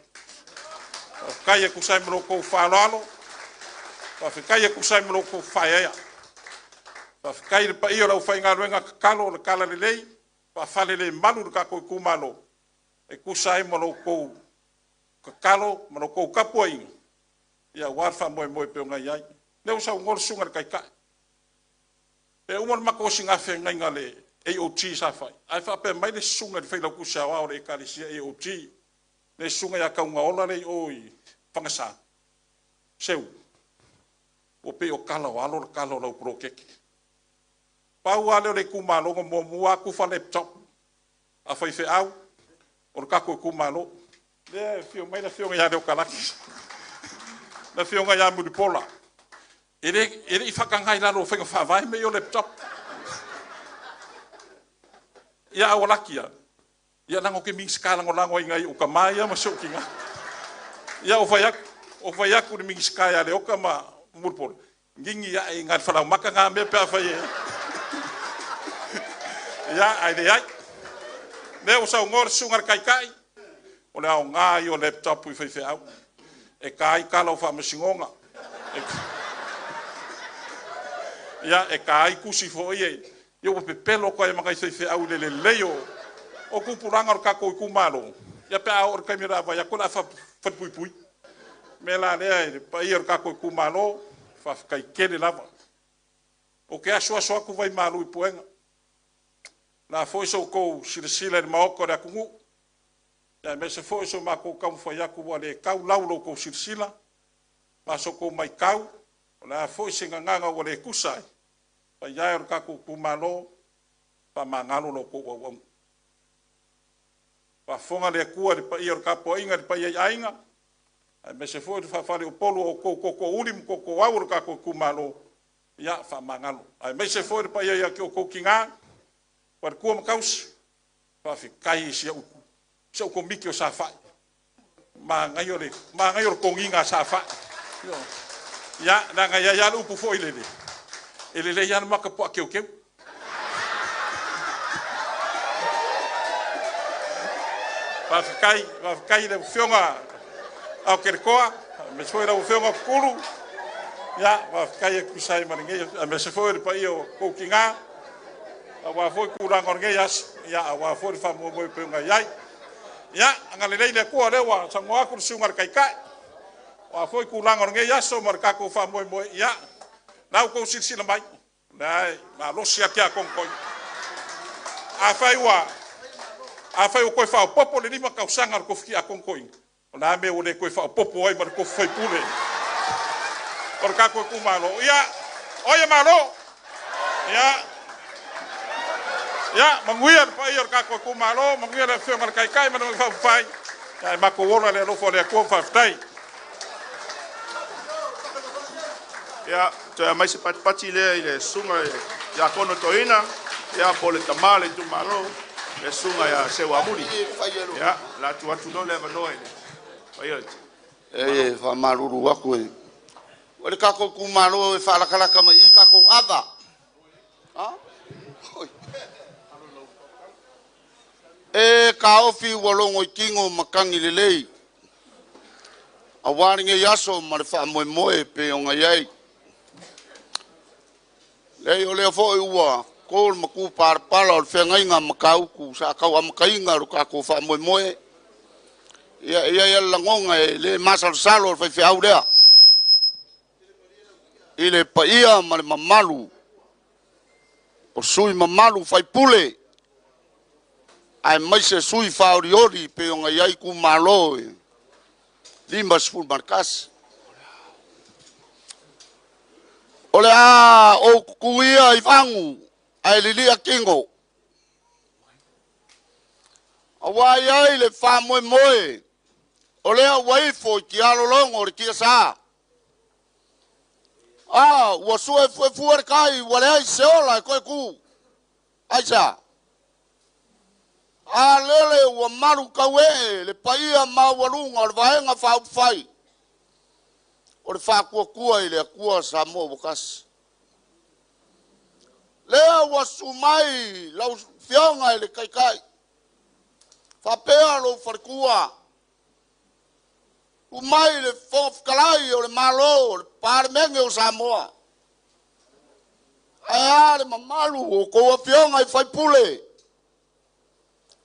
kai ku sai mo ko falalo pa kai ku sai mo ko faia pa kai pa i o la fa nga renga kalo kala le lei pa fale le malu ka ko kumalo e ku sai mo ko kalo mo ko kapoing ia warfa mo pe nga yai le usa ngol sunga kai kai e umar mako singa fe ngai ngale AOT sa fai ai fa pe mai le sunga fe la ku sa wa o le kalisia AOT le sunga ya ka nga ola le oi fangasa seu o pe o kala walo kala lo prokeke pa wa le ku malo mo mua ku fa laptop a fai fe au o ka ku malo le fio mai le fio ya de o kalaki na fionga ya mu di pola ele i whakangai lalo whenga whawai me o laptop ia awalakia ia nango ke mingi skala ngolango ingai o kamaya ma so kinga ia o whaiaku ni mingi skaya le oka ma mu di pola ngingi ia e ngai whalau maka ngā me pia whai ia ai le ai ne o sau ngor sungar kai kai o le au ngai o laptop i whai au e kai kala o whamasingonga. Ia e kai kusi fo ie. Ia o pepelo koe makai whaiwhi au le leo. O kupuranga o kako i kumalo. Ia pe au o kai mira vai a kula whatpui pui. Me la lea e pa ia o kako i kumalo. Whafkai kere lava. O ke asua soa ku vai malu i puenga. La foi so kou silasila ni maoko rea kungu. Ya me se foi so ma ko kam foi aku wale kau laulo ko silsila ma so ko mai kau la foi se nganga wale kusai pa ya er ka ko kumalo pa mangalo lo ko wa pa fonga le ku de pa ir ka po inga de pa ya inga me se foi fa fale o polo o ko ulim ko wa ka ko kumalo ya fa mangalo ai me se foi pa ya ko kinga par ku ma kaus pa fi kai sia so ko mikio sa fa ma ngai o konginga sa fa ya na ngai ya lu pu foi ele ya ma ka po ke va kai le fionga au kerkoa me foi la fionga kulu ya va kai ku sai ma ngai me se foi pa io ko kinga wa foi ku rangor ngai ya wa foi fa mo pe ngai yai ya ngalelei le ko le wa sangoa ku sungar kai kai wa foi ku langor nge ya so mar ka ko fa mo ya na ko silsila mai dai ma lo sia kia kon ko a fai o ko fa popo le lima ka usanga ko fiki a kon ko na me o le ko fa popo ai mar ko fai pule por ka ko ku malo ya oye malo ya manguia pa ir ka ko kumalo manguia le fe mar kai kai man fa fai ya ma ko wona le lo fo le ko fa tai Ya, te mai se pati le sunga ya kono toina ya pole tamale tu malo le sunga ya se wa muri ya la tu no le va noi e fa maruru wa ko o le ka ko kumalo e fa la kala kama i ka ko ava ha e ka ofi wolongo kingo makangi lelei awani nge yaso marfa moe pe onga yai le ole fo uwa kol maku par pala o fenga inga makau ku sa ka wa makainga ru ka ko fa moe ya langonga le masal salo fa fi aurea ile pa ia mal mamalu o sui mamalu fai pule ai mai se sui fauriori pe onga yai ku malo lima spul markas ole a o kuia i fangu ai lili akingo awai ai le fa moe O lea waifo ki alolongo le kia sa. Wa sue fuer kai wa lea seola koe ku. Aisa. Lele wa maru kawe le paia ma walunga le vaenga fa fai. O le fa kua ile kua sa mo bukas. Lea wa sumai lau fionga ile kai. Fa pea lo farkua. Umai le fof kalai o le malo, le parmenge o Samoa. Ai le mamalu o ko fionga I fai pule.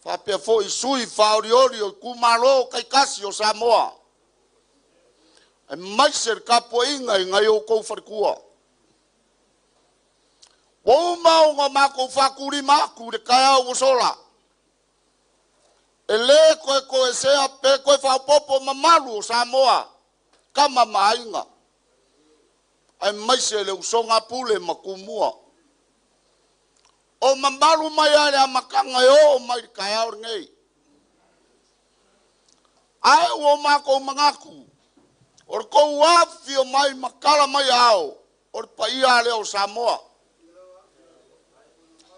Fa pe fo I sui fa oriori o ku malo kai kasi o Samoa. Ai mai ser kapo inga ngai o ko farkua. O mau nga mako fakuri maku de kaya o sola. Ele koe sea pe koe whapopo mamalu o Samoa. Kama mainga. Ai maise le usonga pule makumua. O mamalu mai ale a makanga o mai kaya o ngei. Ai o mako mangaku. O ko wafi o mai makala mai ao. O paia ale o Samoa.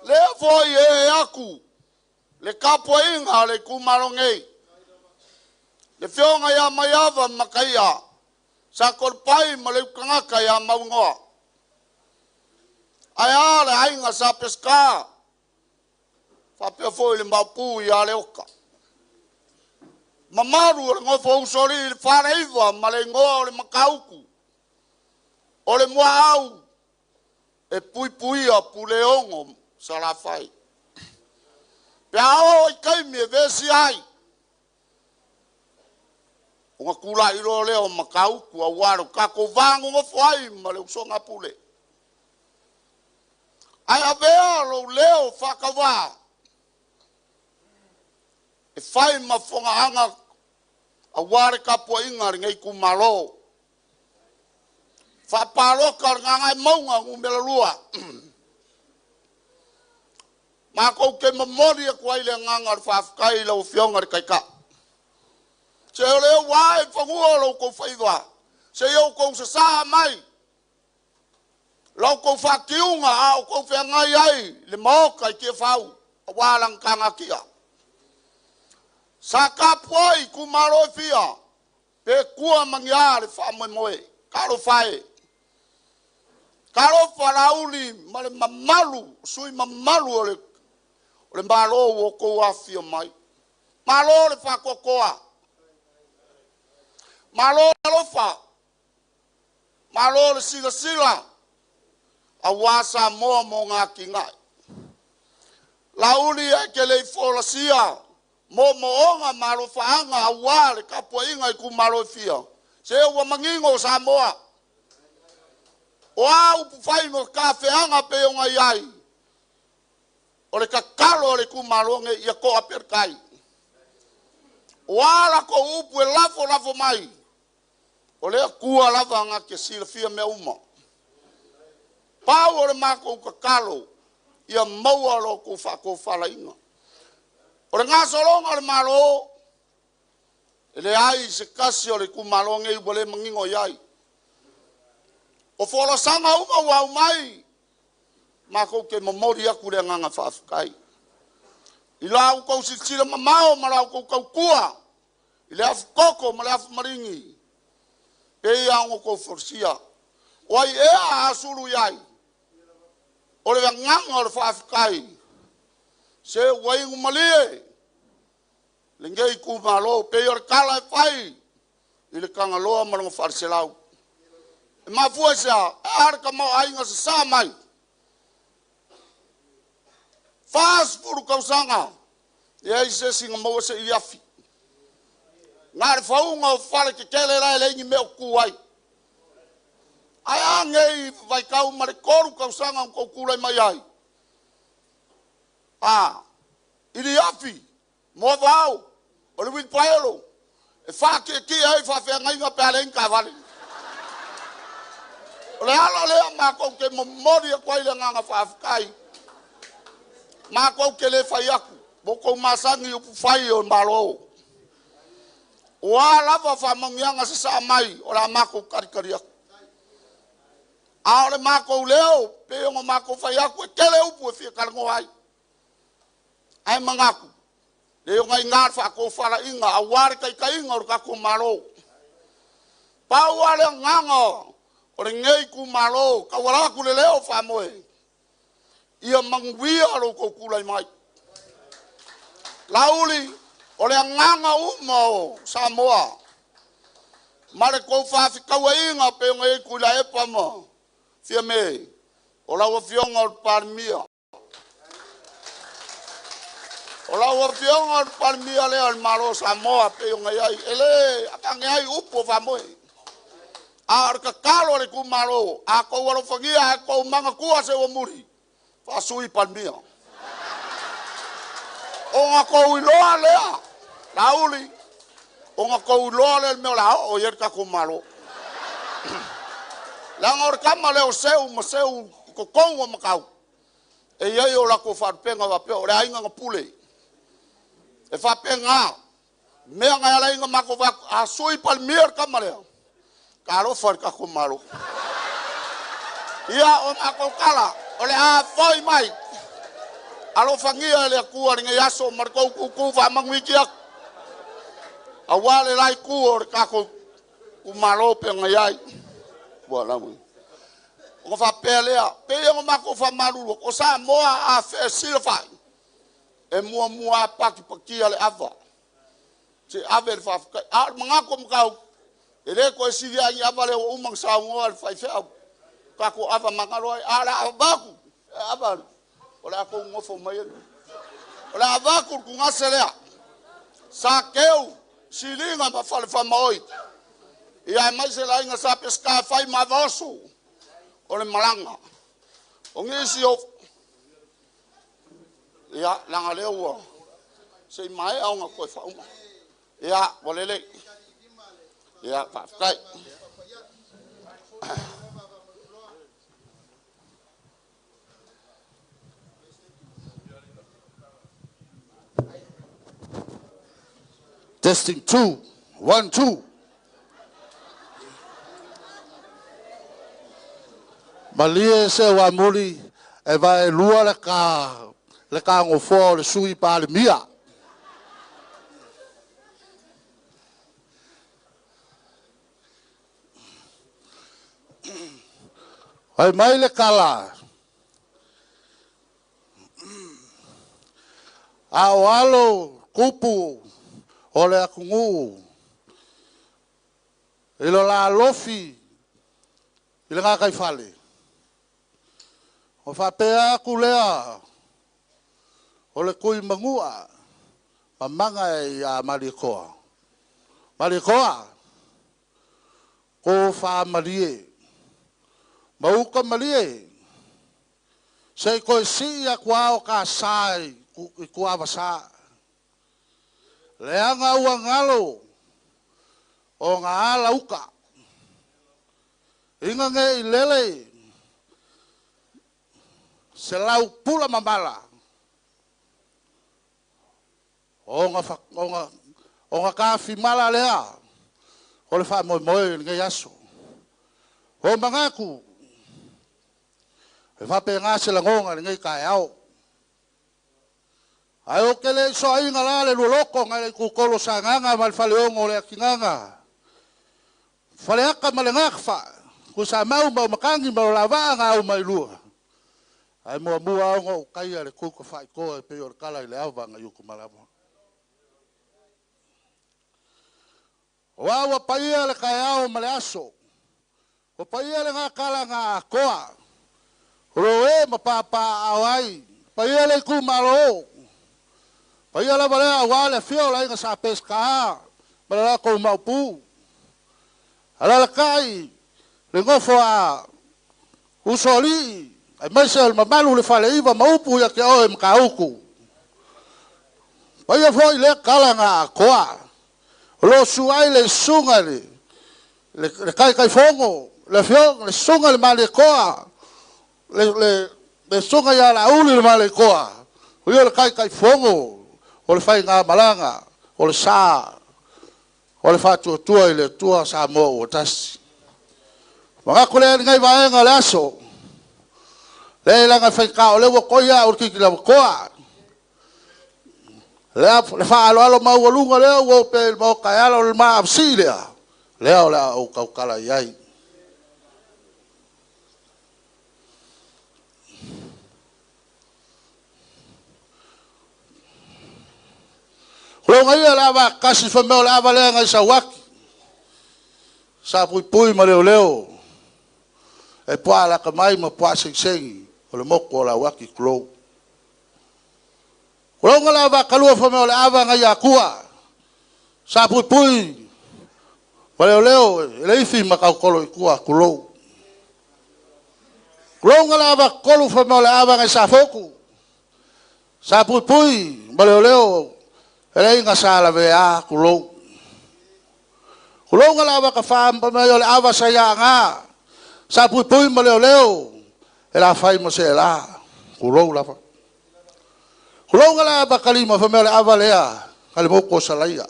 Le foi e aku. Le kapo inga le kumarongei. Le fionga ya mayava makaya. Sa korpai ma le kangaka ya maungoa. Ai le ainga sa peska. Fa pe foi le mapu ya le oka. Mamaru le ngofo usori le fareiva ma le ngoa le makauku. O le mua au. E pui a puleongo sa la fai. Pea o kai me vesi ai. O kula iro leo makau ku awaro kako vango ngo foi ma le usonga pule. Ai avea lo leo fakava. E fai ma fonga anga aware kapo inga ngai ku malo. Fa palo kar ngai maunga ngumela lua. Mako ke memori ko ile ngangar fa kai lo fionga kai ka. Se le wai fanguo lo ko faiva. Se yo ko sa mai. Lo ko fa kiunga au ko fa ngai ai le mo kai ke fau. Walang kanga kia. Saka poi ku maro fia. Pe kua mangiare fa moe. Karo fai. Karo farauli male mamalu sui mamalu ole le malo wo ko afio mai. Malo le fa kokoa. Malo lo fa. Malo le sila. Awasa mo nga kingai. Lauli e ke le fola sia. Mo onga malo fa anga awale kapo inga ku malo fia. Se wa mangingo Samoa. Wa u fai no kafe anga pe onga yai. O le kakalo le kumalonge ia ko aperkai. Wala ko upu e lafo mai. O le kua lava nga ke silafia me uma. Pau o le mako kakalo ia maua lo ko fala inga. O le ngā solonga le malo. Le ai se kasi o le kumalonge i bole mangingo iai. O fola sanga uma wau mai. Mako ke mamori aku le nganga whaafukai. I lau kou sila mamao ma lau kou kua. I le afu koko ma le afu maringi. E iango kou forsia. Wai ea asuru iai. O le nganga o le whaafukai. Se wai ngumalie. Le ngei ku malo pe yor kala e whai. I le kangaloa ma longa wharselau. E mafua sea. E harka mau ainga sa sa mai. Fast furu kausanga. Ia se singa mo se iafi. Ngare faunga o fale ke kele rai le me kuai. Ai ange vai kau mare koru kausanga ko kulai mai ai. Ili iafi. Mo vau. O le wil paelo. E fa ke ai fa fe ngai nga pale en kavale. O le ala le ma ko ke memori ko ile nga fa kai. Ma ko ke le fai aku. Boko masangi o fai o malo. Wa lava fa mangianga sa mai o la mako karikaria. A le mako leo pe o mako fa ya ko tele upu fi kalngo ai. Ai mangaku. Le ngai ngar fa ko fala inga awar kai inga ka ko malo. Pa wale nganga o le ngei ku malo ka wala ku le leo fa moe. Ia mangwia lo ko kulai mai. Lauli o le nganga umo Samoa. Mare ko fa fi ka inga pe ngei ku la e pa mo. Fia me. O la wo fionga o parmia. Ola wa fiona palmia le al malo Samoa pe ngai ai ele atangai ai upo fa moi ar ka kalo le ku malo a ko walo fangia a ko manga ku se o muri fa sui palmia o nga ko iloa le lauli o nga ko iloa le me la o yer ka ku malo la ngor kamale o seu mo seu ko kongo makau e ye o la ko fa penga va pe o le ainga pule e fa penga me nga la inga mako va a sui palmier kamale karo for ka kumalo ia o mako kala ole a foi mai alo fangia le ku ringa yaso marko ku va mangwikia awale lai ku or ka ku malo penga yai voilà moi o fa pelea pe o mako fa malu o sa moa a fe silfa e mua paki ale ava se ave fa a manga ko mkau ele ko sidia ni ava le umang sa ngol fa fa ka ko ava mangalo ala abaku ava ola ko ngofo mai ola abaku ku ngaselea sa keu silinga ba fa moi ia mai se la inga sa pesca fai mavoso ole malanga o ngisi o ya langa leo sei mai au nga ko fa uma ya bolele ya fa kai Testing 2 1 2 Malie se wa muri e vai lua le ka ngo fo le sui pa le mia ai mai le kala a walo kupu o le akungu ilo la lofi ile nga kai fale o fa pea kulea o le kui mangua mamanga ia marikoa ko fa marie mauka marie sei ko si a kwao ka sai ku avasa le anga uangalo o nga ala uka inga nge lele se lau pula mamala o nga ka fi mala lea o le fa mo nge yaso o mangaku e fa pe nga se la ngonga nge ka yao ai o kele so ai nga le loko nga le ku kolo sanganga mal fa le ngo le kinganga fa le ka malenga fa ku sa mau makangi ma lava nga o mai lua ai mo ngo kai le ku ko fa ko e pe or kala le ava nga yu ku malamo wa paia le kayao maleaso o paia le nga kala nga koa roe mapapa awai paia le ku malo paia la bale awale fio la nga sa pesca bala ko maupu ala la kai le ngofo a usoli ai masel mamalu le fale iva maupu ya ke o mkauku paia foi le kala nga koa lo suai le sunga le kai fongo le fio le sunga le male koa le sunga ya la uli le male koa o le kai fongo o le fai nga malanga o le sa o le whātua i le tua sa mo o tasi. Mga kule ngai vaenga le aso. Le langa whaika o le wakoia o kiki la wakoa. Le whaalo alo maualunga leo o pe mo kai alo le maa apsi lea. Leo lea o kaukala iai. Kule ngai lava kasi whameo lava lea ngai sa waki. Sa pui ma leo leo. E pua la ka mai ma pua sing o le moko la waki klo. Klo ngala va kalua whameo le ava ngai akua. Sa pui ma leo leo le ifi ma kau kolo i kua klo. Klo ngala va kolu whameo le ava ngai sa foku. Sa pui ma leo leo le inga sa la vea klo. Klo ngala va ka whampa me o le ava sa ia ngā. Sa pui ma leo leo. E la fai mo se la. Kuro la fa. Kuro ngala ba kalima fa me le ava lea. Kale moko sa laia.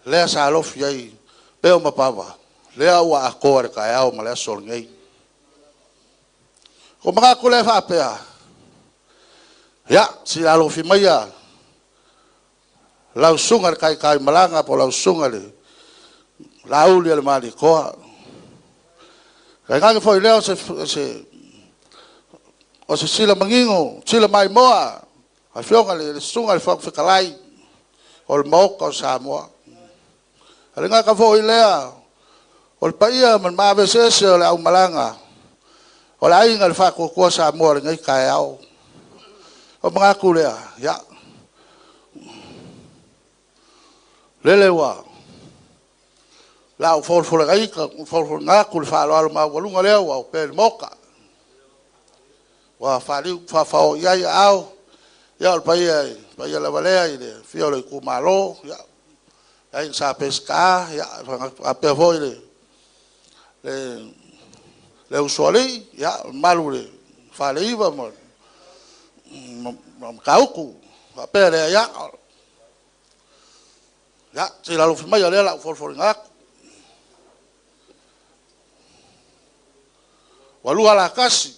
Lea sa alofi ai. Peo mapava. Lea ua akoa re kai au ma lea sol ngai. Ko mga kule fa apea. Ya, si alofi maia. Lau sunga re kai malanga po lau sunga le. Lau li ale mali koa. Kaya nga foi leo se sila mangingo, sila mai moa. Al fionga le sunga le fok fikalai. Ol moka o Samoa. Kaya nga ka foi lea. Ol paia man maavesese o le au malanga. Ol ainga le fako kua Samoa le ngai kai au. O mga kulea, ya. Lelewa. La o for ngai ka for nga ku fa lo ma walunga leo o pe moka wa fa li fa o ya au ya o pai la valea ile fio le ku malo ya ai sa pesca ya a pe voi le usoli ya malu le fa le iba mo kauku a pe ya ya si la lo fima ya le la for nga walua la kasi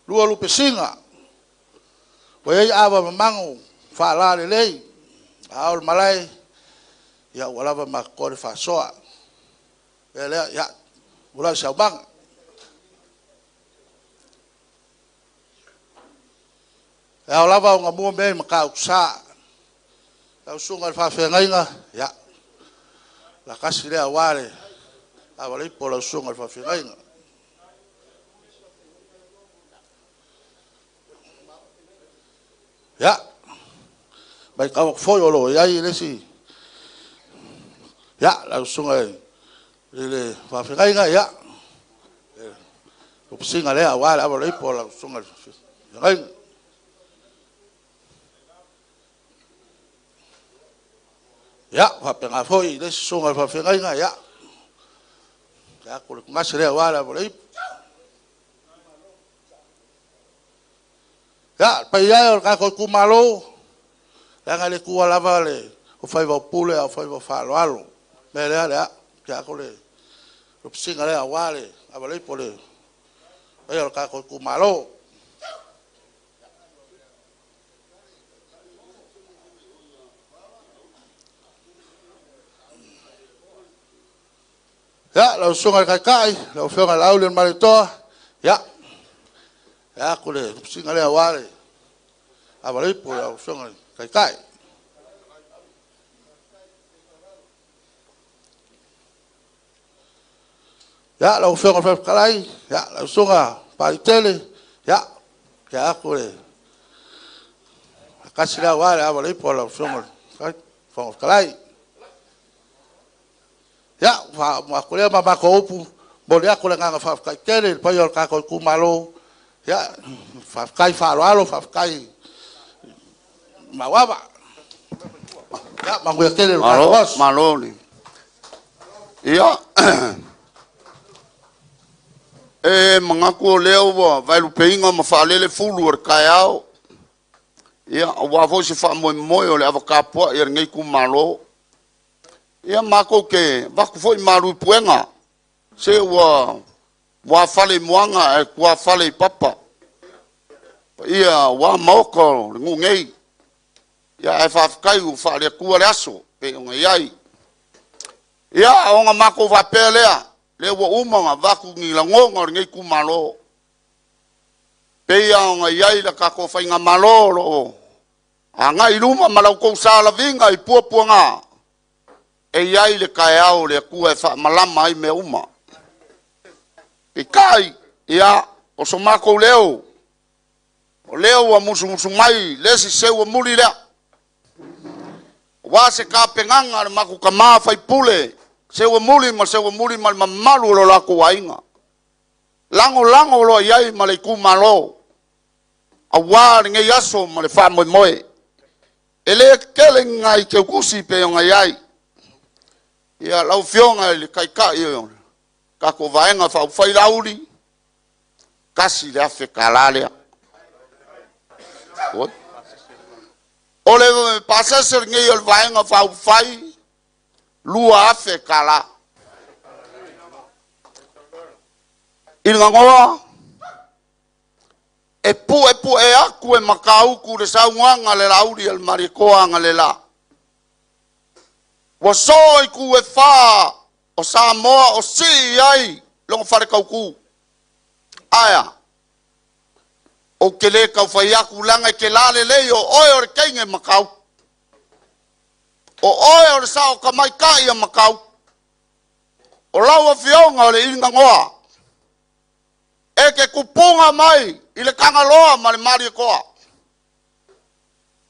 lua lupe singa wai ava mamango fa la le lei aul malai ya walava makore fa soa ya wala sa bang ya lava nga mo me makau sa ya sunga fa fengainga ya la kasi le awale awale pola sunga fa fengainga. Ya, baik awak foyo lo, ya ini sih, ya langsung aja, ini fafikai nggak ya, pusing aja awal awal itu langsung aja, ya fafikai foy, ini sungai fafikai nggak ya, ya kulit ngasih dia awal itu. Ya, payah kalau kumalo, yang ada kuala vale, o fai va pule, o fai va falo alo, melea ya, ya kole, lupsing ale awale, awale pole, payah kalau kumalo. Ya, langsung al kai, langsung al aulin maritoa, ya. Ya kule sing ale awale awale po ya songa kai ya la songa fa kalai ya la songa pa tele ya kule kasira awale awale po la songa kai fa kalai ya fa kule mama ko upu bole akule nga fa kai tele pa yo ka ko kumalo. Ya, fafkai falo fafkai mawaba. Ya, manguekele los maloni. Ya. Mengaku leo vai lupeinga mafalele fulu kayao. Ya, wa vo se fa moi le avocado ir ngai ku malo. Ia mako ke vaku foi maru puenga. Se wa fale muanga e kua fale papa. Ia wa moko ngungei. Ia e fafikai u fale kua le aso. Pe unga iai. Ia onga mako va pelea. Le wa umanga vaku ngila ngonga ngei kumalo. Pe ia onga iai la kako fainga malolo. Anga iluma malau kou sala vinga i puapuanga. E iai le kai au le kua e wha malama ai me uma. I kai, ia, o so mako leo. O leo wa musu mai, lesi se wa muli lea. Wa se ka penganga le mako ka maa fai pule. Se wa muli ma malu lo lako wa inga. Lango lo iai ma le ku malo. A wa ringe yaso ma le wha moe. Ele kele ngai ke kusi pe nga iai. Ia lau fionga le kai iyo. Kako vaenga fa fai lauri. Kasi le afe kalalea. Ole pasese ngai el vaenga fa fai lua afe kala. Inga ngoa. E pu e aku e makau ku le saunga le lauri el marikoa ngale la. Wa soi ku e fa o Samoa o si ai longo fare kau ku. Aya. O kele kau fai aku langa ke lale leo oi o kenge makau. O oi o sao kamai kai e makau. O laua fionga o le inga ngoa. E ke kupunga mai i le kangaloa ma le marikoa.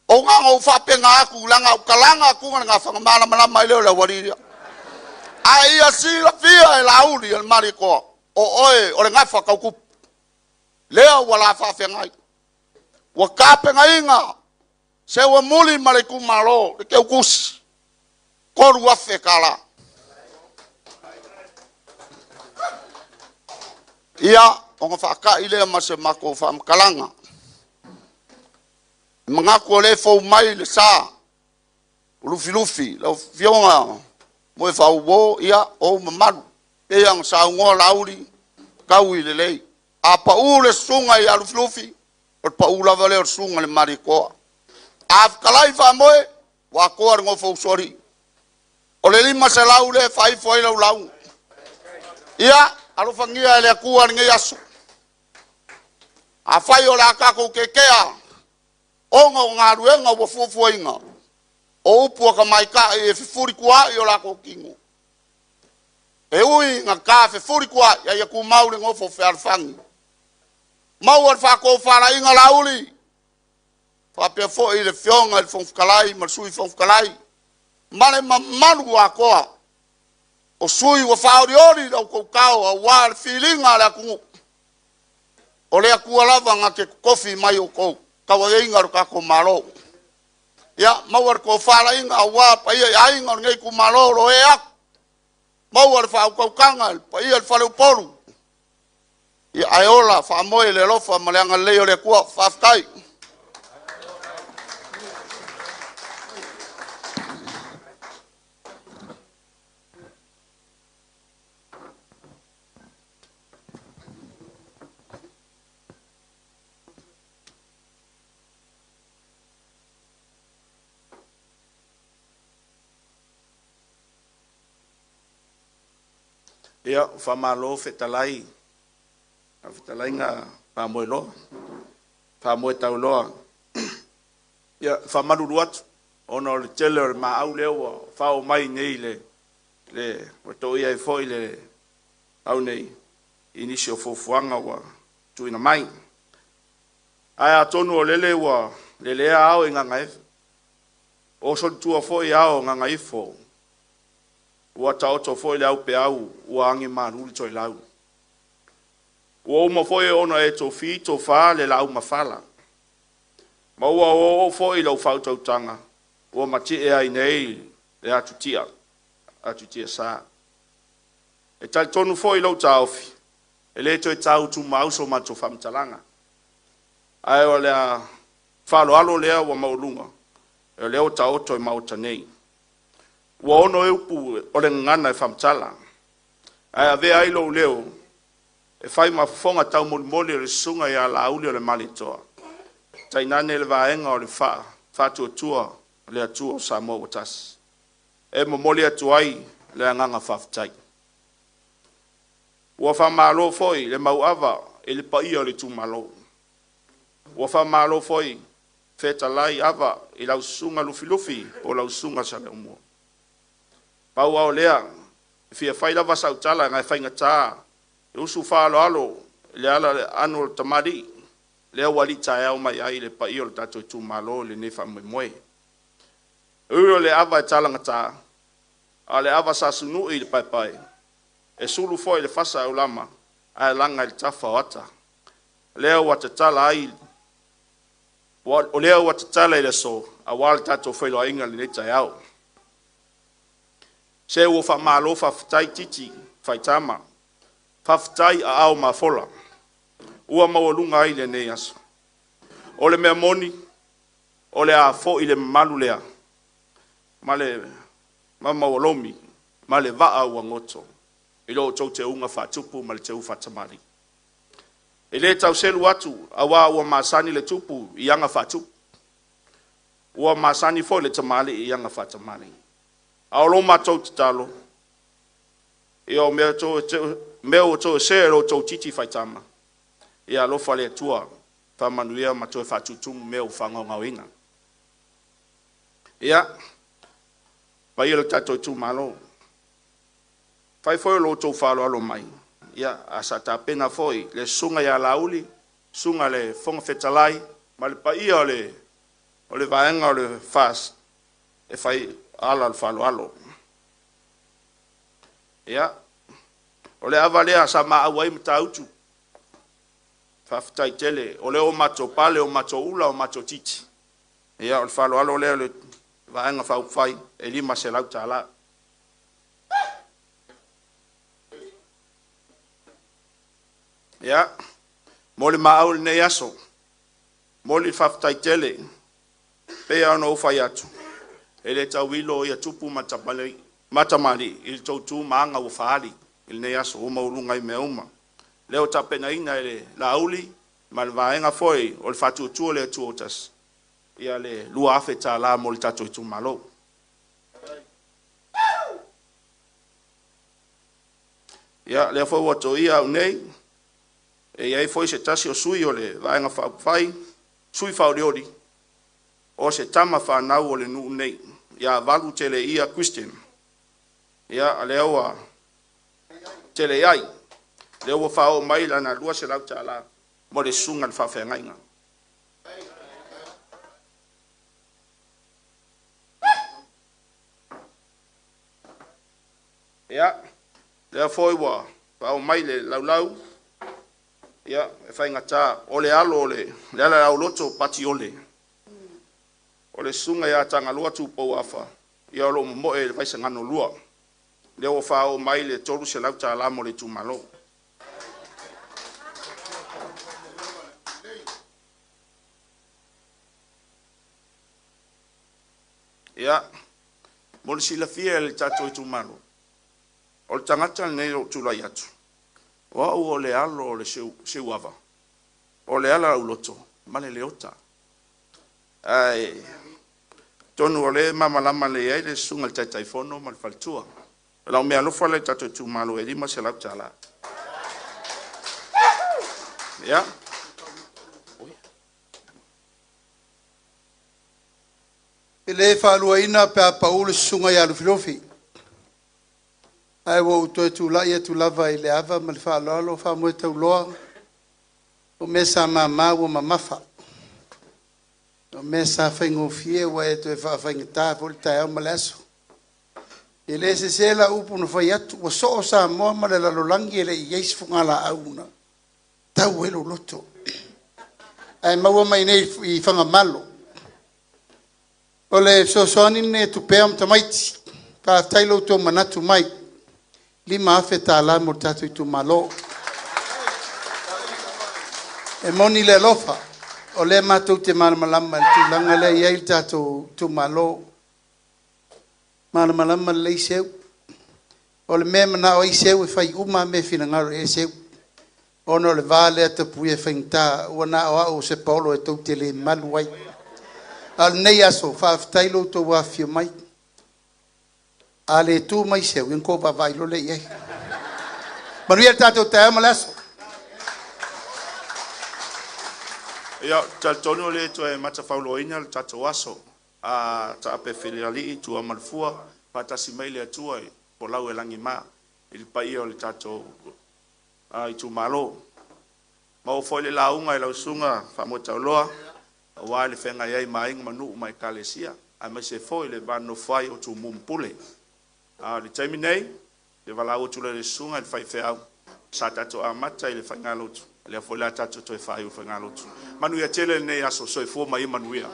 O nganga o whapenga aku langa o kalanga aku ngā whangamana malama i leo le wariria. A ia sila fia e lauri e marikoa. O oe o le ngā whakaukupu. Leo wala whawhengai. Wa kāpenga inga. Se wa muli ma le kumalo. Le keu kusi. Koru afe kala. Ia o ngā whaka i lea ma se mako whamkalanga. Mga ko le fo mai le sa. Lufi. Lau fionga. Moe whau wo ia o mamaru. E yang sa ungoa lauri. Kau i le lei. A pa u le sunga i alu lufi. O pa u lava le o sunga le marikoa. A kalai wha moe. Wa koa ringo fo sori. O le lima se lau le whai fo i lau. Ia. Alu whangia le akua ringe yasu. A whai o le akako kekea. Onga o ngā ruenga wa fuafuainga. O upua ka mai ka e whiwhuri kua i o lako kingu. E ui ngā ka whiwhuri kua ia ia ku maure ngofo whiarwhangi. Mau ar whako whara inga lauli. Whapea fo i le fionga i whongwhkalai, ma sui whongwhkalai. Mane ma manu a koa. O sui wa whaori ori au koukau a wāre whilinga le akungu. O lea kua lava ngā ke kofi mai o kou. Kawa inga ro kako malo. Ya mawar ko fala inga wa pa ia inga ngai ku malo ro e ak. Mawar fa ko kanga pa ia fa le poru. Ya ayola fa moe le lofa malanga leo le ku fa kai. Ia whamalo whetalai. Whetalai ngā whamoe loa. Whamoe tau loa. Ia whamaru atu. Ona o le tele o le maau leo wa whao mai nei le wato ia e foi le au nei. Inisi o fofuanga wa tuina mai. Aia tonu o lele wa lelea au inga ngaifu. O son tua foi au nga ngaifo. Ua taoto foi le au pe au, ua angi maruli toi lau. Ua uma foi ona e to fi, to fa le lau mafala. Ma ua o foi lau fautau tanga. Ua mati e ai nei le atutia sa. E tal tonu foi lau taofi. E le toi tau tu mauso mato famtalanga. Ai o lea falo alo lea ua maulunga. E leo taoto e mauta nei. ua ono e upu o le ngana e whamtala. Ai a vea ilo leo, e whai mafonga tau molimoli o le sunga i a lauli o le malitoa. Tainane le vaenga o le whātua tua o le atua o Samoa Watasi. E momoli atu ai le anganga whaftai. Ua whamalo foi le mauawa e le paia o le tūmalo. Ua whamalo foi feta lai ava i lau sunga lufi o lau sunga sa le umua. Pau au lea, fia whai lava sautala ngai whainga tā, e usu whaalo alo, le ala le anu o tamari, lea wali tae au mai ai le paia o le tato i tūmalo le nefa moe. Uro le ava e talanga tā, a le ava sa sunu i le pai. E sulu foi le fasa au lama, a langa le tafa o ata. Lea wata tala ai, o lea wata tala i le so, a wale tato whailo a inga le neta au. Se ua wha malo whaftai titi, whaitama, whaftai a au mafola. Ua mawalunga ai le nei aso. O le mea moni, o le a fo i le malu lea. Ma le mawalomi, ma le vaa ua ngoto. I lo tau te unga whatupu ma le te u whatamari. E le tau selu atu, awa ua masani le tupu i anga whatupu. Ua masani fo le tamali i anga whatamari. Aolo matou te talo. I o mea o tau se ro tau titi whaitama. I alofa le atua, whamanuia matou e whatutumu mea o whangau ngau inga. Ia, pa i le tatou tu malo. Fai foi lo tau whalo alo mai. Ia, asa ta pena foi, le sunga ia lauli, sunga le fonga fetalai, ma le pa ia o le vaenga o le fast, e fai ala al falo alo. Ia, o le avalea sa maa wai mta utu. Faftai tele, o le o mato pale, o mato ula, o mato titi. Ia, o le falo alo leo le vaenga fau fai, e lima se lau tala. Ia, mo le maa ule nei aso, mo le faftai tele, pe ano o fai atu. E le tau wilo ia tupu matamali, il tau tu maanga o whaali, il nei aso o maurunga i mea uma. Leo tapena ina ele lauli, ma le vaenga foi, o le fatu tu le tu otas. Ia le lua afe ta la mo le tato i tu malo. Ia le foi wato ia unei, e iai foi se tasi o sui o le vaenga whai, sui whauriori, o se tama whanau o le nu nei. Ia valu tele ia Christian. Ia aleoa tele iai. Leo whao mai lana lua se lau tala. Mo le sunga le whawhengainga. Ia. Leo foi wa. Whao mai le lau. Ia. E whainga tā. O le alo o le. Le ala au loto pati ole. O le sunga ia tanga lua tūpou afa. Ia lo mo e le vaisa ngano lua. Leo whao mai le toru se lau tā mo le tūmalo. Ia. Mo le sila fia le tato i tūmalo. O le tangata nei o tūlai atu. O le alo o le seu ava. O le ala au loto. Male leota. Ai. Tonu o le mamalama le ai le sunga le taitaifono ma le faltua. Lau mea lofa le tato tu malo e lima se lau tala. Ia. E le whalua ina pe a paule sunga i alufilofi. Ai wo uto e tu lai e tu lava i le ava ma le whalalo wha moe tau loa. O mesa ma wo mamafa. O mesa whaingo fie wa e tu e whainga tā foli tai au maleso. E le se la upu no whai atu wa so o sa moa ma le lalolangi e le i eis fungala auna. Tau elo loto. Ai maua mai nei i whanga malo. O le soani ne tu pea mtamaiti. Pa tailo to manatu mai. Lima afe ta la mo tatu i tu malo. E moni le lofa. O le matou te malamalama tu langa le iai tatou tu malo. Malama le seu. O le mea mana o i seu e whai uma me whinangaro e seu. Ono le vale ata pui e whaingta. Wana o au se paulo e tau te le maluai. Al nei aso, whaaftailo to wafio mai. Ale tu mai seu, in ko vailo le ie. Manuia tato te ama laso. Ia, tonu le to e mata fauloina le tato aso. A ta ape filiali tu amalfua, patasi mai le atua e po lau e langi ma. Il pai o le tato i tu malo. Ma o foi le launga e lausunga, famo tauloa. Wa le fenga iai maing manu mai kalesia. A me se foi le vano fai o tu mumpule. Le taimi nei, le walau tu le sunga le fai feau. Sa tato a mata i le fai ngalotu. Le foi la tato to e fai o fai ngalotu. Manu ia tele nei aso so e fua mai manuia.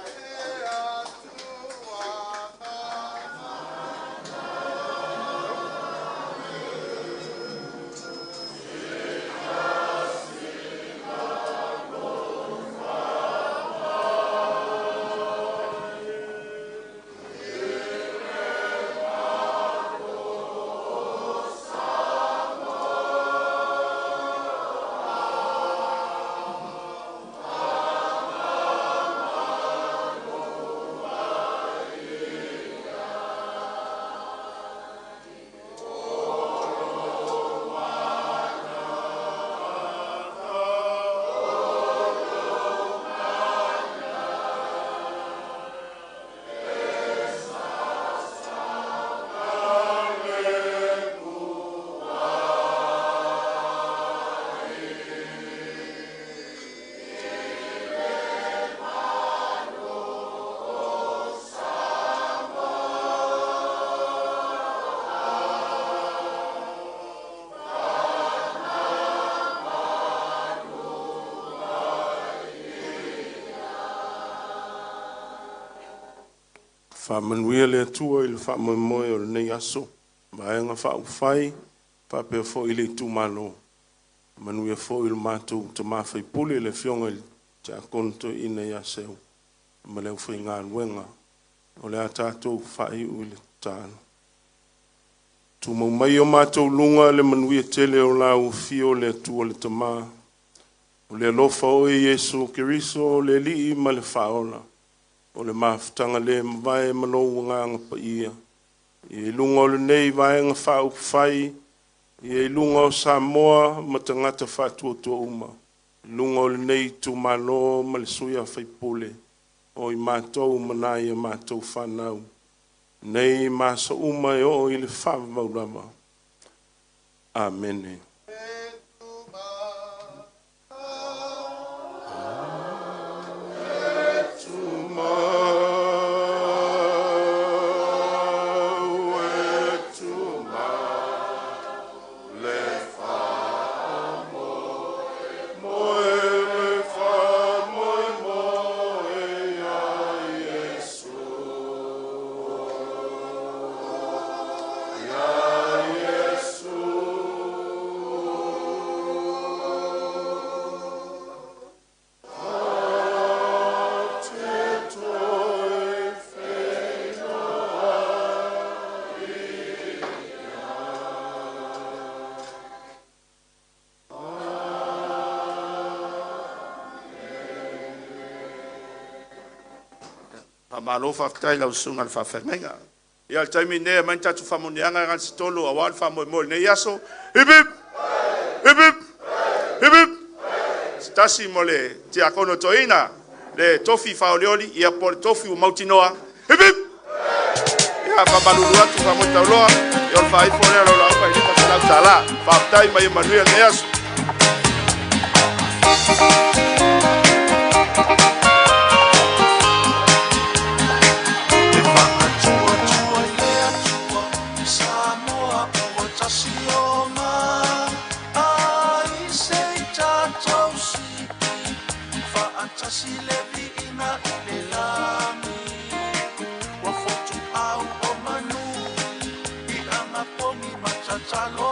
Whamanuia le atua i le whamamoe o le nei aso. Maenga whaufai, whapea fo i le tūmano. Manuia fo i le mātou te mawhai puli le fionga i te akonto i nei aseo. Ma leo whai ngā nuenga. O le a tātou whai u le tāna. Tūmau mai o mātou lunga le manuia tele o la ufio le atua le tamā. O le alofa o e Yesu Kiriso o le li ma le whaola. O le mafutanga le mwae manou nganga pa ia. I lunga o le nei vaenga whau whai. I lunga o Samoa matangata whatua tua uma. Lunga o le nei tu malo ma le suia whaipule. O i mātou manai e mātou whanau. Nei masa uma e o i le whavaurama. Amen. Malo whaktai lau sunga le whawhenga. Ia le taimi nea main tatu whamoneanga ngan si tolu a wāle whamoe nei aso. Hipip! Hipip! Hipip! Stasi mo le te akono toina le tofi whaoleoli ia po le tofi u mautinoa. Hipip! Ia whamanuru atu whamoe tauloa. Ia le whaifo lea lola apa i lipa salau tala. Whaktai mai Emmanuel nei aso. Salo